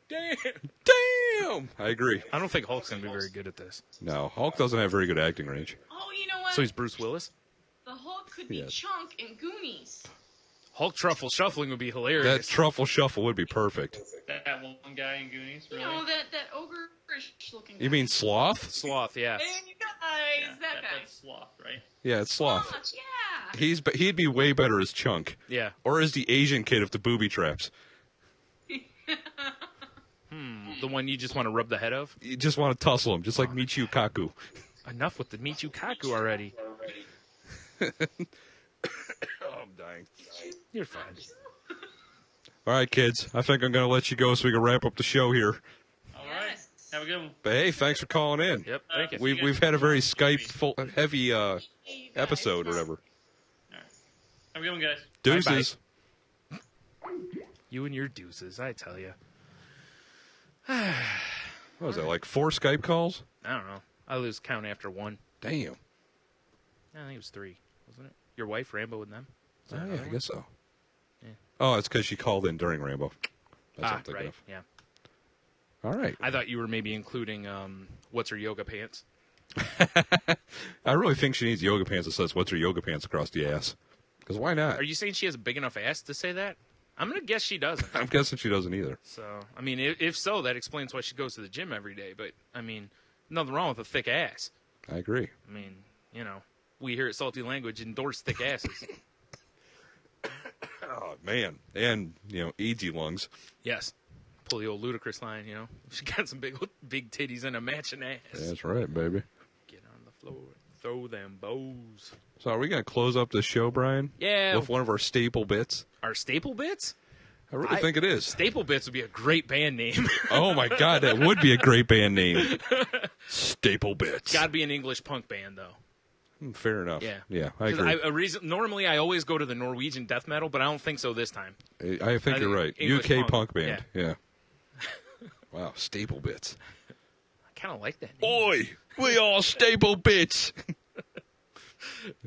Damn! I agree. I don't think Hulk's going to be very good at this. No, Hulk doesn't have very good acting range. Oh, you know what? So he's Bruce Willis? The Hulk could be Yes. Chunk in Goonies. Hulk truffle shuffling would be hilarious. That truffle shuffle would be perfect. That one guy in Goonies, really? You know, that ogre-ish looking guy. You mean Sloth? Sloth, yeah. Hey, you guys, that guy. That's Sloth, right? Yeah, it's Sloth. Sloth, yeah. He'd be way better as Chunk. Yeah. Or as the Asian kid of the booby traps. The one you just want to rub the head of? You just want to tussle him, just like Michio Kaku. Enough with the Michio Kaku already. Oh, I'm dying. You're fine. All right, kids. I think I'm going to let you go so we can wrap up the show here. All right. Have a good one. But hey, thanks for calling in. Yep, thank you. We've had a very Skype heavy episode or whatever. Have a good one, guys. Deuces. Bye-bye. You and your deuces, I tell you. What was that, like 4 Skype calls? I don't know. I lose count after 1. Damn. I think it was 3, wasn't it? Your wife, Rambo, with them? Oh, yeah, I guess so. Yeah. Oh, it's because she called in during Rambo. That's what I'm thinking right, of. yeah. All right. I thought you were maybe including What's Her Yoga Pants. I really think she needs yoga pants that says, what's her yoga pants across the ass? Because why not? Are you saying she has a big enough ass to say that? I'm going to guess she doesn't. I'm guessing she doesn't either. So, I mean, if so, that explains why she goes to the gym every day. But, I mean, nothing wrong with a thick ass. I agree. I mean, you know, we here at Salty Language endorse thick asses. Oh, man. And, easy lungs. Yes. Pull the old ludicrous line, She got some big titties and a matching ass. That's right, baby. Get on the floor and throw them bows. So are we going to close up the show, Brian? Yeah. With one of our staple bits? Our staple bits? I really think it is. Staple Bits would be a great band name. Oh, my God. That would be a great band name. Staple Bits. Got to be an English punk band, though. Fair enough. Yeah. I agree. Normally, I always go to the Norwegian death metal, but I don't think so this time. I think you're right. English UK punk band. Yeah. Wow, Staple Bits. I kind of like that name. Oi, we all Staple Bits.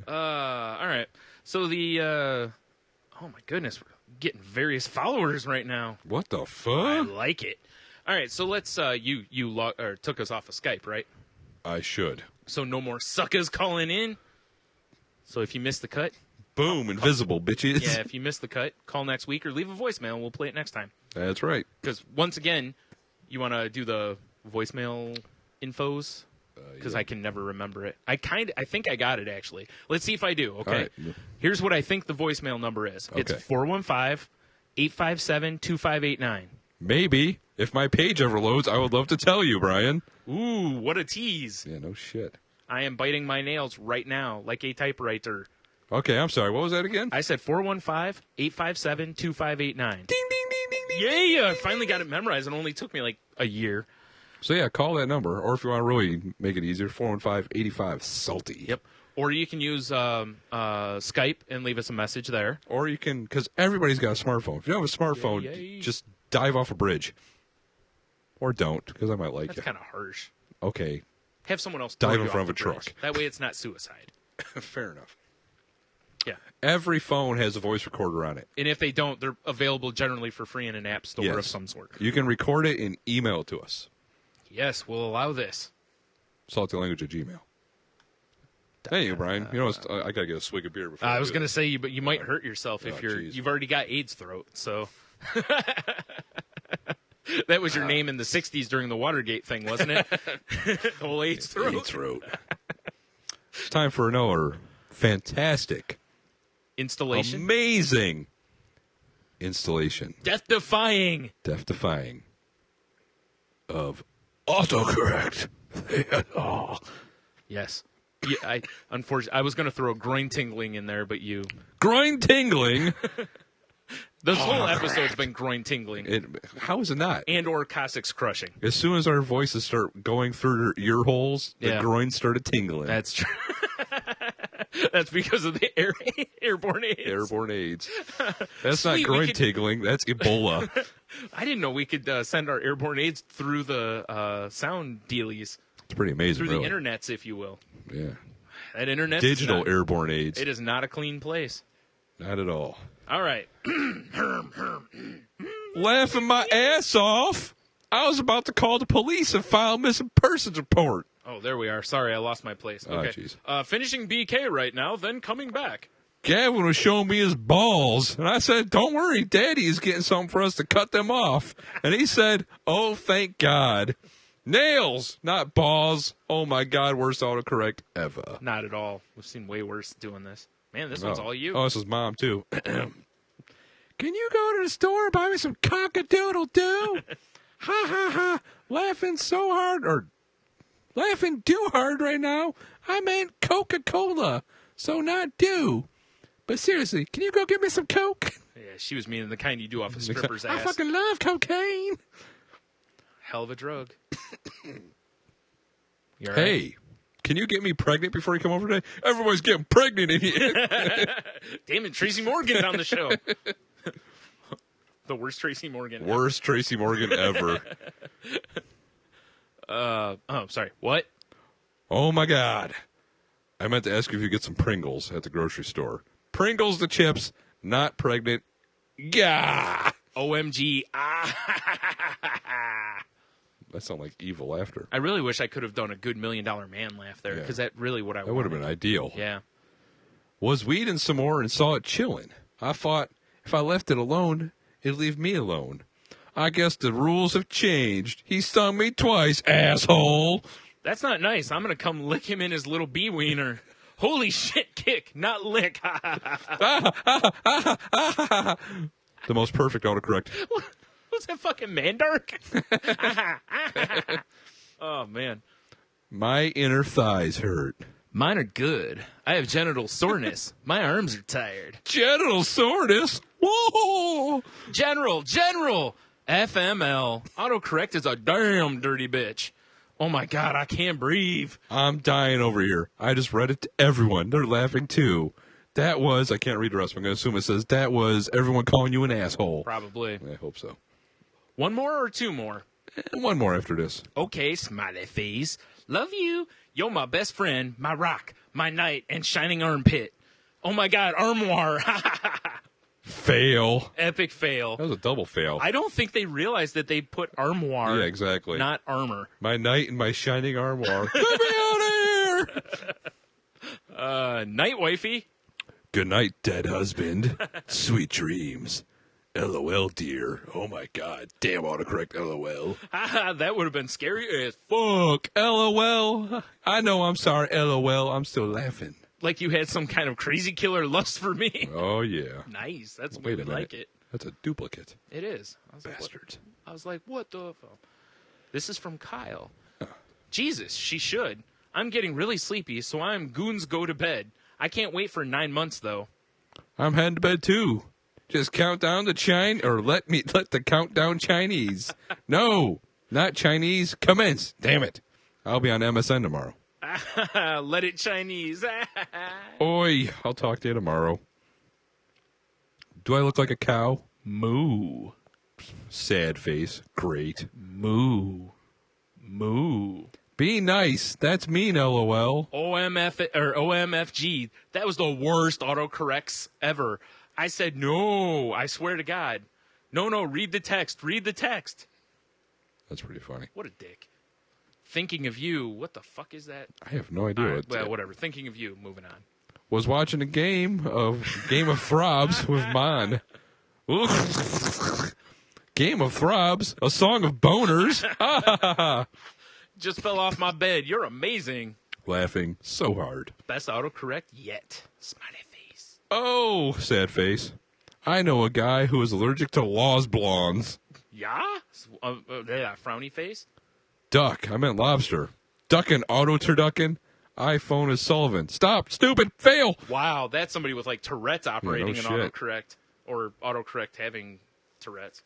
All right. So the, oh my goodness, we're getting various followers right now. What the fuck? I like it. All right, so let's, you took us off of Skype, right? I should. So no more suckers calling in. So if you missed the cut. Boom, invisible bitches. Yeah, if you missed the cut, call next week or leave a voicemail and we'll play it next time. That's right. Because once again, you want to do the voicemail infos? Because I can never remember it. I think I got it, actually. Let's see if I do, okay? Right. Here's what I think the voicemail number is. Okay. It's 415-857-2589. Maybe. If my page ever loads, I would love to tell you, Brian. Ooh, what a tease. Yeah, no shit. I am biting my nails right now like a typewriter. Okay, I'm sorry. What was that again? I said 415-857-2589. Ding, ding, ding. Yeah, I finally got it memorized. It only took me like a year. So, yeah, call that number. Or if you want to really make it easier, 415-85-SALTY. Yep. Or you can use Skype and leave us a message there. Or you can, because everybody's got a smartphone. If you don't have a smartphone, just dive off a bridge. Or don't, because I might like That's you. kind of harsh. Okay. Have someone else dive throw in you front off of a the bridge. truck. That way it's not suicide. Fair enough. Yeah. Every phone has a voice recorder on it. And if they don't, they're available generally for free in an app store of some sort. You can record it and email it to us. Yes, we'll allow this. saltylanguage@gmail.com. Thank you, Brian. You know, I got to get a swig of beer before I was going to say, but you might hurt yourself if geez. you've already got AIDS throat, so... That was your name in the 60s during the Watergate thing, wasn't it? Whole AIDS throat. AIDS throat. It's time for another fantastic installation. Amazing installation. Death-defying. Death-defying. Of autocorrect. Yes. Yeah, unfortunately, I was going to throw groin tingling in there, but you... Groin tingling? This whole episode's been groin tingling. How is it not? And or Coccyx crushing. As soon as our voices start going through your ear holes, the groin started tingling. That's true. That's because of the airborne AIDS. Airborne AIDS. That's not groin tingling. That's Ebola. I didn't know we could send our airborne AIDS through the sound dealies. It's pretty amazing, Through really. the internets, if you will. Yeah. That internet. Digital airborne AIDS. It is not a clean place. Not at all. All right. Laughing my ass off. I was about to call the police and file a missing persons report. Oh, there we are. Sorry, I lost my place. Okay. Jeez. Finishing BK right now, then coming back. Gavin was showing me his balls, and I said, don't worry, Daddy is getting something for us to cut them off. And he said, oh, thank God. Nails, not balls. Oh, my God, worst autocorrect ever. Not at all. We've seen way worse doing this. Man, this one's all you. Oh, this is Mom, too. Can you go to the store and buy me some cock-a-doodle-doo? Ha, ha, ha. Laughing so hard, or laughing too hard right now. I meant Coca-Cola, so not do. But seriously, can you go get me some Coke? Yeah, she was meaning the kind you do off a stripper's ass. I fucking love cocaine. Hell of a drug. Hey, can you get me pregnant before you come over today? Everybody's getting pregnant in here. Damn it, Tracy Morgan's on the show. The worst Tracy Morgan. Worst Tracy Morgan ever. Sorry. What? Oh my God. I meant to ask you if you get some Pringles at the grocery store. Pringles the chips, not pregnant. Gah! OMG. That sounds like evil laughter. I really wish I could have done a good $1 Million Man laugh there, because that's really what I wanted. That would have been ideal. Yeah. Was weeding some more and saw it chilling. I thought if I left it alone, it'd leave me alone. I guess the rules have changed. He stung me twice, asshole. That's not nice. I'm going to come lick him in his little bee wiener. Holy shit, kick, not lick. The most perfect autocorrect. What's that fucking Mandark? Oh, man. My inner thighs hurt. Mine are good. I have genital soreness. My arms are tired. Genital soreness? Whoa! General! FML. Autocorrect is a damn dirty bitch. Oh, my God, I can't breathe. I'm dying over here. I just read it to everyone. They're laughing, too. That was, I can't read the rest, but I'm going to assume it says, that was everyone calling you an asshole. Probably. I hope so. One more or two more? One more after this. Okay, smiley face. Love you. You're my best friend, my rock, my knight, and shining armpit. Oh, my God, armoire. Fail. Epic fail. That was a double fail. I don't think they realized that they put armoire. Yeah, exactly. Not armor. My knight and my shining armoire. Get me out of here! Night wifey. Good night, dead husband. Sweet dreams. LOL, dear. Oh, my God. Damn autocorrect, LOL. That would have been scary as fuck. LOL. I know I'm sorry, LOL. I'm still laughing. Like you had some kind of crazy killer lust for me. Oh, yeah. Nice. That's the Wait way a we minute. like it. That's a duplicate. It is. Bastards. I was like, what the fuck? This is from Kyle. Jesus, she should. I'm getting really sleepy, so I'm goons go to bed. I can't wait for 9 months, though. I'm heading to bed, too. Just count down the or let the countdown Chinese. No, not Chinese. Commence. Damn it. I'll be on MSN tomorrow. Let it Chinese. Oi, I'll talk to you tomorrow. Do I look like a cow? Moo. Sad face. Great. Moo. Be nice. That's mean, LOL. OMFG. That was the worst autocorrects ever. I said, no, I swear to God. No, read the text. That's pretty funny. What a dick. Thinking of you. What the fuck is that? I have no idea. Right, well, whatever. Thinking of you. Moving on. Was watching a game of Throbs with Mon. Game of Throbs, a song of boners. Just fell off my bed. You're amazing. Laughing so hard. Best autocorrect yet. Smiley face. Oh, sad face. I know a guy who is allergic to Law's blondes. Yeah? Frowny face? Duck. I meant lobster. Duckin', auto-turduckin'. iPhone is Sullivan. Stop. Stupid. Fail. Wow, that's somebody with like Tourette's operating no an shit. autocorrect. Or autocorrect having Tourette's.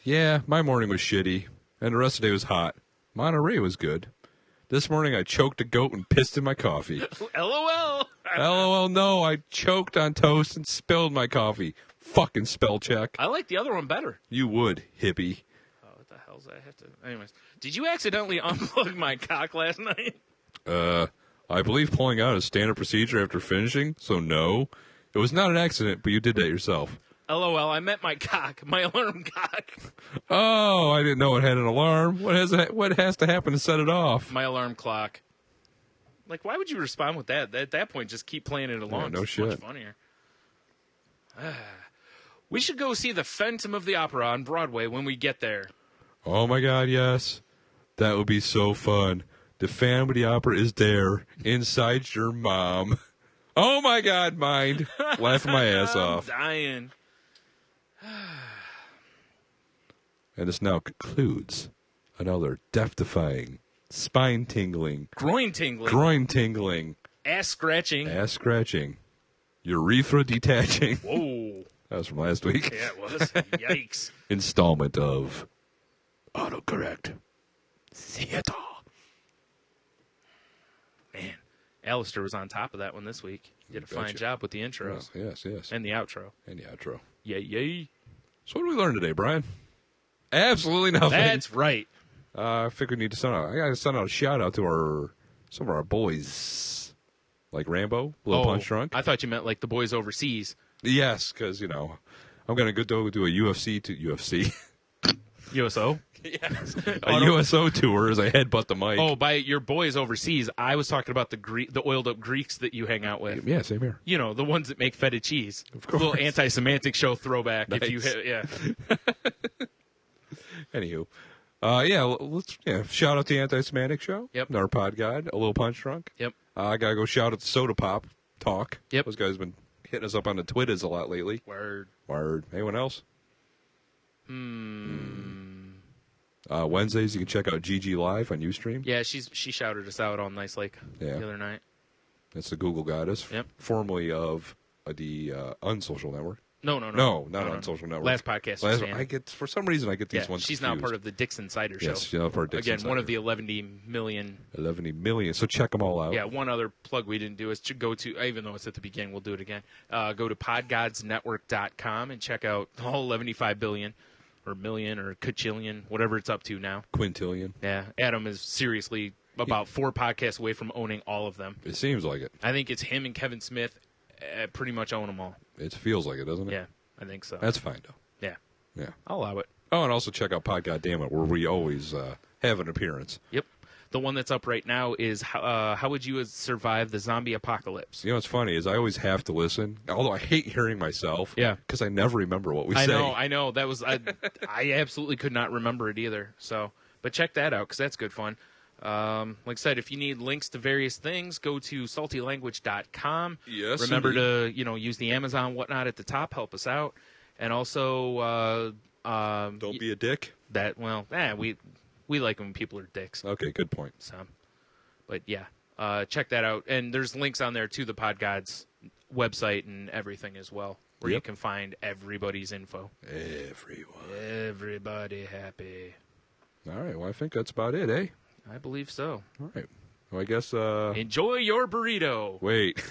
Yeah, my morning was shitty. And the rest of the day was hot. Monterey was good. This morning I choked a goat and pissed in my coffee. LOL. LOL, no. I choked on toast and spilled my coffee. Fucking spell check. I like the other one better. You would, hippie. Oh, what the hell's that? I have to... Anyways, did you accidentally unplug my cock last night? I believe pulling out is standard procedure after finishing, so no. It was not an accident, but you did that yourself. LOL, I meant my cock. My alarm cock. Oh, I didn't know it had an alarm. What has to happen to set it off? My alarm clock. Like, why would you respond with that? At that point, just keep playing it along. Yeah, no it's shit. much funnier. We should go see the Phantom of the Opera on Broadway when we get there. Oh my God, yes. That would be so fun. The Phantom of the Opera is there, inside your mom. Oh my God, mind. Laughing my ass off. I'm dying. And this now concludes another death-defying, spine-tingling, groin-tingling, ass-scratching, ass-scratching, urethra detaching. Whoa. That was from last week. Yeah, it was. Yikes. Installment of Autocorrect Theater. Man, Alistair was on top of that one this week. He did a fine job with the intros. Yes. And the outro. Yay. So what did we learn today, Brian? Absolutely nothing. That's right. I think we need to send out. I got to send out a shout out to some of our boys, like Rambo, Little Punch Drunk. I thought you meant like the boys overseas. Yes, because I'm gonna go do a UFC USO. Yes, a USO tour as I headbutt the mic. Oh, by your boys overseas, I was talking about the oiled up Greeks that you hang out with. Yeah, same here. You know, the ones that make feta cheese. Of course. A little anti-semantic show throwback. Nice. If you hit, yeah. Anywho, let's shout out the Anti-Semantic Show. Yep. Our pod guide, A Little Punch Drunk. Yep. I gotta go shout out the Soda Pop Talk. Yep. Those guys have been hitting us up on the Twitters a lot lately. Word. Anyone else? Wednesdays you can check out GG Live on Ustream. Yeah, she shouted us out on Nice Lake the other night. That's the Google Goddess. Yep. Formerly of the Unsocial Network. No, not on Social Network. Last podcast. For some reason I get these ones she's confused. now part of the Dix Insider Show. Yes, she's now part of Dix Again, Insider. one of the 11 million. 11 million. So check them all out. Yeah, one other plug we didn't do is to go to, even though it's at the beginning, we'll do it again. Go to podgodsnetwork.com and check out all 75 billion or million or quintillion, whatever it's up to now. Quintillion. Yeah, Adam is seriously about 4 podcasts away from owning all of them. It seems like it. I think it's him and Kevin Smith pretty much own them all. It feels like it, doesn't it? Yeah, I think so. That's fine, though. Yeah. I'll allow it. Oh, and also check out Pod Goddammit, where we always have an appearance. Yep. The one that's up right now is how would you survive the zombie apocalypse? You know what's funny is I always have to listen, although I hate hearing myself. Yeah. Because I never remember what we say. I know. That was I absolutely could not remember it either. So, but check that out because that's good fun. Like I said, if you need links to various things, go to saltylanguage.com. Yes. Remember to use the Amazon whatnot at the top. Help us out, and also don't be a dick. We like when people are dicks. Okay, good point. So, but yeah, check that out, and there's links on there to the PodGods website and everything as well, where you can find everybody's info. Everybody happy. All right. Well, I think that's about it, eh? I believe so. All right. Well, I guess. Enjoy your burrito. Wait.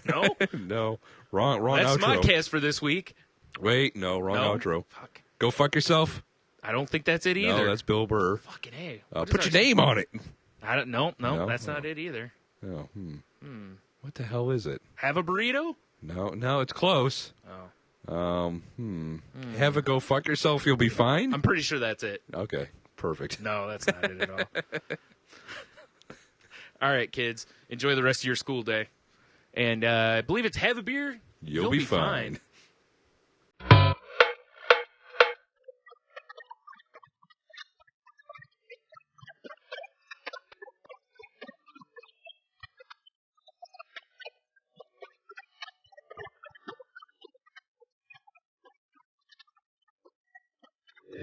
No? No. Wrong That's outro. my cast for this week. Wait, no, wrong No? outro. Fuck. Go fuck yourself. I don't think that's it either. No, that's Bill Burr. Fucking A. Put your name on it. I don't. No, No? that's not it either. Oh, What the hell is it? Have a burrito? No, it's close. Oh. Have a go fuck yourself, you'll be fine? I'm pretty sure that's it. Okay, perfect. No, that's not it at all. All right, kids. Enjoy the rest of your school day. And I believe it's have a beer. You'll be fine.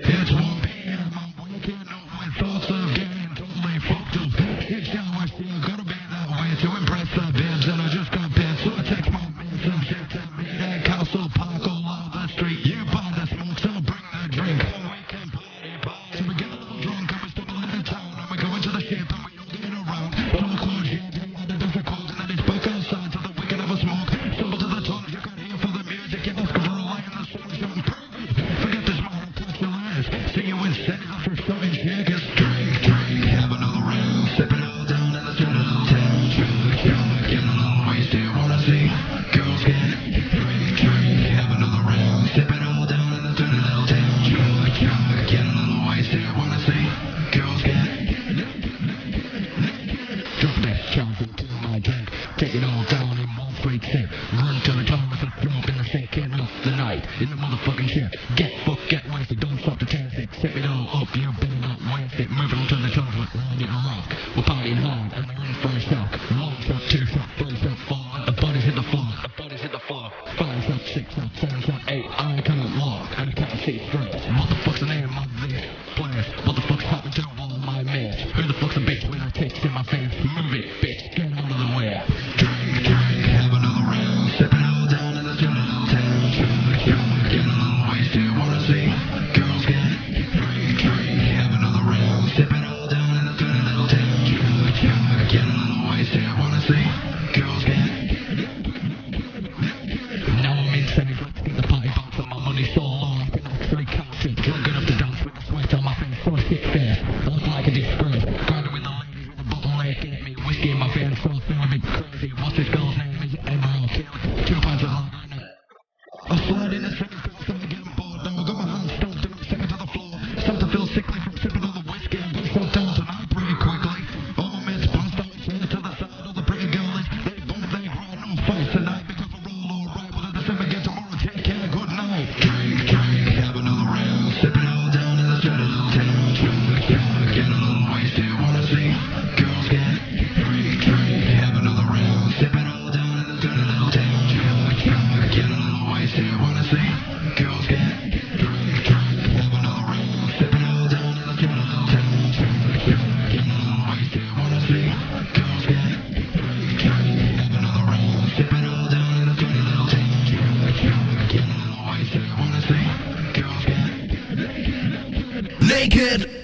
It's 1 p.m. I'm waking up with thoughts of getting totally fucked up. It's how I feel, gonna be that way to impress the bibs, and I just got bent. So I text my man some shit to me at Castle Park all over the street. You buy the smoke, so bring the drink. We can party, party. So we get a little drunk and we stumble into town, and we go into the ship and we all get around. But all the clothes, yeah, the difficult, and then it's back outside so that we can have a smoke. Stumble to the tunnel, you can hear for the music, and let's go for a lie in the sunshine. Forget this man, touch your ass. See you instead after starting jackets. Drink, have another round. Sip it all down in the center of town. Chug, get a little wasted. Wanna see girls get drink, have another round. Sip it all down in the center of town. Chug, get a little wasted. Wanna see girls get drop that chunk into my drink. Take it all down in one straight sip. Run to the time with a throw up in the sink. End of the night in the motherfucking ship. Get fucked, get wasted. Don't stop the tastic. Sip it all up. You better not waste it. Moving on to the tones with round and rock. We're partying hard and we're in for a shock. 1 shot, 2 shot, 3 shot, 4. The bodies hit the floor. The bodies hit the floor. 5 shot, 6 shot, 7 shot, 8. I can't walk. I can't see straight. What the fuck's the name of this place? What the fuck's happened to all my mates? Who the fuck's a bitch with a text in my face? Move it, bitch. Get out of the way. Drink, have another round. Sip it all down in the general fast. Look like a disgrace. Grinding with the ladies with a bottleneck at me. Whiskey in my fan, so feeling me crazy. What's this girl's name? Is it Emerald Kelly? 2 pints of hot in it. I slide in the same girl, so I get bored. Now I got my hands stumped and I'm sinking to the floor. Start to feel sickly from sipping all the whiskey. I'm going so down tonight pretty quickly. All my mates bust out, turn to the side. All the pretty girlies, they bump, they cry, no fights tonight. Because we're all alright. We'll let the same again tomorrow. Take care, good night. Drink, have another round. Sip it all down in the street of little town. Drunk, get a little wasted. Wanna see girls get drink, have another round. Sip it all down in the street of little town. Drunk, get a little wasted. Wanna see girls get drink, have another round. Sip it all down in the street of little town. Drunk, get a little wasted. Wanna see girls get drink, have another round. Sip it all down in the street of little town. Drunk, get a little wasted. Wanna see girls get naked.